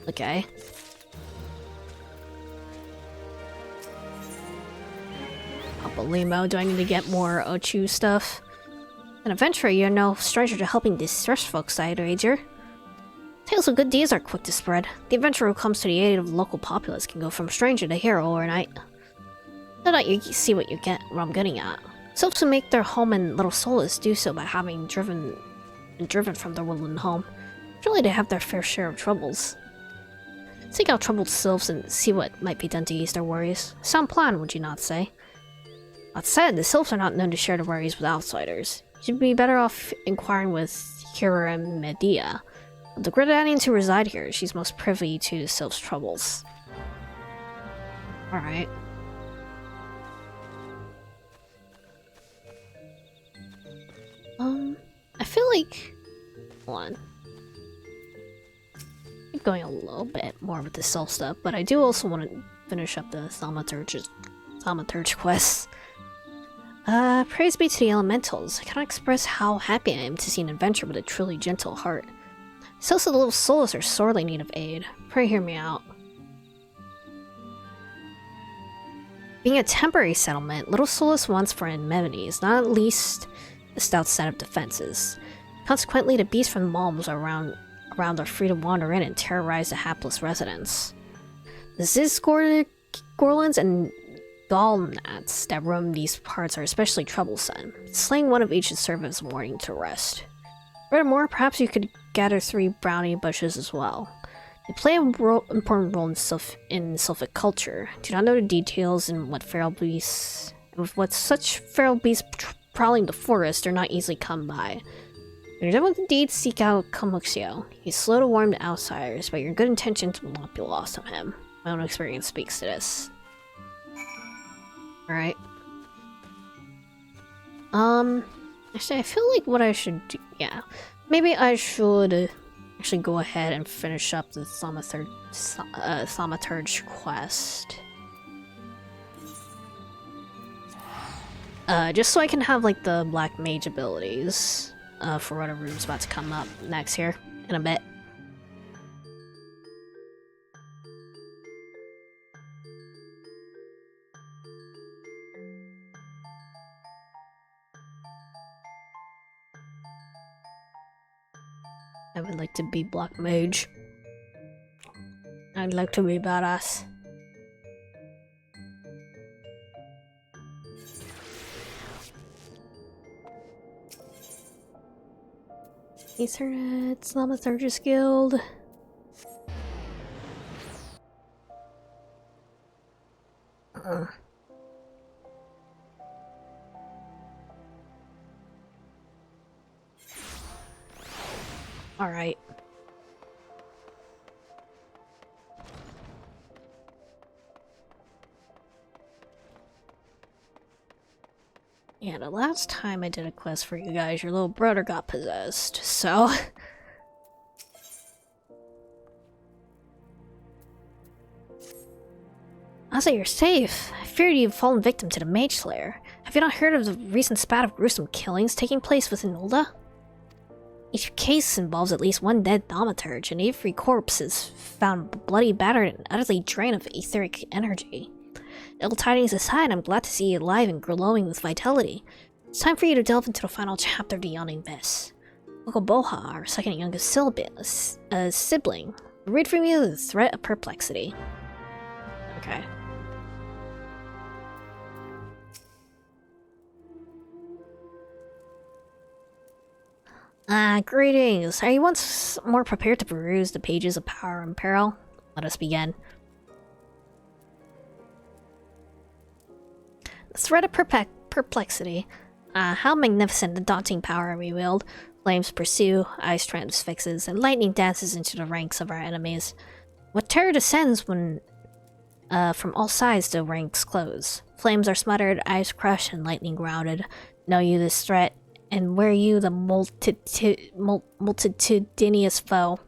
Okay. Limo. Do I need to get more Ochu stuff? An adventurer, you're no stranger to helping distressed folks, I'd wager. Tales of good deeds are quick to spread. The adventurer who comes to the aid of the local populace can go from stranger to hero overnight. No doubt you see what I'm getting at. Sylphs who make their home in Little Solace do so by having driven from their woodland home. Surely they have their fair share of troubles. Seek out troubled sylphs and see what might be done to ease their worries. Sound plan, would you not say? That said, the sylphs are not known to share their worries with outsiders. You'd be better off inquiring with Hira and Medea. Of the Gridanians who reside here, she's most privy to the sylphs' troubles. Alright. I feel like... Hold on. Keep going a little bit more with the self stuff, but I do also want to finish up the Thaumaturge quests. Praise be to the elementals. I cannot express how happy I am to see an adventurer with a truly gentle heart. Souls of the Little Solace are sorely in need of aid. Pray hear me out. Being a temporary settlement, Little Solace wants for amenities, not at least a stout set of defenses. Consequently, the beasts from the malms around are free to wander in and terrorize the hapless residents. The Zizgorlins and Galnats that roam these parts are especially troublesome. Slaying one of each should serve as a warning to rest. Furthermore, perhaps you could gather 3 brownie bushes as well. They play an important role in Sylphic culture. Do not know the details in what feral beasts... With such feral beasts prowling the forest, they're not easily come by. When you're done with the deed, seek out Kamuxio. He's slow to warm to outsiders, but your good intentions will not be lost on him. My own experience speaks to this. Alright. Actually, I feel like what I should do... Yeah. Maybe I should actually go ahead and finish up the Thaumaturge quest. Just so I can have, like, the Black Mage abilities, for whatever is about to come up next here, in a bit. I would like to be Black Mage. I'd like to be badass. Ethernet, Thaumaturgist Guild. Alright. Yeah, the last time I did a quest for you guys, your little brother got possessed, so... I'll say you're safe. I feared you'd fallen victim to the Mage Slayer. Have you not heard of the recent spat of gruesome killings taking place within Nolda? Each case involves at least one dead thaumaturge, and every corpse is found bloody, battered, and utterly drained of etheric energy. Ill tidings aside, I'm glad to see you alive and glowing with vitality. It's time for you to delve into the final chapter of the Yawning Abyss. Uncle Boha, our second youngest sibling, will read from you the Threat of Perplexity. Okay. Greetings. Are you once more prepared to peruse the pages of Power and Peril? Let us begin. The threat of perplexity. How magnificent and daunting power we wield. Flames pursue, ice transfixes, and lightning dances into the ranks of our enemies. What terror descends when from all sides the ranks close. Flames are smothered, ice crushed, and lightning grounded. Know you this threat, and wear you the multitudinous foe.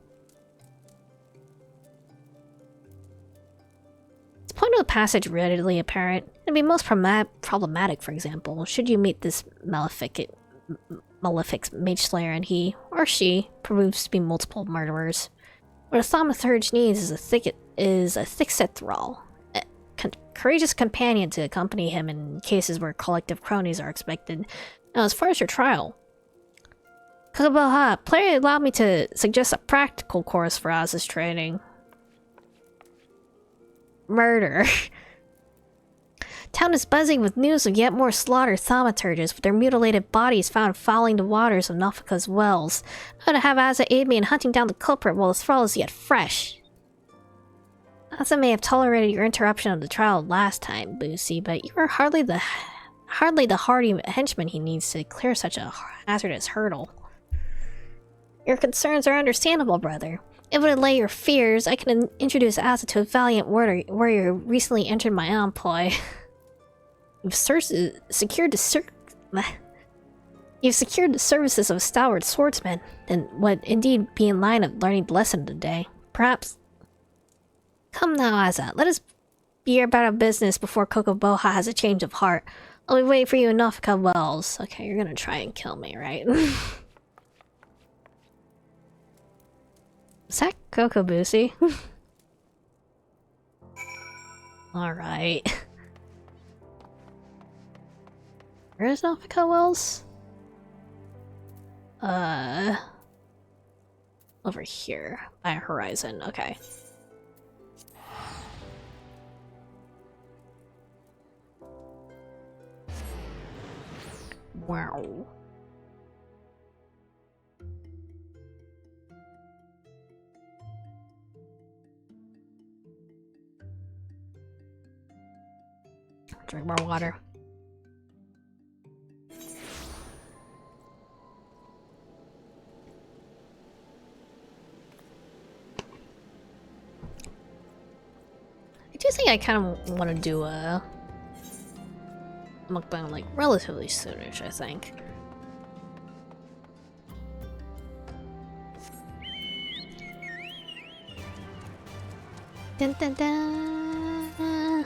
The point of the passage readily apparent. It'd be most problematic, for example, should you meet this malefic Mage Slayer and he, or she, proves to be multiple murderers. What a thaumaturge needs is a thick-set thrall. courageous companion to accompany him in cases where collective cronies are expected. Now, as far as your trial, Kokoboha, player allowed me to suggest a practical course for Oz's training. Murder. Town is buzzing with news of yet more slaughtered thaumaturges with their mutilated bodies found fouling the waters of Nafika's wells. I would have Asa aid me in hunting down the culprit while the thrall is yet fresh. Asa may have tolerated your interruption of the trial last time, Boosie, but you are hardly the hardy henchman he needs to clear such a hazardous hurdle. Your concerns are understandable, brother. If it would allay your fears, I can introduce Asa to a valiant warrior who recently entered my employ. You've secured the services of a stalwart swordsman, then would indeed be in line of learning the lesson of the day. Perhaps. Come now, Asa. Let us be about our business before Kokoboha has a change of heart. I'll be waiting for you in Nafika Wells. Okay, you're gonna try and kill me, right? Is that Kokobusi? Alright. Where is Nafika Wells? Over here. By Horizon, okay. Wow. Drink more water. I do think I kind of want to do a mukbang like relatively soonish, I think. Dun dun dun.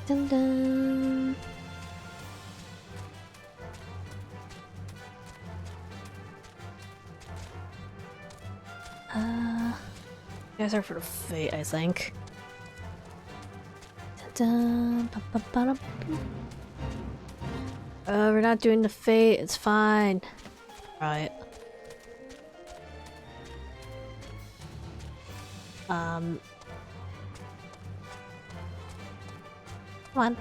Dun dun. You guys are for the fate, I think. We're not doing the fate, it's fine. Right. Come on.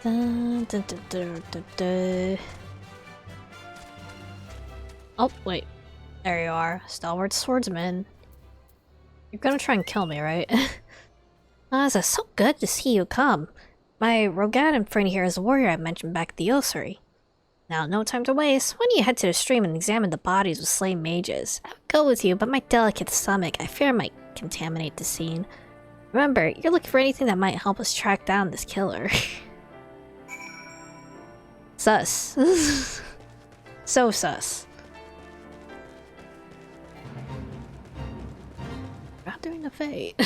Dun, dun, dun, dun, dun, dun. Oh, wait. There you are. Stalwart swordsman. You're gonna try and kill me, right? Asa, so good to see you come. My Rogadan friend here is a warrior I mentioned back at the Ossuary. Now, no time to waste. Why don't you head to the stream and examine the bodies of slain mages? I would go with you, but my delicate stomach, I fear might contaminate the scene. Remember, you're looking for anything that might help us track down this killer. Sus. So sus. Not doing the fate.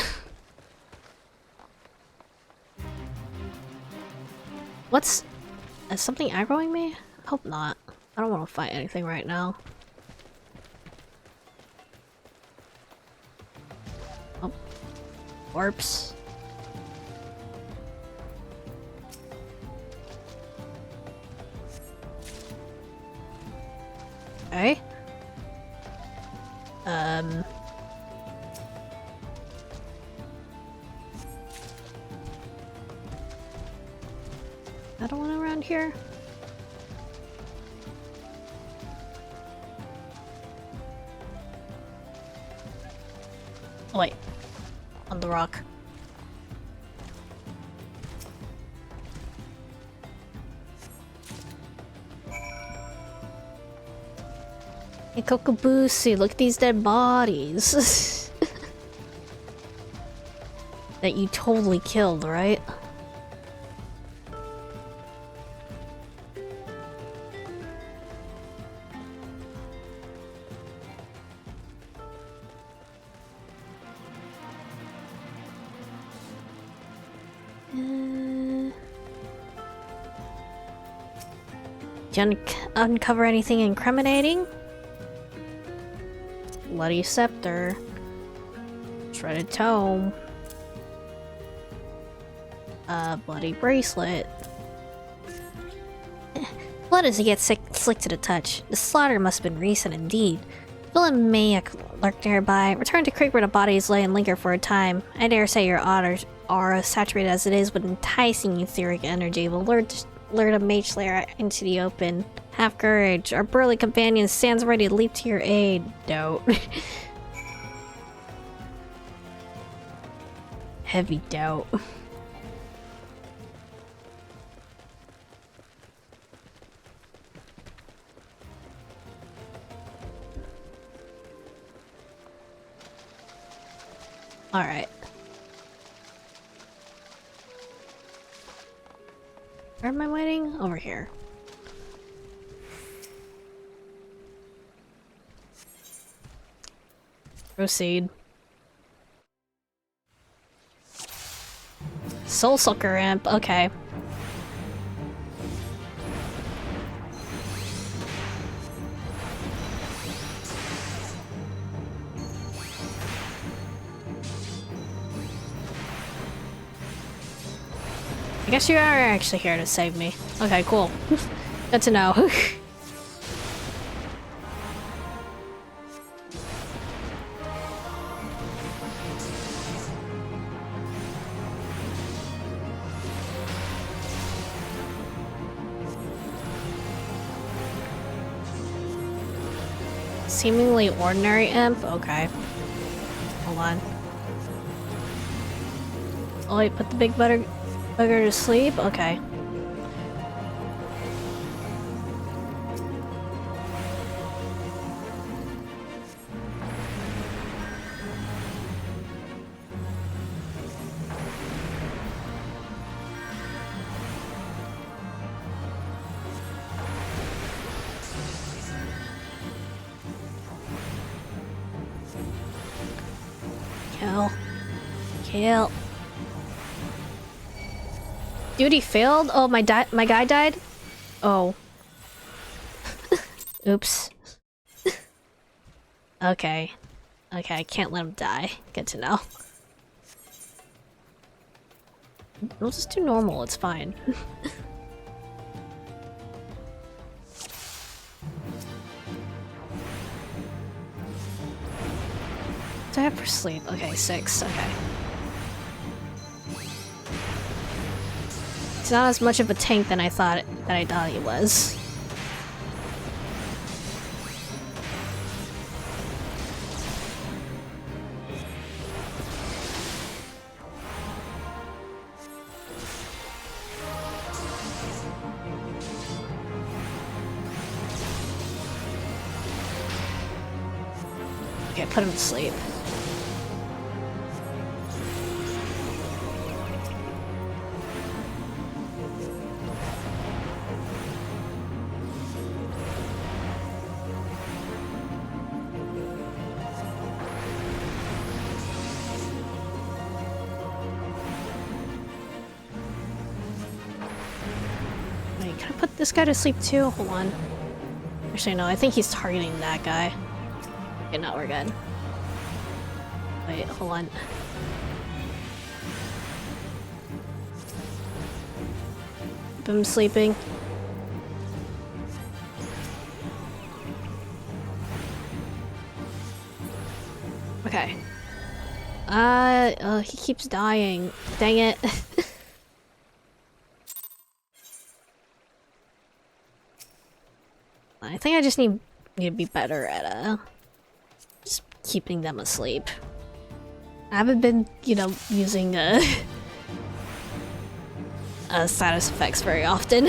What's... Is something aggroing me? I hope not. I don't want to fight anything right now. Oh. Warps. Okay. Another one around here? Oh, wait. On the rock. Hey, Kokobusi, look at these dead bodies. That you totally killed, right? Did you uncover anything incriminating? Bloody scepter. Shredded tome. Bloody bracelet. Blood as it gets slick to the touch. The slaughter must have been recent indeed. Villain maniac lurked nearby. Return to Creek where the bodies lay and linger for a time. I dare say your aura, saturated as it is with enticing etheric energy, will lure the Mage Slayer into the open. Have courage. Our burly companion stands ready to leap to your aid. Doubt. Heavy doubt. Alright. Where am I waiting? Over here. Proceed. Soul Sucker Imp, okay. I guess you are actually here to save me. Okay, cool. Good to know. Seemingly ordinary imp? Okay. Hold on. Oh wait, put the big bugger to sleep? Okay. Kill. Kill. Duty failed? Oh, my guy died? Oh. Oops. Okay. Okay, I can't let him die. Good to know. We'll just do normal, it's fine. Do I have for sleep? Okay, 6. Okay. He's not as much of a tank than I thought he was. Okay, put him to sleep. Wait, can I put this guy to sleep too? Hold on. Actually, no, I think he's targeting that guy. Okay, no, we're good. Wait, hold on. Keep him sleeping. Okay. He keeps dying. Dang it. I think I just need to be better at, just keeping them asleep. I haven't been, you know, using, status effects very often.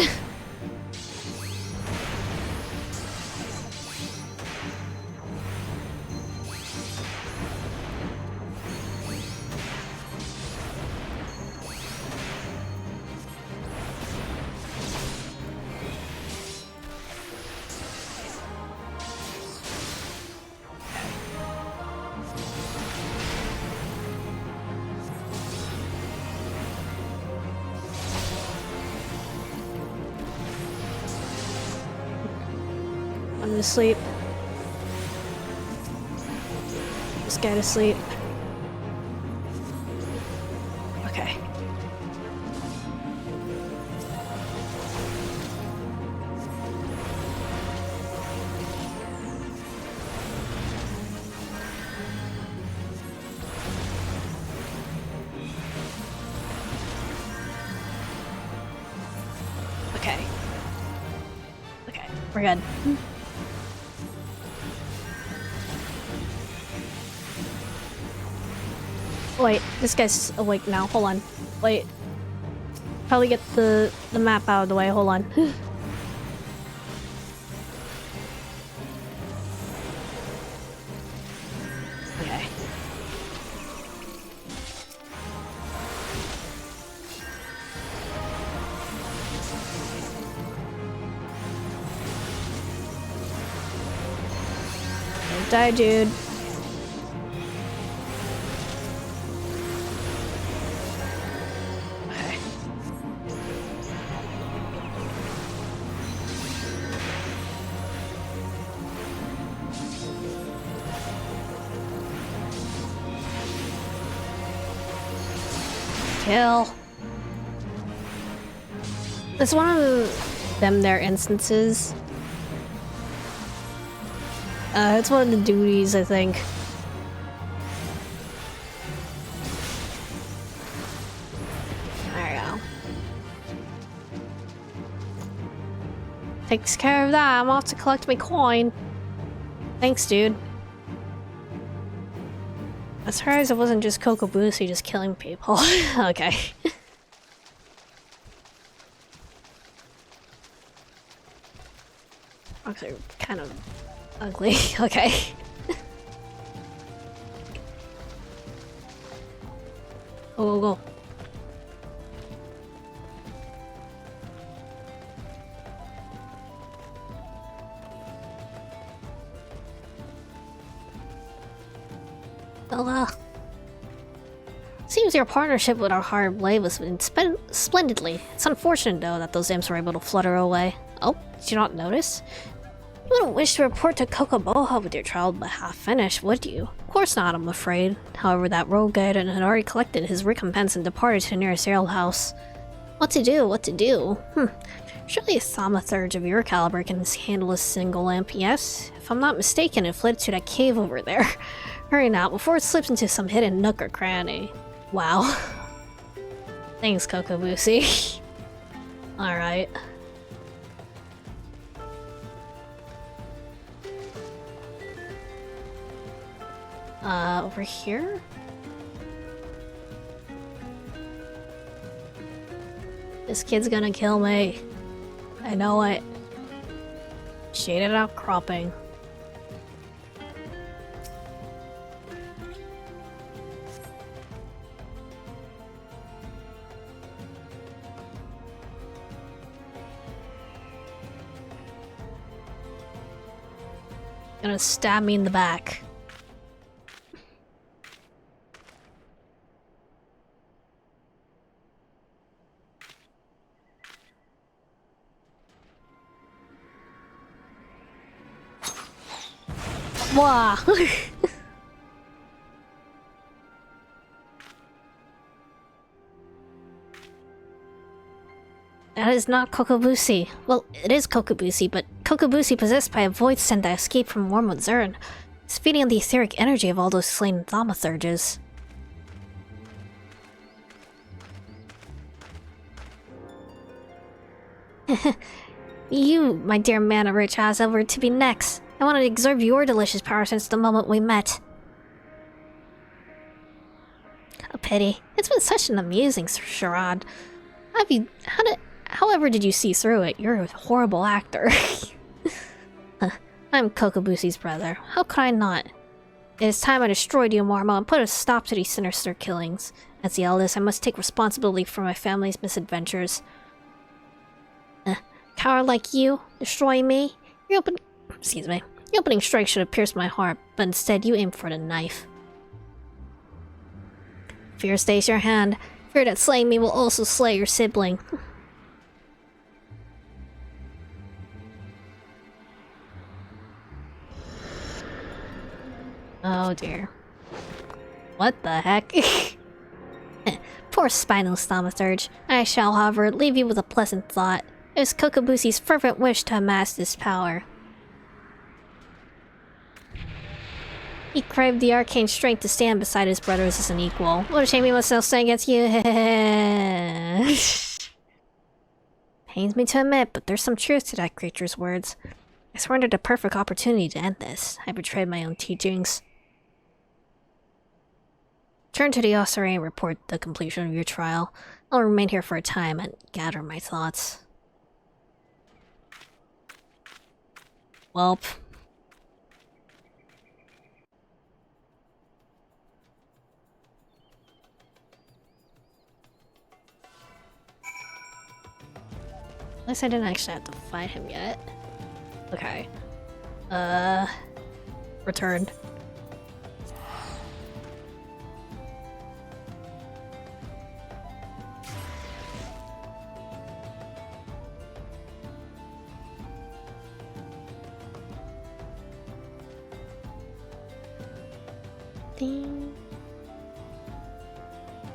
I'm to sleep. guy to sleep. Okay. Okay. Okay, we're good. Wait, this guy's awake now. Hold on. Wait. Probably get the map out of the way. Hold on. Okay. Don't die, dude. Okay. Kill. It's one of their instances. It's one of the duties, I think. There you go. Takes care of that. I'm off to collect my coin. Thanks, dude. I'm surprised it wasn't just Kokobushi just killing people. Okay. Okay, kind of ugly. Okay. Go, go, go. Well, seems your partnership with our hired blade was splendidly. It's unfortunate, though, that those imps were able to flutter away. Oh, did you not notice? You wouldn't wish to report to Kokoboha with your trial but half finished, would you? Of course not, I'm afraid. However, that rogue guide had already collected his recompense and departed to the nearest alehouse. What to do? What to do? Surely a thaumaturge of your caliber can handle a single imp, yes? If I'm not mistaken, it fled to that cave over there. Hurry now, before it slips into some hidden nook or cranny. Wow. Thanks, Kokobushi. Alright. Over here? This kid's gonna kill me. I know it. Shaded outcropping. Gonna stab me in the back. Wow. That is not Kokobushi. Well, it is Kokobushi, but Kokobushi possessed by a void sent that escaped from Wormwood Zern. It's feeding on the etheric energy of all those slain thaumaturges. You, my dear man of rich ass, over to be next. I wanted to exert your delicious power since the moment we met. A pity. It's been such an amusing charade. However did you see through it? You're a horrible actor. I'm Kokobushi's brother. How could I not? It is time I destroyed you, Marmo, and put a stop to these sinister killings. As the eldest, I must take responsibility for my family's misadventures. Coward like you, destroying me? Your opening strike should have pierced my heart, but instead you aimed for the knife. Fear stays your hand. Fear that slaying me will also slay your sibling. Oh dear. What the heck? Poor spineless thaumaturge. I shall, however, leave you with a pleasant thought. It was Kokobusi's fervent wish to amass this power. He craved the arcane strength to stand beside his brothers as an equal. What a shame he must now stand against you. Pains me to admit, but there's some truth to that creature's words. I surrendered a perfect opportunity to end this. I betrayed my own teachings. Turn to the ossuary and report the completion of your trial. I'll remain here for a time and gather my thoughts. Welp. At least I didn't actually have to fight him yet. Okay. Returned. Ding.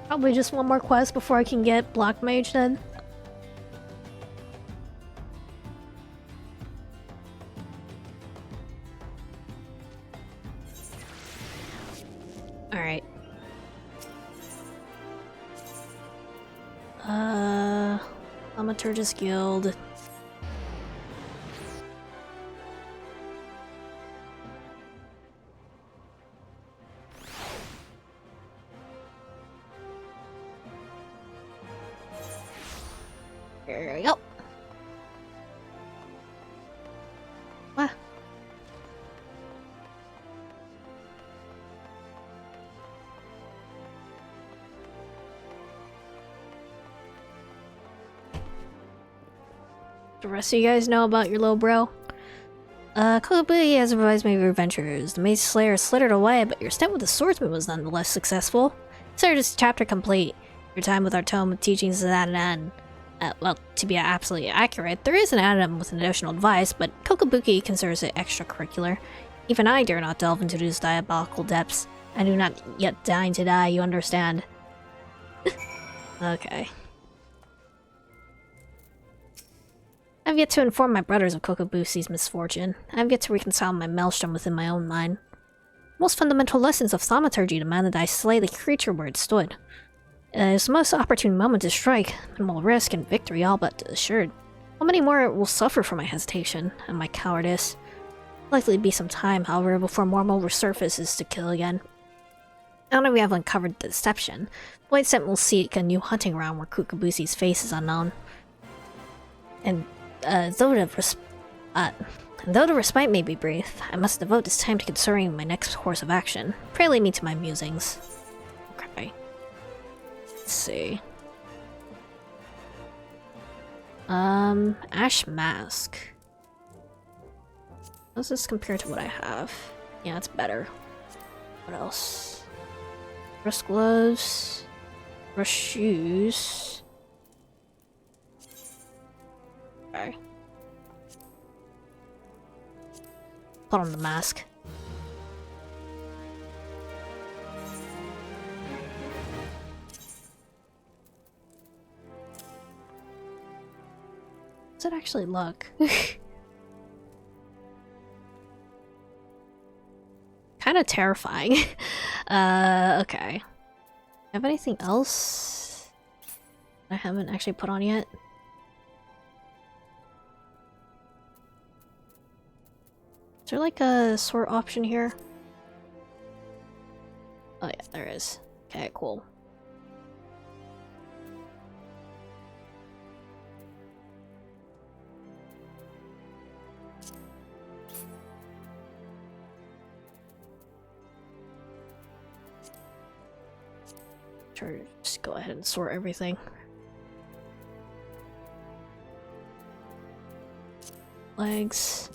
Probably just one more quest before I can get Block Mage then. Alright. Thaumaturgist Guild. Here we go. Ah. The rest of you guys know about your little bro? Kokobuki has advised me of your adventures. The Maze Slayer slithered away, but your stint with the swordsman was nonetheless successful. Consider this chapter complete. Your time with our tome of teachings is at an end. Well, to be absolutely accurate, there is an addendum with an additional advice, but Kokobuki considers it extracurricular. Even I dare not delve into these diabolical depths. I do not yet deign to die, you understand. Okay. I have yet to inform my brothers of Kokobusi's misfortune. I have yet to reconcile my maelstrom within my own mind. Most fundamental lessons of thaumaturgy demanded that I slay the creature where it stood. It was the most opportune moment to strike, minimal risk and victory all but assured. How many more will suffer from my hesitation and my cowardice? Likely to be some time, however, before Mormo resurfaces to kill again. Now that we have uncovered the deception, Blade Scent will seek a new hunting ground where Kokobusi's face is unknown. And though the respite may be brief, I must devote this time to considering my next course of action. Pray lead me to my musings. Okay. Let's see. Ash Mask. How does this compare to what I have? Yeah, it's better. What else? Rust gloves. Rust shoes. Okay. Put on the mask. Does it actually look? Kind of terrifying. Okay. Have anything else I haven't actually put on yet? Is there like a sort option here? Oh yeah, there is. Okay, cool. Sure, just go ahead and sort everything. Legs.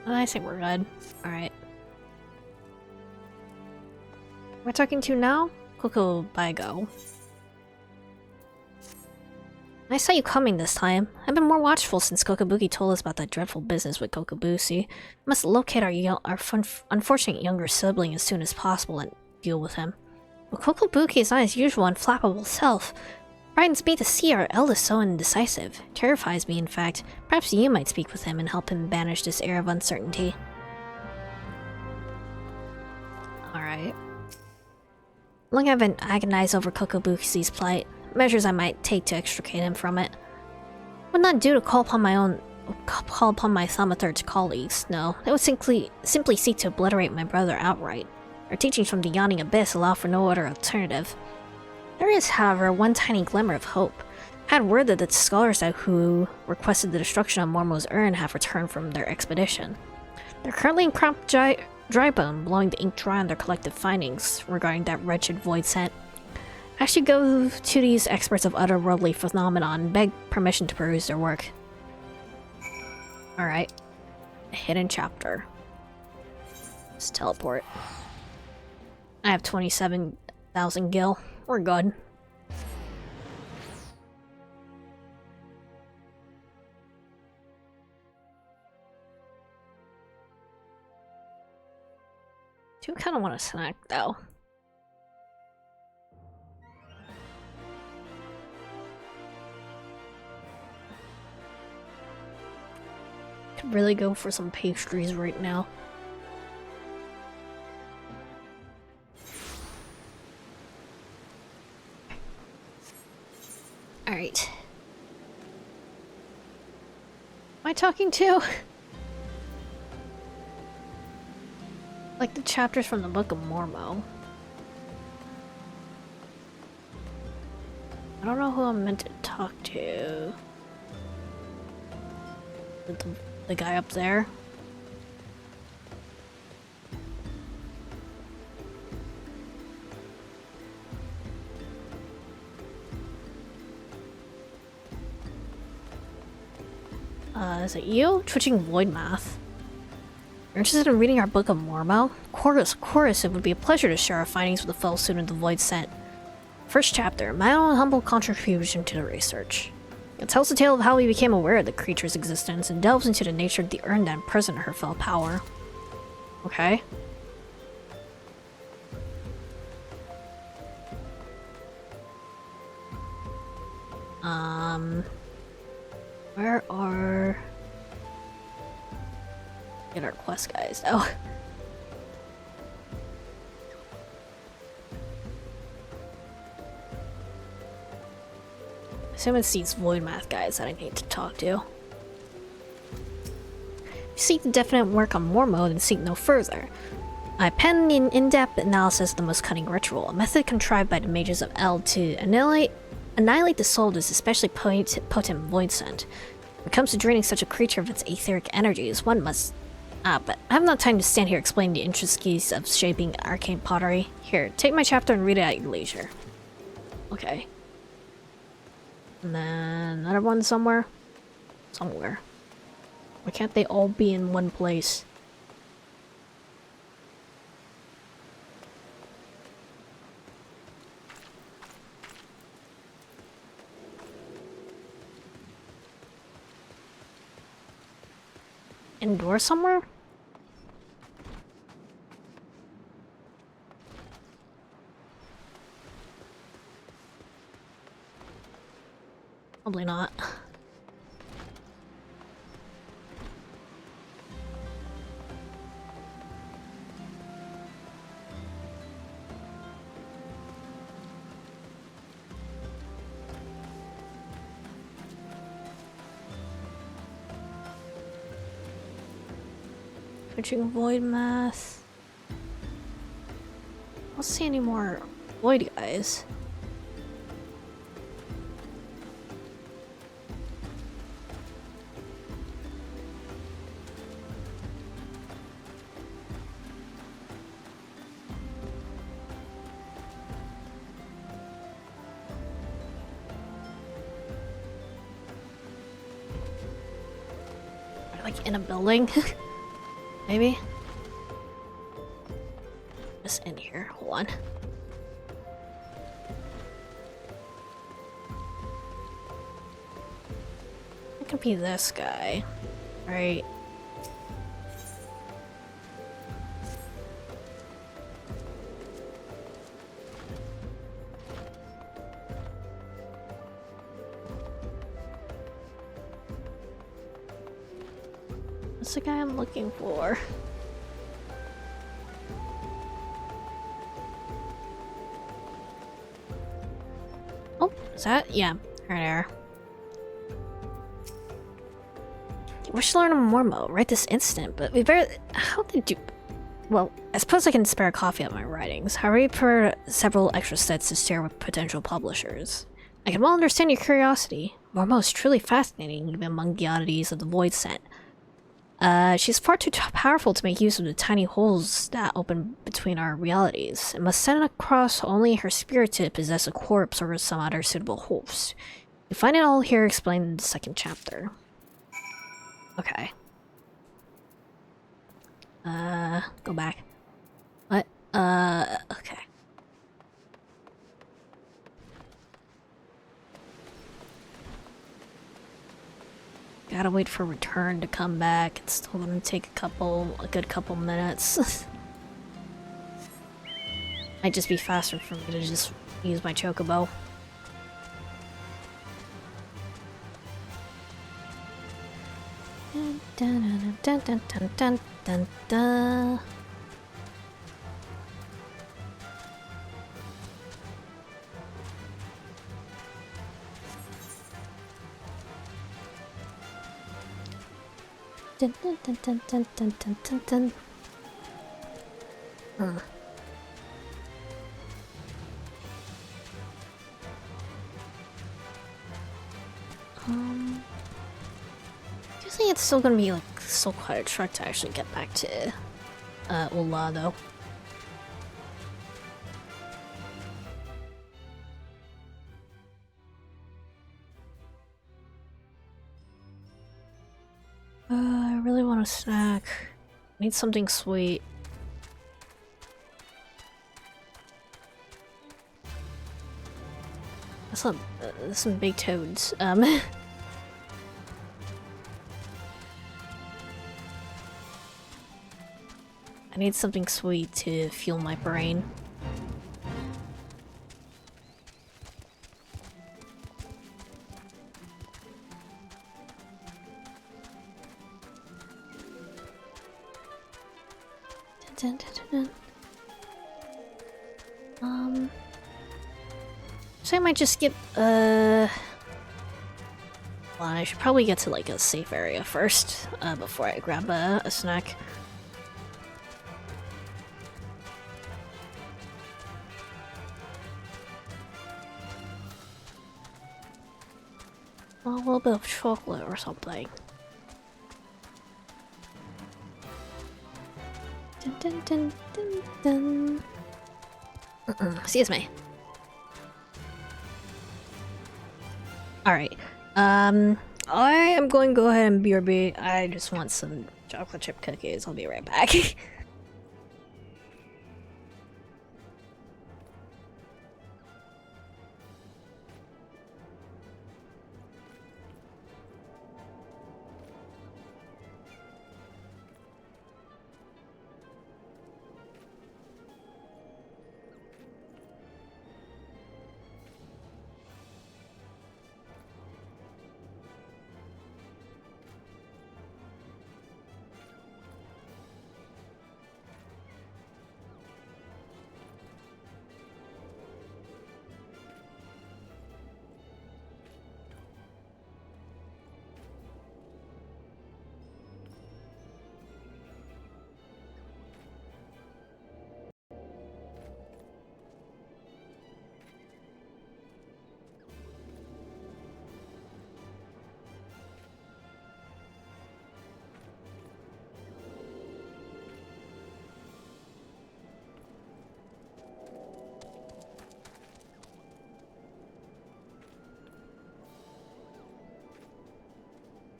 I think we're good. Alright. We're talking to now? Coco Baigo. I saw you coming this time. I've been more watchful since Kokabuki told us about that dreadful business with Kokabushi. Must locate our unfortunate younger sibling as soon as possible and deal with him. But Kokabuki is not his usual unflappable self. Frightens me to see our eldest so indecisive. Terrifies me, in fact. Perhaps you might speak with him and help him banish this air of uncertainty. Alright. Long I've been agonized over Kokobushi's plight. Measures I might take to extricate him from it. Would not do to call upon my Thaumaturge colleagues, no. They would simply seek to obliterate my brother outright. Our teachings from the Yawning Abyss allow for no other alternative. There is, however, one tiny glimmer of hope. I had word that the scholars who requested the destruction of Mormo's urn have returned from their expedition. They're currently in Crop Drybone, blowing the ink dry on their collective findings regarding that wretched void scent. I should go to these experts of otherworldly phenomenon and beg permission to peruse their work. Alright. A hidden chapter. Let's teleport. I have 27,000 gil. We're good. Do kind of want a snack though. Could really go for some pastries right now. Alright. Am I talking to? Like the chapters from the Book of Mormo. I don't know who I'm meant to talk to. The guy up there. Is it you? Twitching Void Math. You're interested in reading our Book of Mormo? Of course, it would be a pleasure to share our findings with a fellow student of the Void Scent. First chapter, my own humble contribution to the research. It tells the tale of how we became aware of the creature's existence and delves into the nature of the urn that imprisoned her fell power. Okay. Where are... Get our quest guys, though. I assume it's these Void Math guys that I need to talk to. Seek the definite work on Mormo, then seek no further. I penned an in-depth analysis of the most cunning ritual, a method contrived by the mages of Eld to annihilate the soul of this especially potent void scent. When it comes to draining such a creature of its etheric energies, one must... but I have not time to stand here explaining the intricacies of shaping arcane pottery. Here, take my chapter and read it at your leisure. Okay. And then another one somewhere? Somewhere. Why can't they all be in one place? Indoor somewhere? Probably not. Switching Void Math. I don't see any more Void guys. Like in a building. Maybe? Just in here. Hold on. It could be this guy. Right? That's the guy I'm looking for. Oh, is that? Yeah, right there. Wish to learn more mode right this instant, but we better. How did you? Well, I suppose I can spare a copy of my writings. However, for several extra sets to share with potential publishers. I can well understand your curiosity. Mormo is truly fascinating, even among the oddities of the Void Set. She's far too powerful to make use of the tiny holes that open between our realities, and must send across only her spirit to possess a corpse or some other suitable host. You find it all here explained in the second chapter. Okay. Go back. What? Okay. Gotta wait for return to come back. It's still gonna take a good couple minutes. Might just be faster for me to just use my chocobo. Dun, dun, dun, dun, dun, dun, dun. Dun, dun, dun, dun, dun, dun, dun, dun, dun. I think it's still gonna be like still quite a trek to actually get back to Ula though. I really want a snack. I need something sweet. That's some big toads. I need something sweet to fuel my brain. Dun, dun, dun, dun. So I might just skip, well, I should probably get to like a safe area first, before I grab a snack. Well, a little bit of chocolate or something. Dun, dun, dun, dun, dun. Excuse me. Alright. I am going to go ahead and BRB. I just want some chocolate chip cookies. I'll be right back.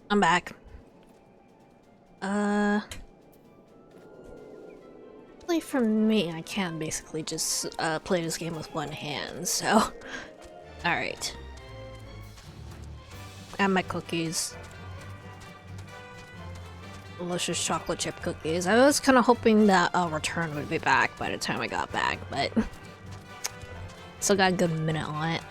I'm back. Luckily for me, I can basically just play this game with one hand, so... Alright. And my cookies. Delicious chocolate chip cookies. I was kind of hoping that Return would be back by the time I got back, but... Still got a good minute on it.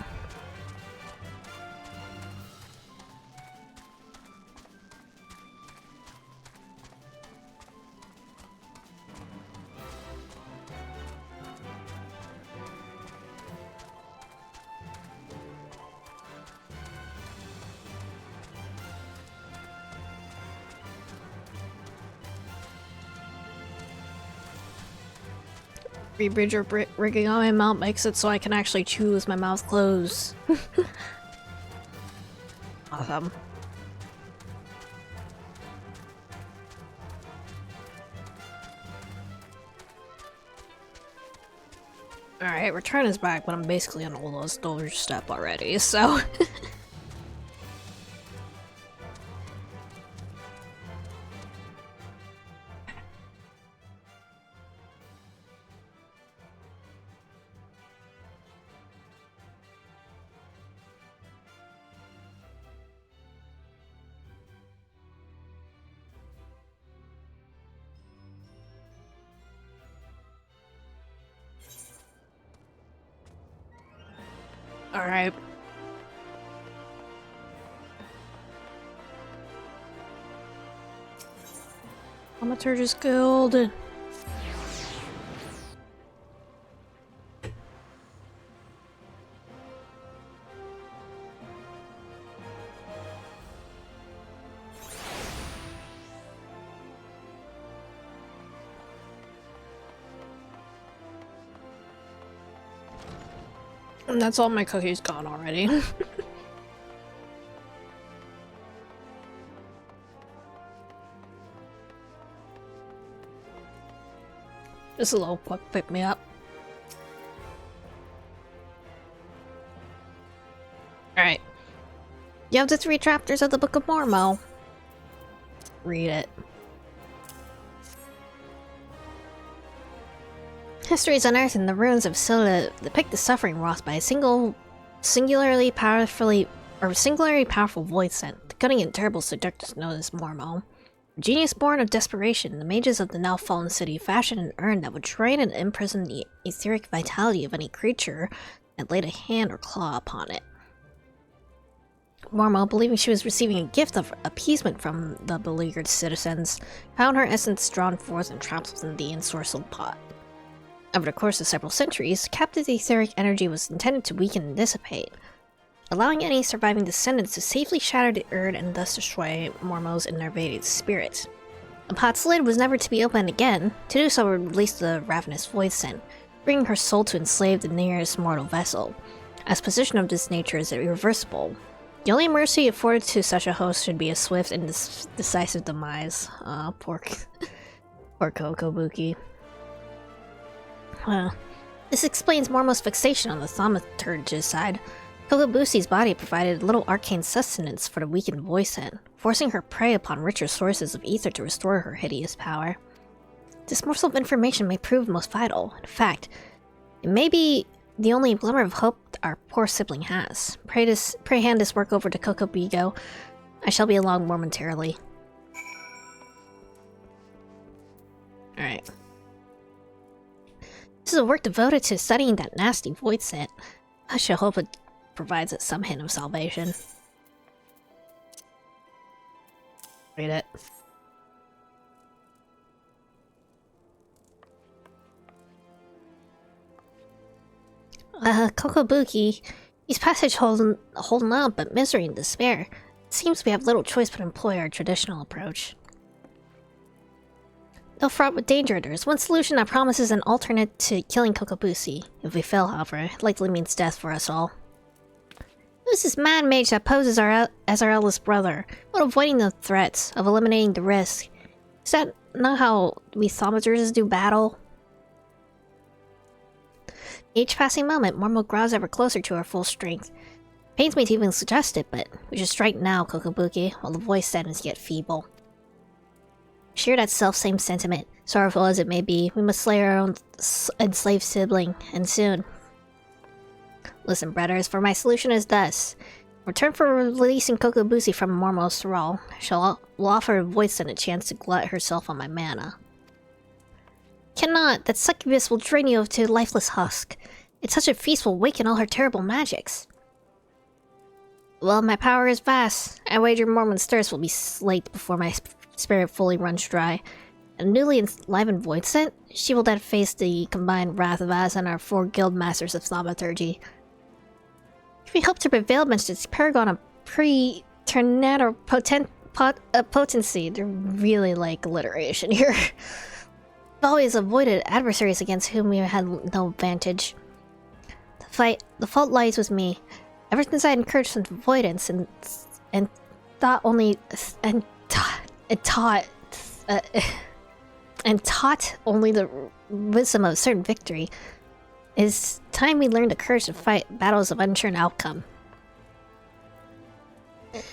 Rebridger rigging on my mount makes it so I can actually chew with my mouth closed. Awesome. Alright, Return is back, but I'm basically on all those doorstep already, so... Alright. Thaumaturgist Guild. And that's all my cookies gone already. Just a little quick pick me up. Alright. You have the 3 chapters of the Book of Mormo. Read it. Histories unearthed in the ruins of Silla depict the suffering wrought by a singularly powerful void scent. The cunning and terrible seductress known as Mormo. A genius born of desperation, the mages of the now fallen city fashioned an urn that would drain and imprison the etheric vitality of any creature that laid a hand or claw upon it. Mormo, believing she was receiving a gift of appeasement from the beleaguered citizens, found her essence drawn forth and trapped within the ensorcelled pot. Over the course of several centuries, captive etheric energy was intended to weaken and dissipate, allowing any surviving descendants to safely shatter the urn and thus destroy Mormo's enervated spirit. The pot's lid was never to be opened again. To do so would release the ravenous void scent, bringing her soul to enslave the nearest mortal vessel, as possession of this nature is irreversible. The only mercy afforded to such a host should be a swift and decisive demise. Poor Kokobuki. This explains Mormo's fixation on the thaumaturgist side. Kokobusi's body provided little arcane sustenance for the weakened voice scent, forcing her prey upon richer sources of ether to restore her hideous power. This morsel of information may prove most vital. In fact, it may be the only glimmer of hope our poor sibling has. Pray hand this work over to Kokobigo. I shall be along momentarily. Alright. This is a work devoted to studying that nasty void scent. I shall hope it provides us some hint of salvation. Read it. Kokobuki. These passages holding out but misery and despair. It seems we have little choice but employ our traditional approach. Though fraught with danger, there is one solution that promises an alternate to killing Kokobusi. If we fail, however, it likely means death for us all. Who's this mad mage that poses as our eldest brother, while avoiding the threats of eliminating the risk? Is that not how we thaumaturgists do battle? Each passing moment, Mormo grows ever closer to our full strength. Pains me to even suggest it, but we should strike now, Kokobuki, while the voice scent is yet feeble. Share that self-same sentiment. Sorrowful as it may be, we must slay our own enslaved sibling, and soon. Listen, brothers, for my solution is thus. In return for releasing Kokobushi from Mormos thrall, will offer Voidson a chance to glut herself on my mana. Cannot! That succubus will drain you to a lifeless husk. It's such a feast will awaken all her terrible magics. Well, my power is vast. I wager Mormon's thirst will be slaked before my spirit fully runs dry. And newly enlivened Voidson, she will then face the combined wrath of us and our 4 guild masters of thaumaturgy. If we hope to prevail against this paragon of pre-tornado potency, they're really like alliteration here. We've always avoided adversaries against whom we had no advantage. The fault lies with me. Ever since I encouraged avoidance and taught only the wisdom of certain victory, it's time we learned the courage to fight battles of uncertain outcome. And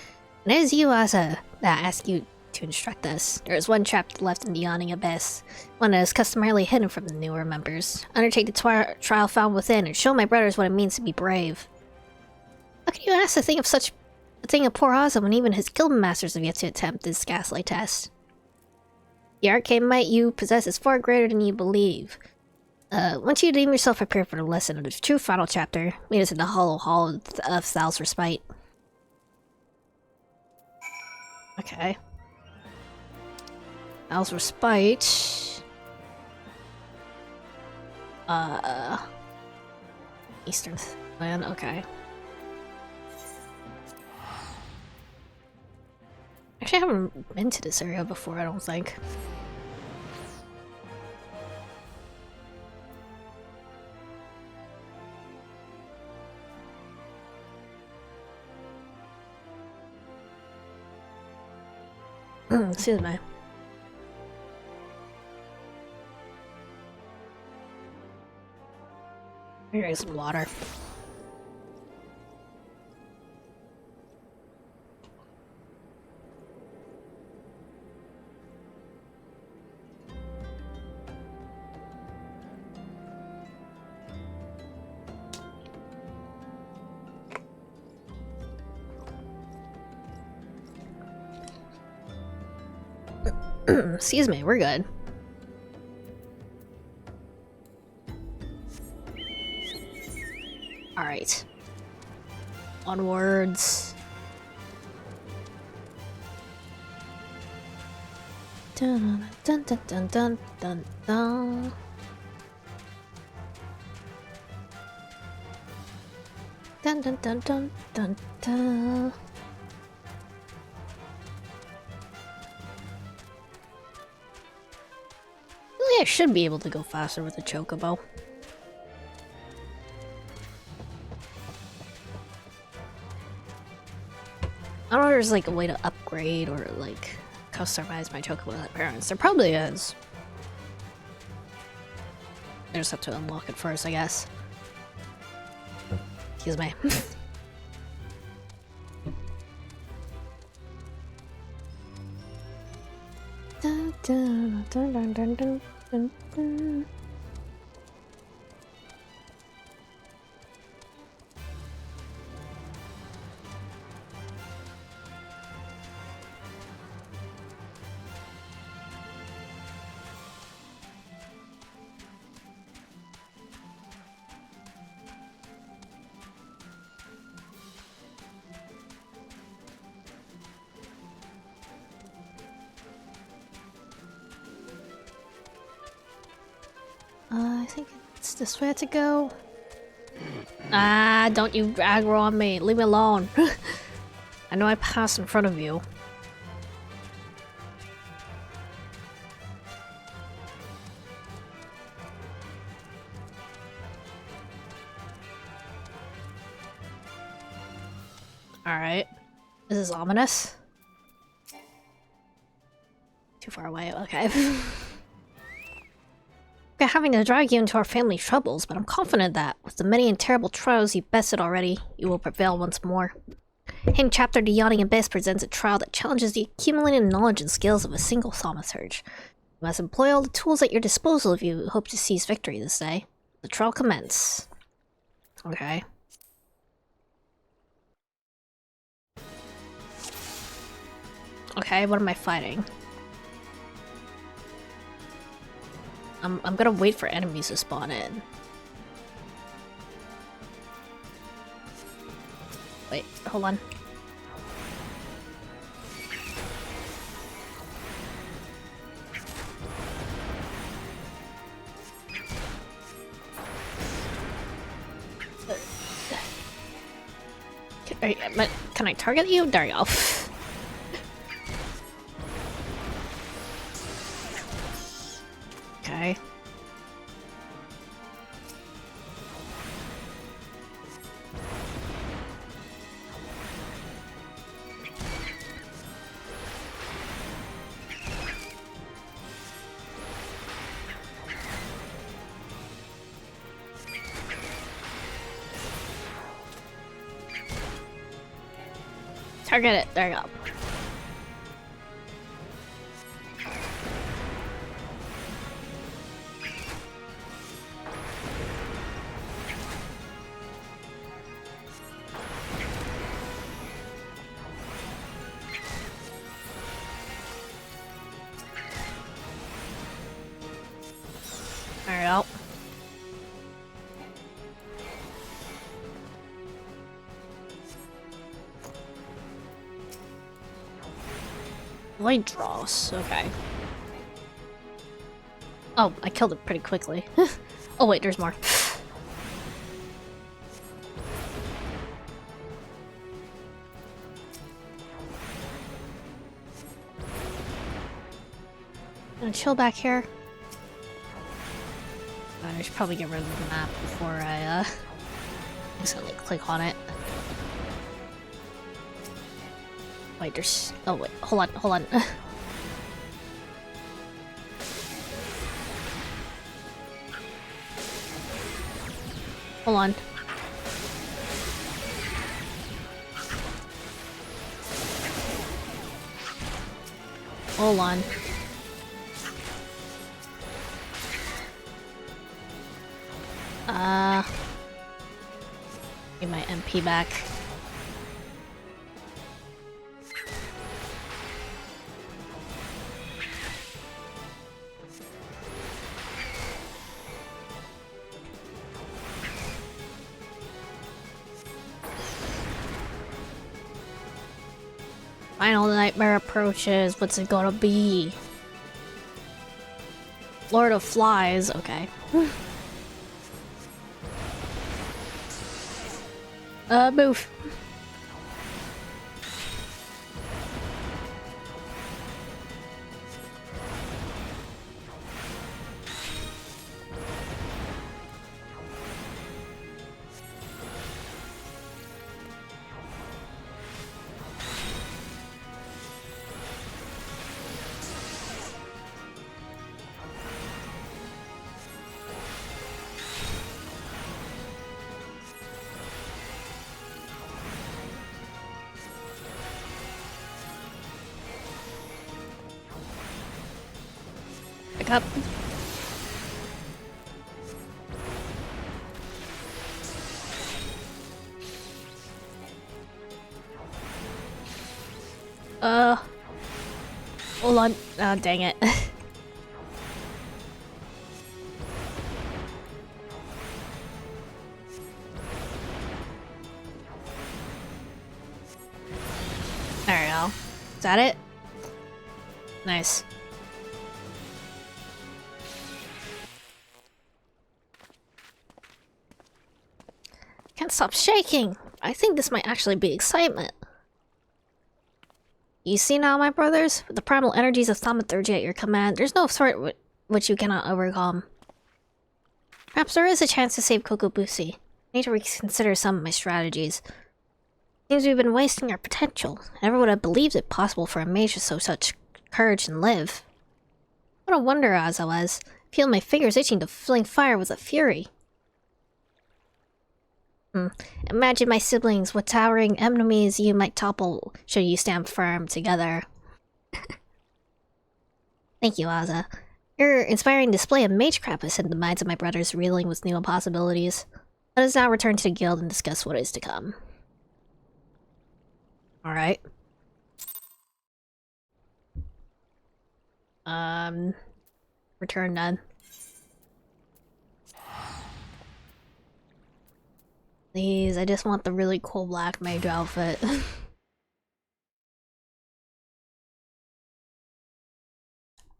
it is you, Asa, that ask you to instruct us. There is one trap left in the yawning abyss, one that is customarily hidden from the newer members. Undertake the trial found within and show my brothers what it means to be brave. How can you ask a thing of poor Asa when even his guild masters have yet to attempt this ghastly test? The arcane might you possess is far greater than you believe. Once you deem yourself prepared for the lesson of the true final chapter, meet us in the hollow hall of Thal's Respite. Okay. Thal's Respite. Eastern Land, okay. Actually, I haven't been to this area before, I don't think. Excuse me. Here is some water. Excuse me, we're good. Alright. Onwards. Dun dun dun dun dun dun dun. Dun dun dun dun dun dun. I should be able to go faster with a chocobo. I don't know if there's like a way to upgrade or like customize my chocobo appearance. There probably is. I just have to unlock it first, I guess. Excuse me. Dun, dun, dun, dun, dun, dun, dun, dun. I think it's this way to go. Ah, don't you aggro on me. Leave me alone. I know I passed in front of you. Alright. This is ominous. Too far away, okay. We're having to drag you into our family troubles, but I'm confident that, with the many and terrible trials you've bested already, you will prevail once more. Hidden Chapter The Yawning Abyss presents a trial that challenges the accumulated knowledge and skills of a single thaumaturge. You must employ all the tools at your disposal if you hope to seize victory this day. The trial commence. Okay. Okay, what am I fighting? I'm gonna wait for enemies to spawn in. Wait, hold on. Can I target you? There you go. Okay. Target it. There you go. There you go. Void draws. Okay. Oh, I killed it pretty quickly. Oh wait, there's more. Gonna chill back here. I should probably get rid of the map before I accidentally click on it. Wait, there's... Oh wait, hold on, hold on. Hold on. Hold on. Get my MP back. Final nightmare approaches. What's it gonna be? Lord of Flies. Okay. Move. Pick up. Hold on. Oh, dang it. There we go. Is that it? Nice. Can't stop shaking. I think this might actually be excitement. You see now, my brothers? With the primal energies of thaumaturgy at your command, there's no threat which you cannot overcome. Perhaps there is a chance to save Kokobushi. I need to reconsider some of my strategies. Seems we've been wasting our potential. I never would have believed it possible for a mage to show such courage and live. What a wonder as I was. I feel my fingers itching to fling fire with a fury. Imagine my siblings, what towering enemies you might topple should you stand firm together. Thank you, Aza. Your inspiring display of magecraft has set the minds of my brothers reeling with new possibilities. Let us now return to the guild and discuss what is to come. Alright. Return none. Please, I just want the really cool black mage outfit.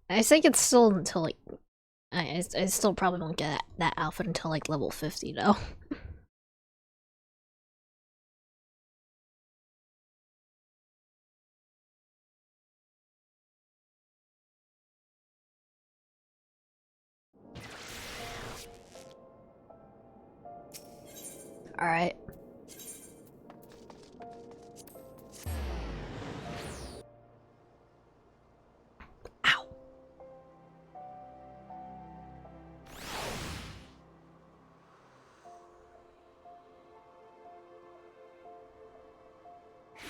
I think it's still until like I still probably won't get that outfit until like level 50 though. Alright. Ow.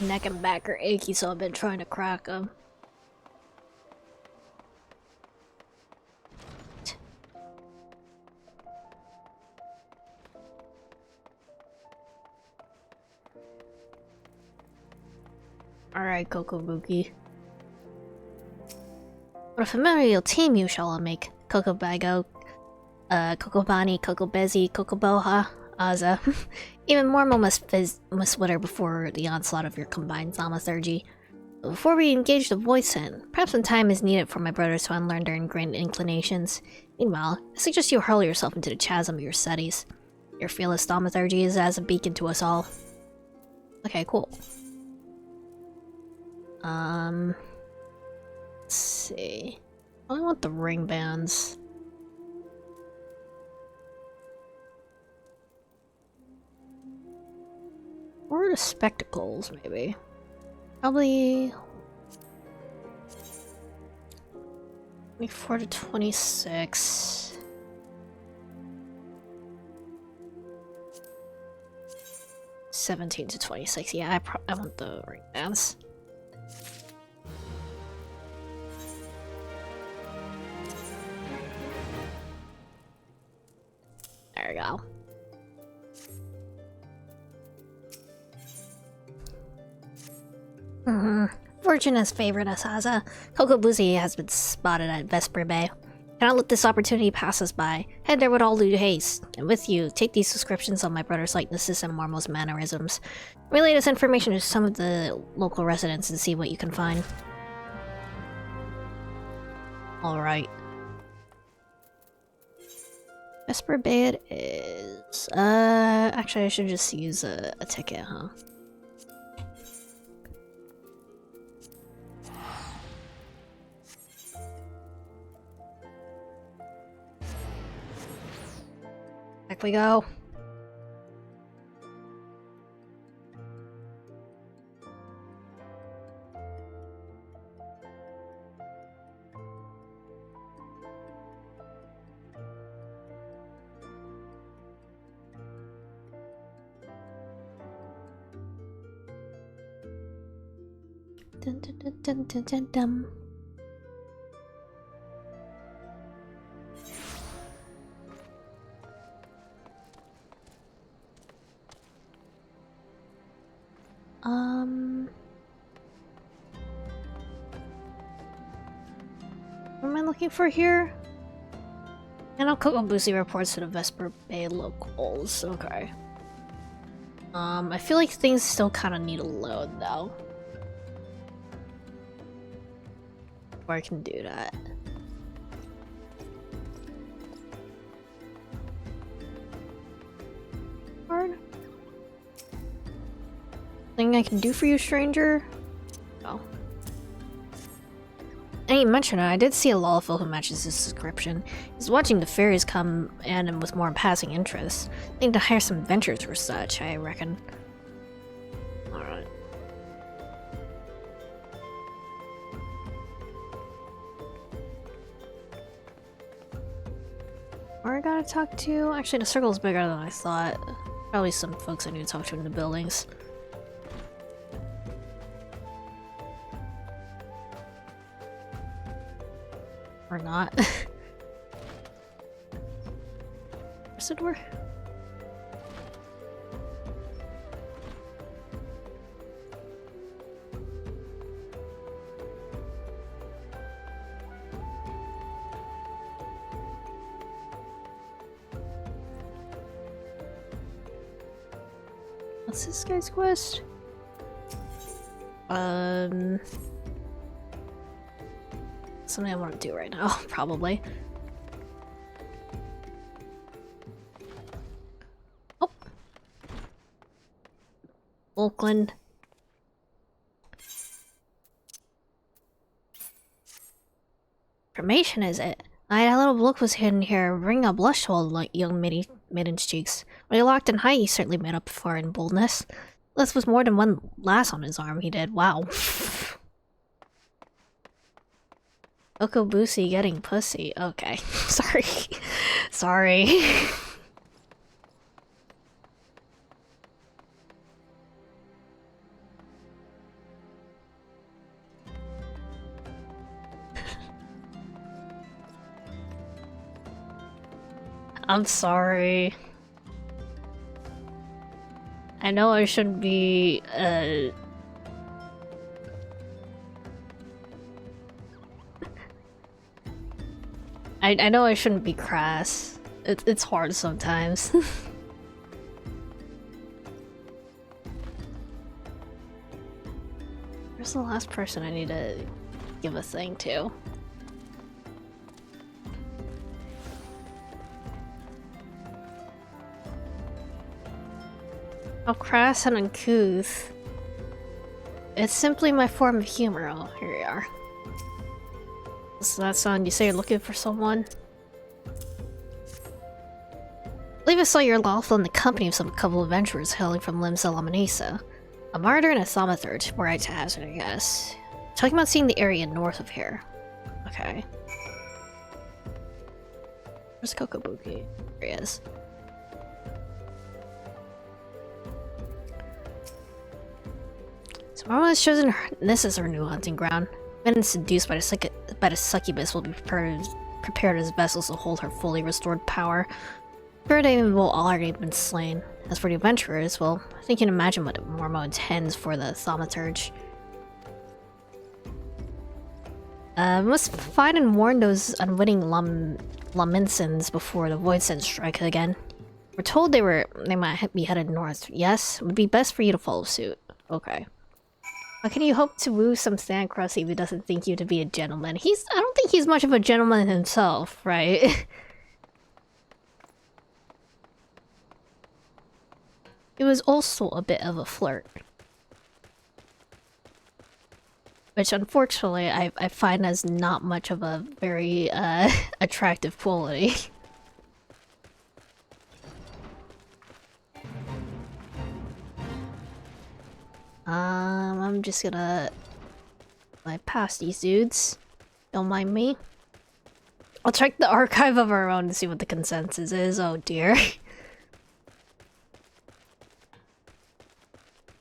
Neck and back are achy, so I've been trying to crack them. Alright, Kokobuki. What a familial team you shall all make. Kokobago, Kokobani, Kokobezi, Kokoboha, Aza. Even Mormo must wither before the onslaught of your combined thaumaturgy. But before we engage the voice in, perhaps some time is needed for my brothers to unlearn their ingrained inclinations. Meanwhile, I suggest you hurl yourself into the chasm of your studies. Your fearless thaumaturgy is as a beacon to us all. Okay, cool. Let's see. I want the ring bands. Or the spectacles, maybe. Probably 24 to 26. $17 to 26. Yeah, I want the ring bands. There we go. Fortune has favored us, Aza. Kokobuzi has been spotted at Vesper Bay. Cannot let this opportunity pass us by. Head there with all due haste. And with you, take these descriptions on my brother's likenesses and Mormo's mannerisms. Relay this information to some of the local residents and see what you can find. Alright. Vesper Bay it is. Actually I should just use a ticket, huh? Back we go. Dun, dun, dun, dun, dun, dun, dun. What am I looking for here? I know Kokobusi reports to the Vesper Bay locals. Okay. I feel like things still kind of need a load though. Before I can do that. Hard. Thing I can do for you, stranger? Oh. I didn't mention it, I did see a Lawful who matches this description. He's watching the fairies come in and with more passing interest. Need to hire some adventurers or such, I reckon. Alright. Where I gotta talk to? Actually, the circle's bigger than I thought. Probably some folks I need to talk to in the buildings. Or not. Where's the door? What's this guy's quest? Something I want to do right now, probably. Oh. Oakland. Information, is it? That little book was hidden here, bringing a blush to old young maiden's cheeks. When he locked in height, he certainly made up for it in boldness. This was more than one lass on his arm, he did. Wow. Okobusi getting pussy. Okay. Sorry. Sorry. I'm sorry. I know I shouldn't be, I know I shouldn't be crass. It's hard sometimes. Where's the last person I need to give a thing to? How crass and uncouth. It's simply my form of humor. Oh, here we are. So that sound you say you're looking for someone? I believe I saw you're lawful in the company of some couple of adventurers hailing from Limsa Lamanesa. A martyr and a thaumaturge, were I to hazard, I guess. Talking about seeing the area north of here. Okay. Where's Kokobuki? There he is. So Mama has chosen this as her new hunting ground. Men seduced by the succubus will be prepared as vessels to hold her fully restored power. Parademon will already have been slain. As for the adventurers, well, I think you can imagine what Mormo intends for the thaumaturge. We must find and warn those unwitting Laminsons before the Void Send strike again. We're told they might be headed north. Yes, it would be best for you to follow suit. Okay. How can you hope to woo some Sandcrusty if he doesn't think you to be a gentleman? I don't think he's much of a gentleman himself, right? He was also a bit of a flirt. Which unfortunately I find as not much of a very attractive quality. I'm just gonna pass these dudes. Don't mind me. I'll check the archive of our own to see what the consensus is. Oh dear.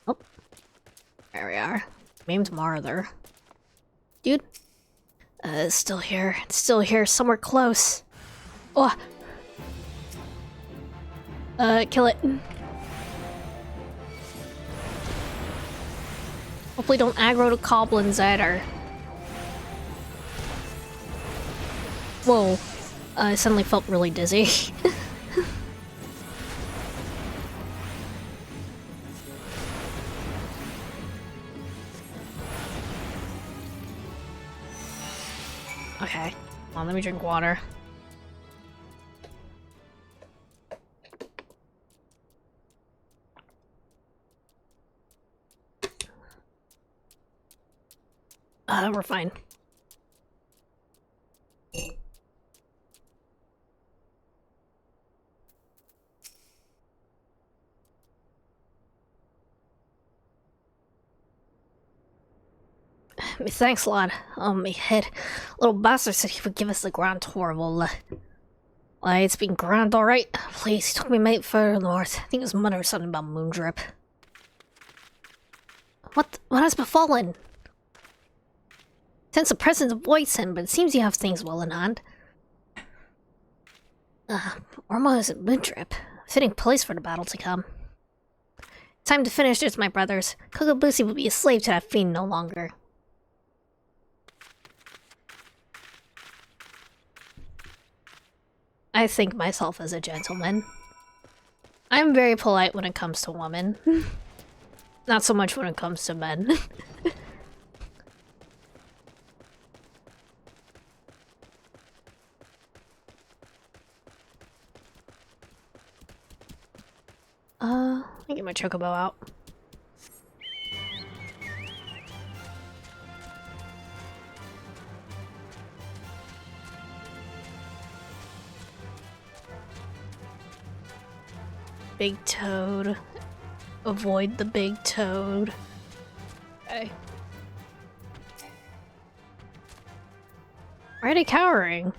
Oh. There we are. Named Marther. Dude. It's still here. It's still here, somewhere close. Oh. Kill it. Hopefully don't aggro the goblins either. Whoa. I suddenly felt really dizzy. Okay. Come on, let me drink water. We're fine. Thanks a lot. Oh, my head. Little bastard said he would give us the grand tour. Well, it's been grand, alright. Please, he took me mate further north. I think his mother or something about Moondrip. What has befallen? Sense the presence of Voice in, but it seems you have things well in hand. Ormo is a moon trip. Fitting place for the battle to come. Time to finish this, my brothers. Kokobushi will be a slave to that fiend no longer. I think myself as a gentleman. I'm very polite when it comes to women. Not so much when it comes to men. Let me get my chocobo out. Big toad. Avoid the big toad. Okay. Why are they cowering?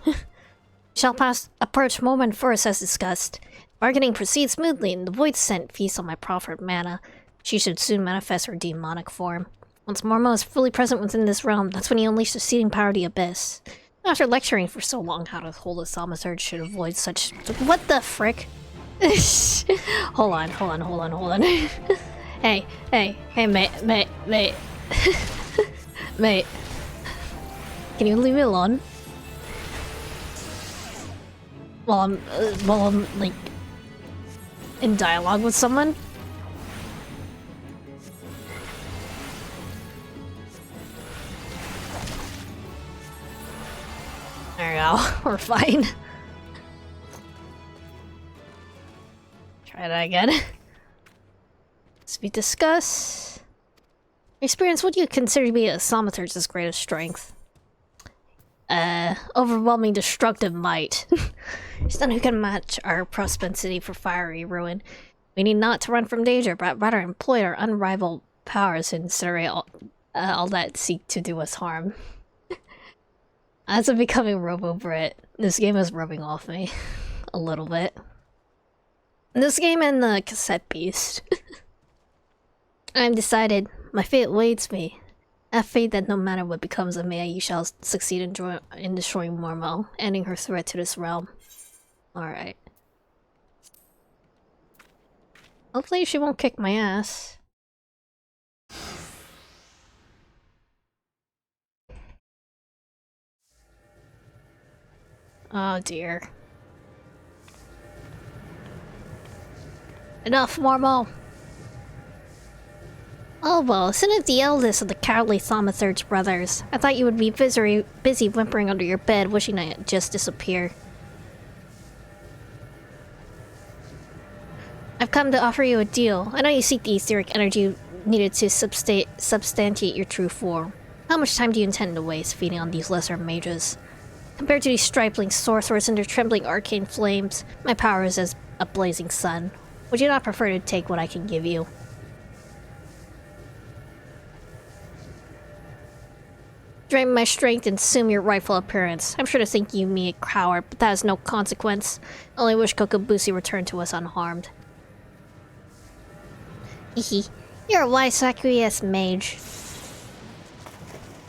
Shall pass approach moment first as discussed. Bargaining proceeds smoothly, and the void scent feasts on my proffered mana. She should soon manifest her demonic form. Once Mormo is fully present within this realm, that's when he unleashes the seething power of the abyss. After lecturing for so long how to hold a thaumaturge should avoid such— What the frick? Hold on. Hey, mate. Mate. Can you leave me alone? While I'm, like, in dialogue with someone? There we go. We're fine. Try that again. Let's discuss. Experience, what do you consider to be a thaumaturge's greatest strength? Overwhelming destructive might. There's none who can match our propensity for fiery ruin. We need not to run from danger, but rather employ our unrivaled powers to incinerate all that seek to do us harm. As I'm becoming Robo-Brit, this game is rubbing off me a little bit. This game and the cassette beast. I'm decided. My fate awaits me. I have faith that no matter what becomes of me, you shall succeed in destroying Mormo, ending her threat to this realm. Alright. Hopefully she won't kick my ass. Oh dear. Enough, Mormo! Oh well, isn't it the eldest of the cowardly thaumaturge brothers? I thought you would be busy whimpering under your bed, wishing I had just disappear. I've come to offer you a deal. I know you seek the etheric energy needed to substantiate your true form. How much time do you intend to waste feeding on these lesser mages? Compared to these stripling sorcerers and their trembling arcane flames, my power is as a blazing sun. Would you not prefer to take what I can give you? Drain my strength and assume your rightful appearance. I'm sure to think you me a coward, but that has no consequence. I only wish Kokobushi returned to us unharmed. Hehe. You're a wise Sakuya-esque mage.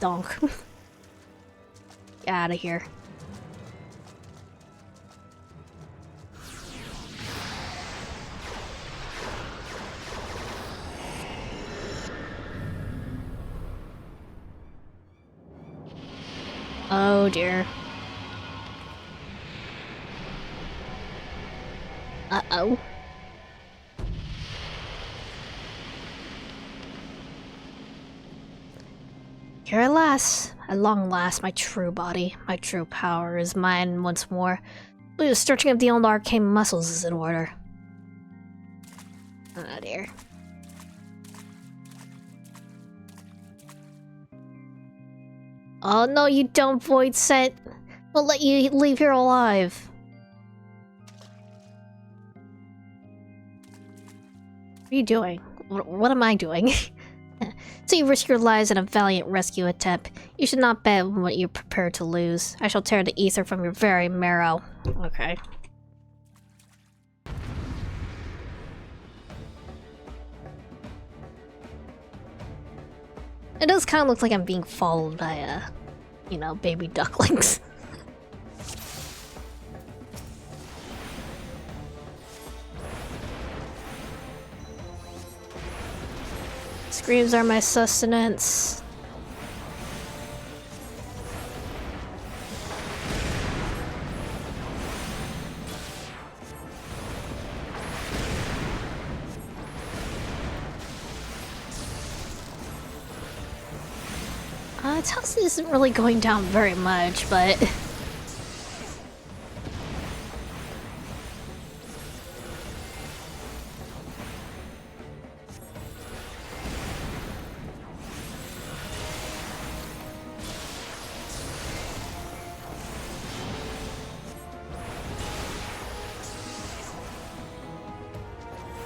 Donk. Get out of here. Oh dear. Uh-oh. Here at long last, my true body, my true power is mine once more. The stretching of the old arcane muscles is in order. Oh dear. Oh no, you don't, Void Scent! We'll let you leave here alive. What are you doing? What am I doing? So you risk your lives in a valiant rescue attempt. You should not bet on what you're prepared to lose. I shall tear the ether from your very marrow. Okay. It does kind of look like I'm being followed by, you know, baby ducklings. Screams are my sustenance. Its house isn't really going down very much, but...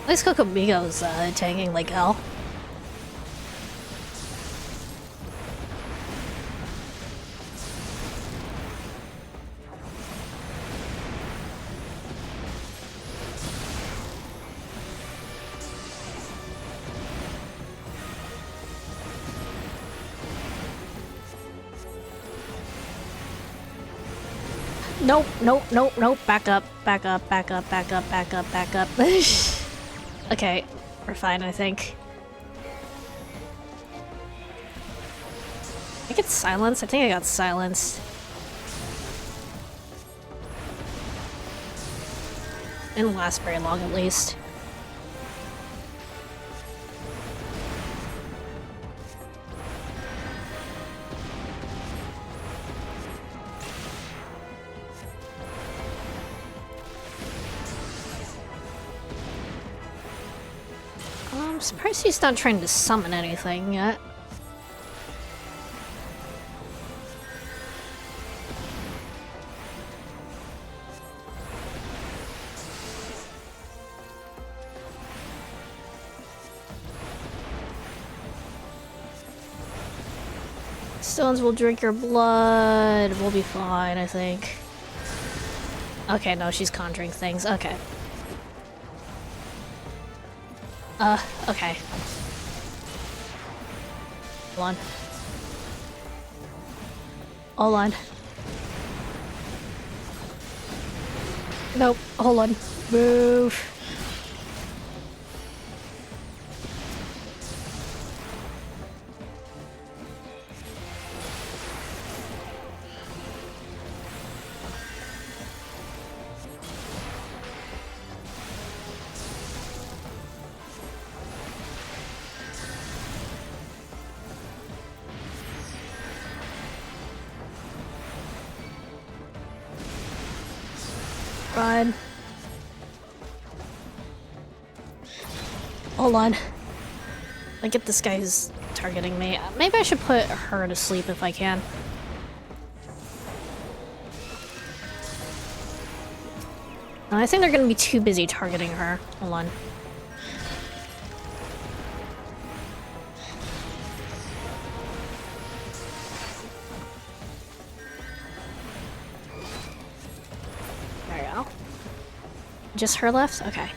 At least Kokomigo's tanking like hell. Nope, nope, nope, nope. Back up, back up, back up, back up, back up, back up. Okay, we're fine, I think. I get silenced? I think I got silenced. Didn't last very long, at least. I'm surprised he's not trying to summon anything yet. Stones will drink your blood. We'll be fine, I think. Okay, no, she's conjuring things. Okay. Okay. Hold on. Hold on. Nope, hold on. Move. Run. Hold on. I get this guy who's targeting me. Maybe I should put her to sleep if I can. I think they're gonna be too busy targeting her. Hold on. There you go. Just her left? Okay.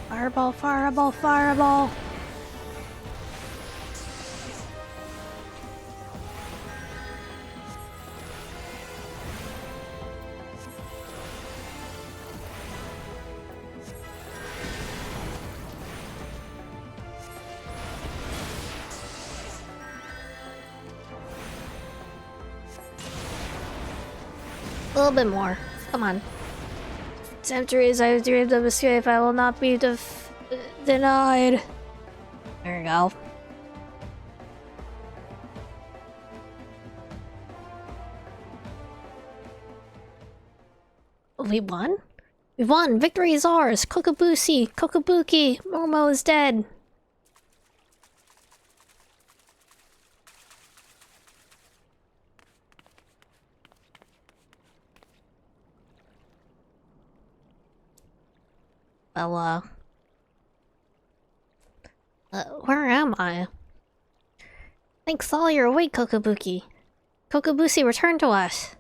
Fireball, fireball, fireball! A little bit more. Come on. Centuries I've dreamed of escape, I will not be denied. There you go. We won? We won! Victory is ours! Kokobushi! Kokobuki! Momo is dead! Well, where am I? Thanks all, you're awake, Kokobuki. Kokobushi, return to us.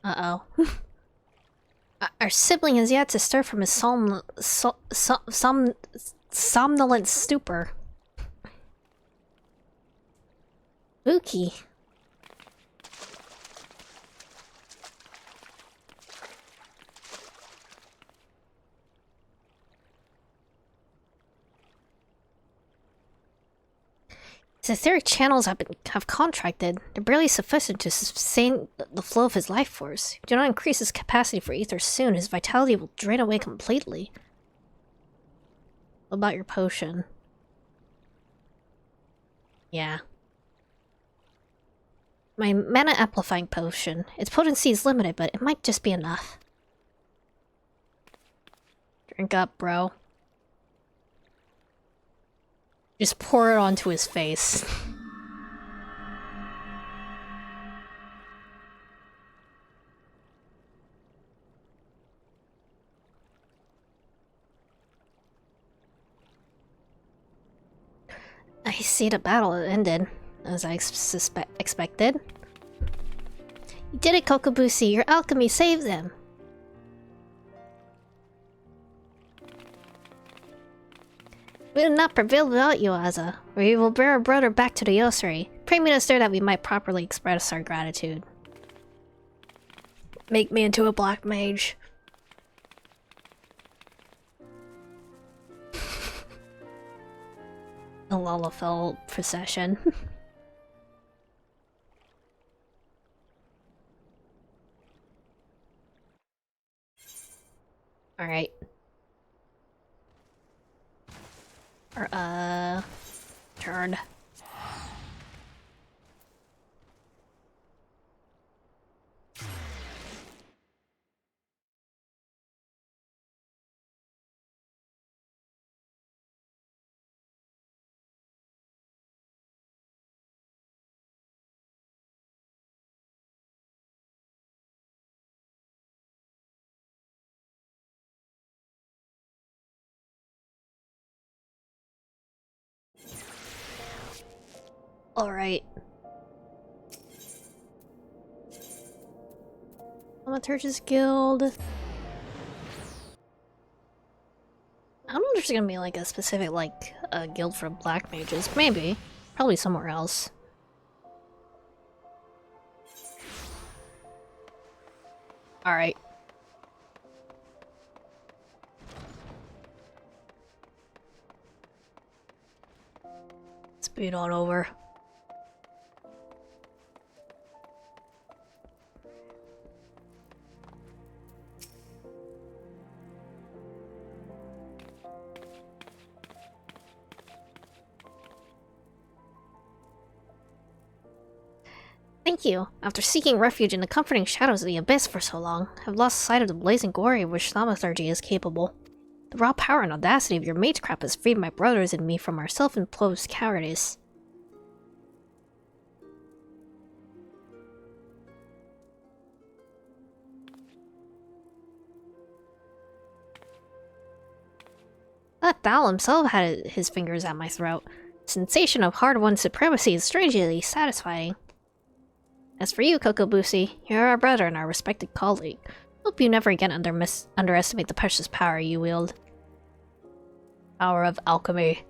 Uh-oh. Our sibling has yet to stir from his somnolent stupor. Buki. His etheric channels have contracted. They're barely sufficient to sustain the flow of his life force. If you do not increase his capacity for ether soon, his vitality will drain away completely. What about your potion? Yeah. My mana amplifying potion. Its potency is limited, but it might just be enough. Drink up, bro. Just pour it onto his face. I see the battle ended, as I expected. You did it, Kokobushi. Your alchemy saved them. We will not prevail without you, Aza. We will bear our brother back to the Yosari. Pray meet us there that we might properly express our gratitude. Make me into a black mage. A Lalafell procession. Alright. Turn. Alright. Thaumaturge's Guild. I don't know if there's gonna be like a specific a guild for black mages. Maybe. Probably somewhere else. Alright. Speed on over. Thank you. After seeking refuge in the comforting shadows of the abyss for so long, I've lost sight of the blazing glory of which thaumaturgy is capable. The raw power and audacity of your magecraft has freed my brothers and me from our self-imposed cowardice. That Thal himself had his fingers at my throat. The sensation of hard-won supremacy is strangely satisfying. As for you, Kokobushi, you're our brother and our respected colleague. Hope you never again underestimate the precious power you wield. Power of alchemy.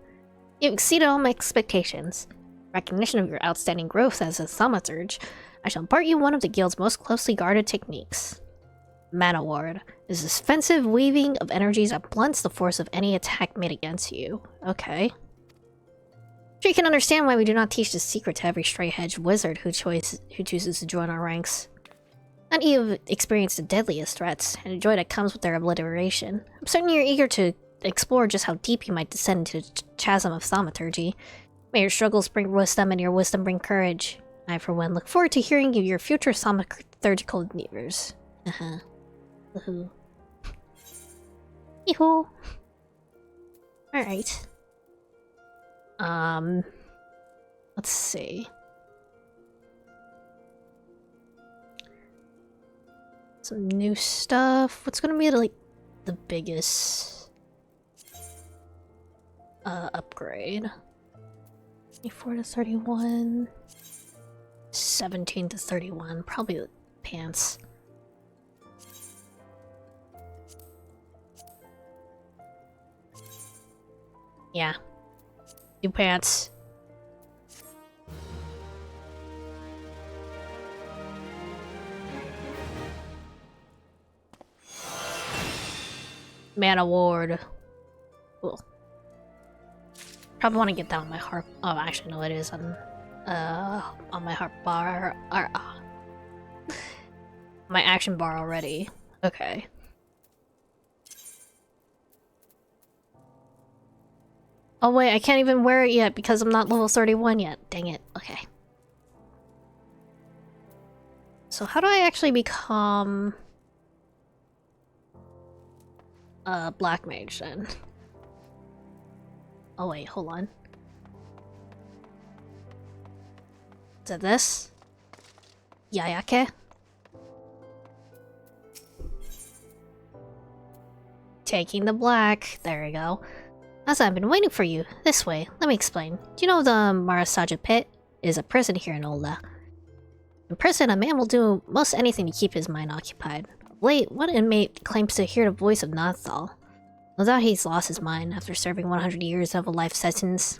You've exceeded all my expectations. In recognition of your outstanding growth as a thaumaturge, I shall impart you one of the guild's most closely guarded techniques. Mana Ward is this offensive weaving of energies that blunts the force of any attack made against you. Okay. Sure, you can understand why we do not teach this secret to every straight-edged wizard who chooses to join our ranks. Not you have experienced the deadliest threats, and the joy that comes with their obliteration. I'm certain you're eager to explore just how deep you might descend into the chasm of thaumaturgy. May your struggles bring wisdom, and your wisdom bring courage. I, for one, look forward to hearing your future thaumaturgical endeavors. Woohoo. Yee-hoo. Alright. Let's see. Some new stuff. What's gonna be like the biggest upgrade. 24 to 31, 17 to 31, probably the pants. Yeah, new pants. Man award. Cool. Probably want to get that on my harp. Oh, actually, no, it is on my harp bar. My action bar already. Okay. Oh wait, I can't even wear it yet because I'm not level 31 yet. Dang it. Okay. So how do I actually become a black mage then? Oh wait, hold on. Is it this? Yayake? Taking the black. There we go. As I've been waiting for you. This way. Let me explain. Do you know the Marasaja Pit? It is a prison here in Olda. In prison, a man will do most anything to keep his mind occupied. Of late, one inmate claims to hear the voice of Nathal. No doubt he's lost his mind after serving 100 years of a life sentence.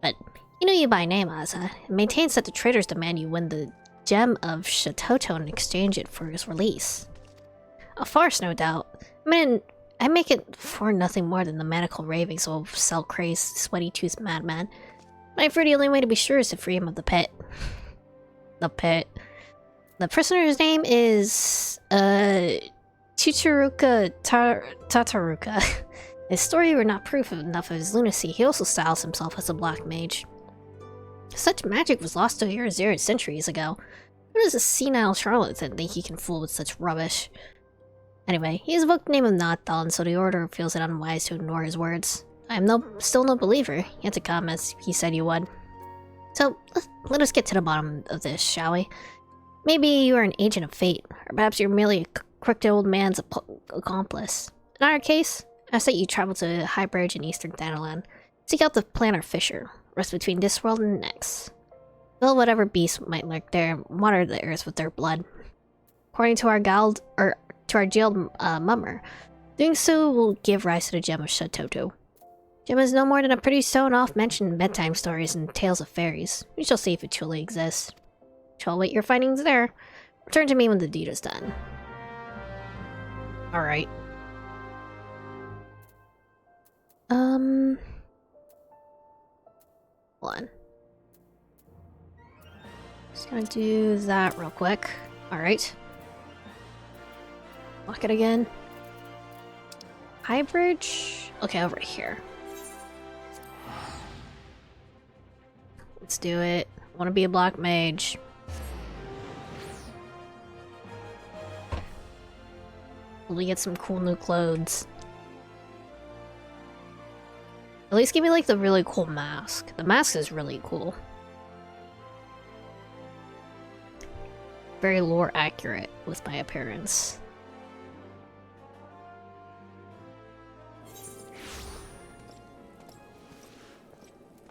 But you know you by name, Asa. It maintains that the traitors demand you win the gem of Shatoto and exchange it for his release. A farce, no doubt. I make it for nothing more than the maniacal ravings of a cell-crazed, sweaty-toothed madman. But I fear the only way to be sure is to free him of the pit. The pit. The prisoner's name is Chichiruka Tataruka. His story were not proof enough of his lunacy. He also styles himself as a black mage. Such magic was lost to Hirazir centuries ago. Who does a senile charlatan think he can fool with such rubbish? Anyway, he has evoked the name of Nathal, and so the Order feels it unwise to ignore his words. I am still no believer. You had to come as he said you would. So, let us get to the bottom of this, shall we? Maybe you are an agent of fate, or perhaps you're merely a crooked old man's accomplice. In our case, I ask that you travel to High Bridge in eastern Thanalan. Seek out the Planner Fisher, rest between this world and the next. Kill whatever beast might lurk there, and water the earth with their blood. According to our jailed mummer, doing so will give rise to the gem of Shatoto. Gem is no more than a pretty sewn-off mention in bedtime stories and tales of fairies. We shall see if it truly exists. Shall await your findings there. Return to me when the deed is done. Alright. Hold on. Just gonna do that real quick. Alright. Lock it again. High Bridge? Okay, over here. Let's do it. I want to be a black mage. We get some cool new clothes. At least give me like the really cool mask. The mask is really cool. Very lore accurate with my appearance.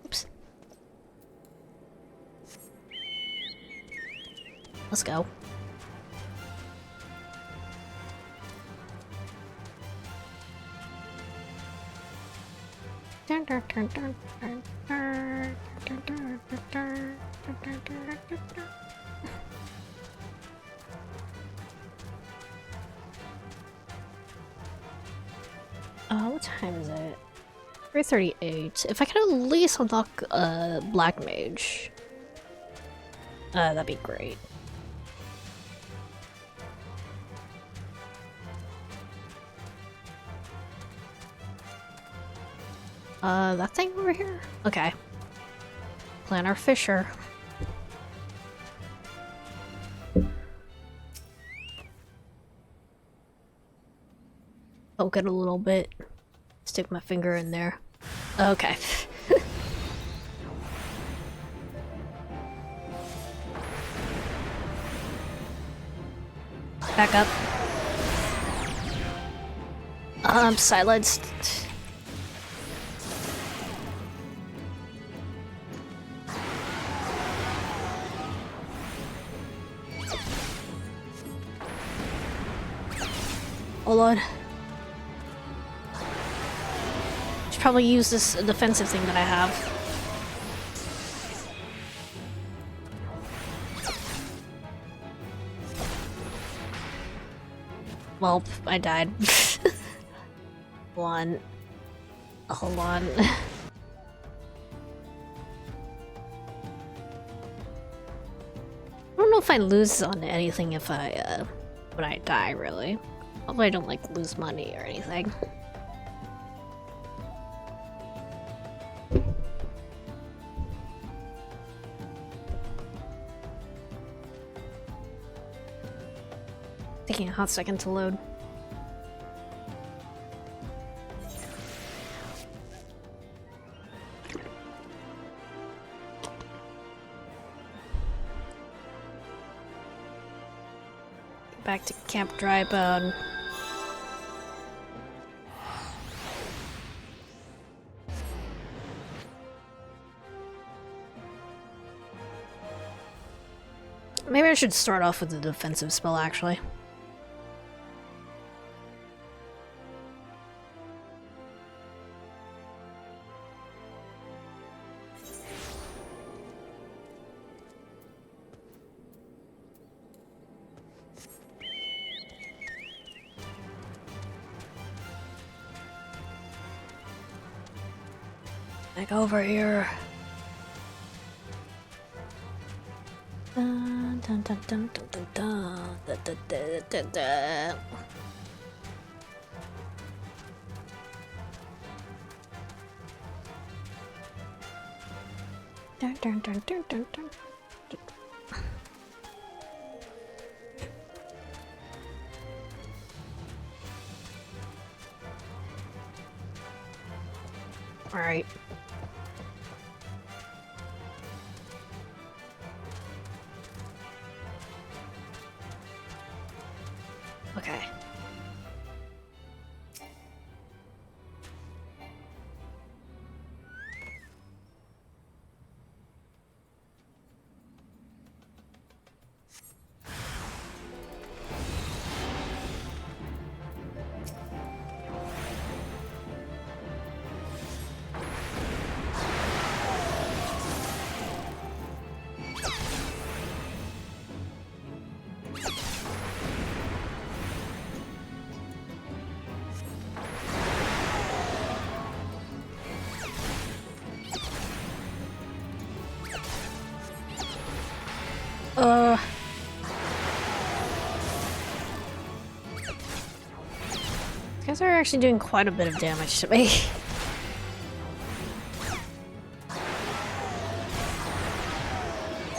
Oops. Let's go. What time is it? 3:38. If I could at least unlock Black Mage, that'd be great. That thing over here? Okay. Planner Fisher. Poke it a little bit. Stick my finger in there. Okay. Back up. Silenced. Hold on. Should probably use this defensive thing that I have. Well, I died. Hold on. I don't know if I lose on anything if I, when I die, really. Although I don't, like, lose money or anything. Taking a hot second to load. Back to Camp Drybone. Maybe I should start off with the defensive spell, actually. Back over here. Dun, dun, dun, dun, dun, dun, dun, dun, dun, dun, dun, dun. Dun, dun, dun, dun, dun, dun. All right. Okay. These guys are actually doing quite a bit of damage to me.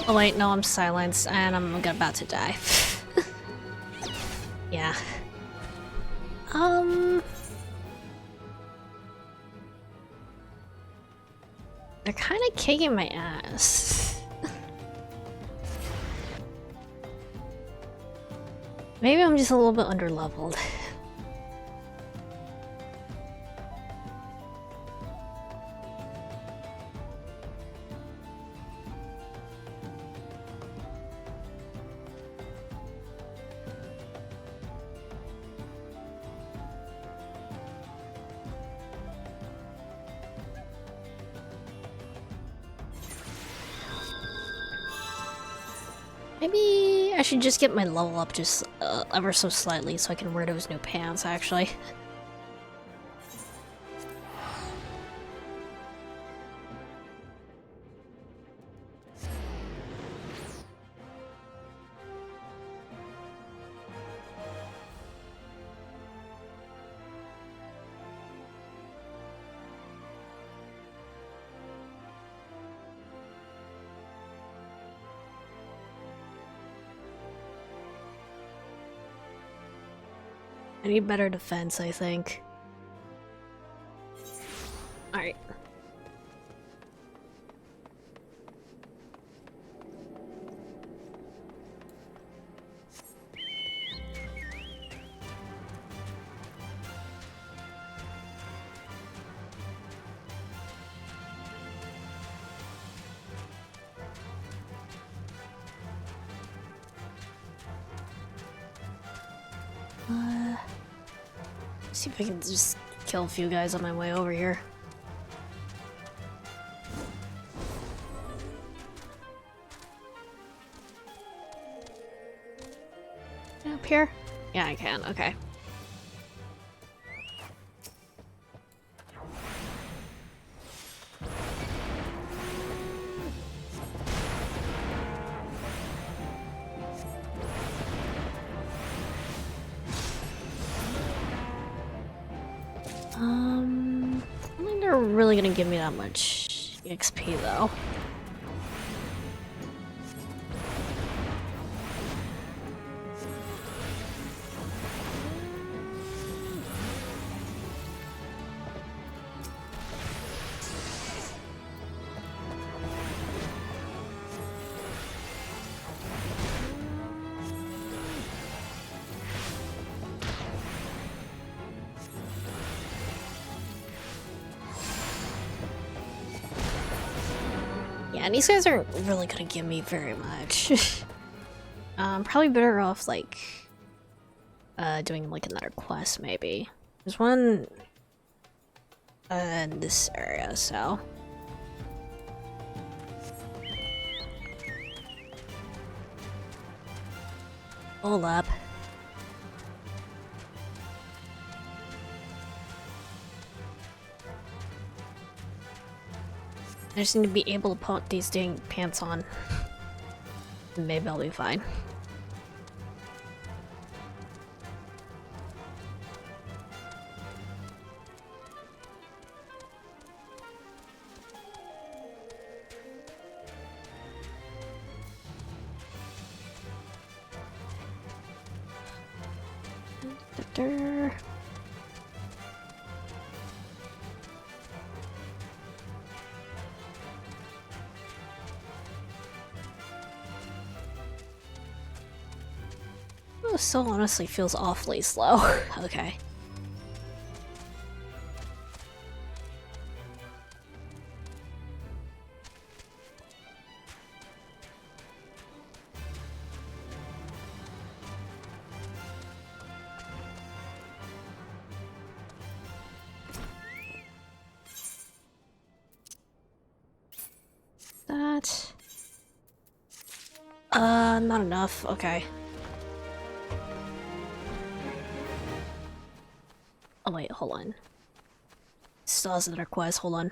Oh wait, no, I'm silenced and I'm about to die. Yeah. They're kind of kicking my ass. Maybe I'm just a little bit underleveled. Maybe I should just get my level up just ever so slightly so I can wear those new pants, actually. I need better defense, I think. Alright. See if I can just kill a few guys on my way over here. Up here? Yeah, I can. Okay. I don't think they're really gonna give me that much XP though. Yeah, and these guys aren't really gonna give me very much. Probably better off like doing like another quest maybe. There's one in this area, so hold up. I just need to be able to put these dang pants on. Maybe I'll be fine. Oh, so honestly feels awfully slow. Okay. That... not enough. Okay. Oh wait, hold on. Still has another quest, hold on.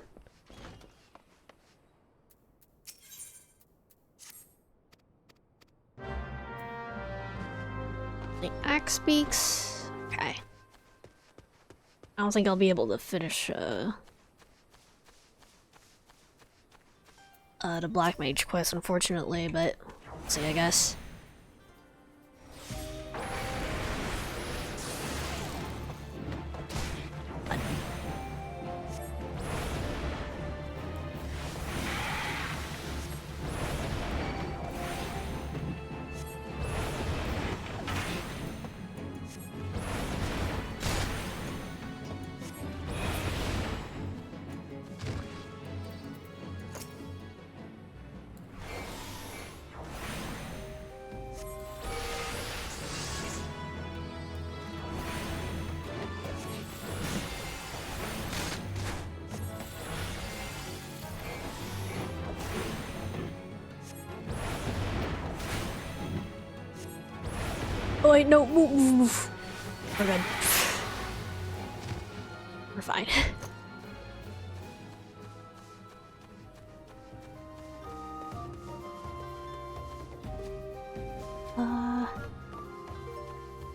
The axe speaks. Okay. I don't think I'll be able to finish the Black Mage quest, unfortunately, but we'll see, I guess. Oh wait, no, move, move, move. We're good. We're fine.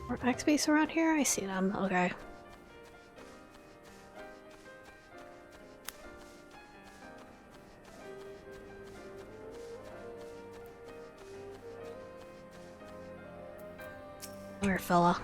More XP around here? I see them, okay. Come here, fella.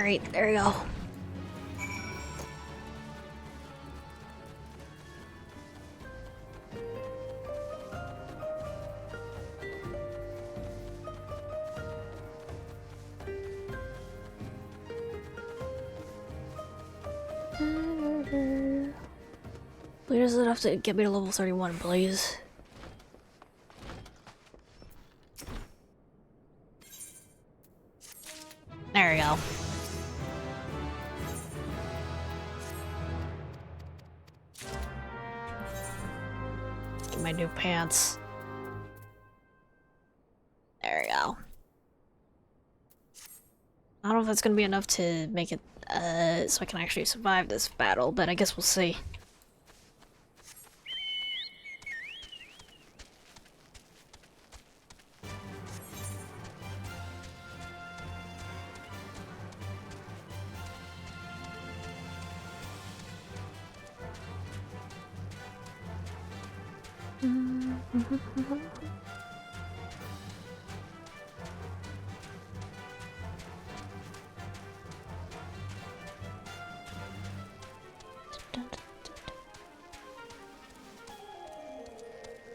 Alright, there we go. Please does it have to get me to level 31, please? There we go. Get my new pants. There we go. I don't know if that's gonna be enough to make it, so I can actually survive this battle, but I guess we'll see.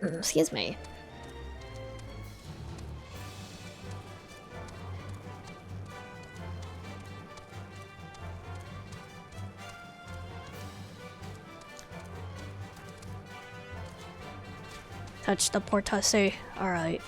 Excuse me. Touch the portasse. Alright.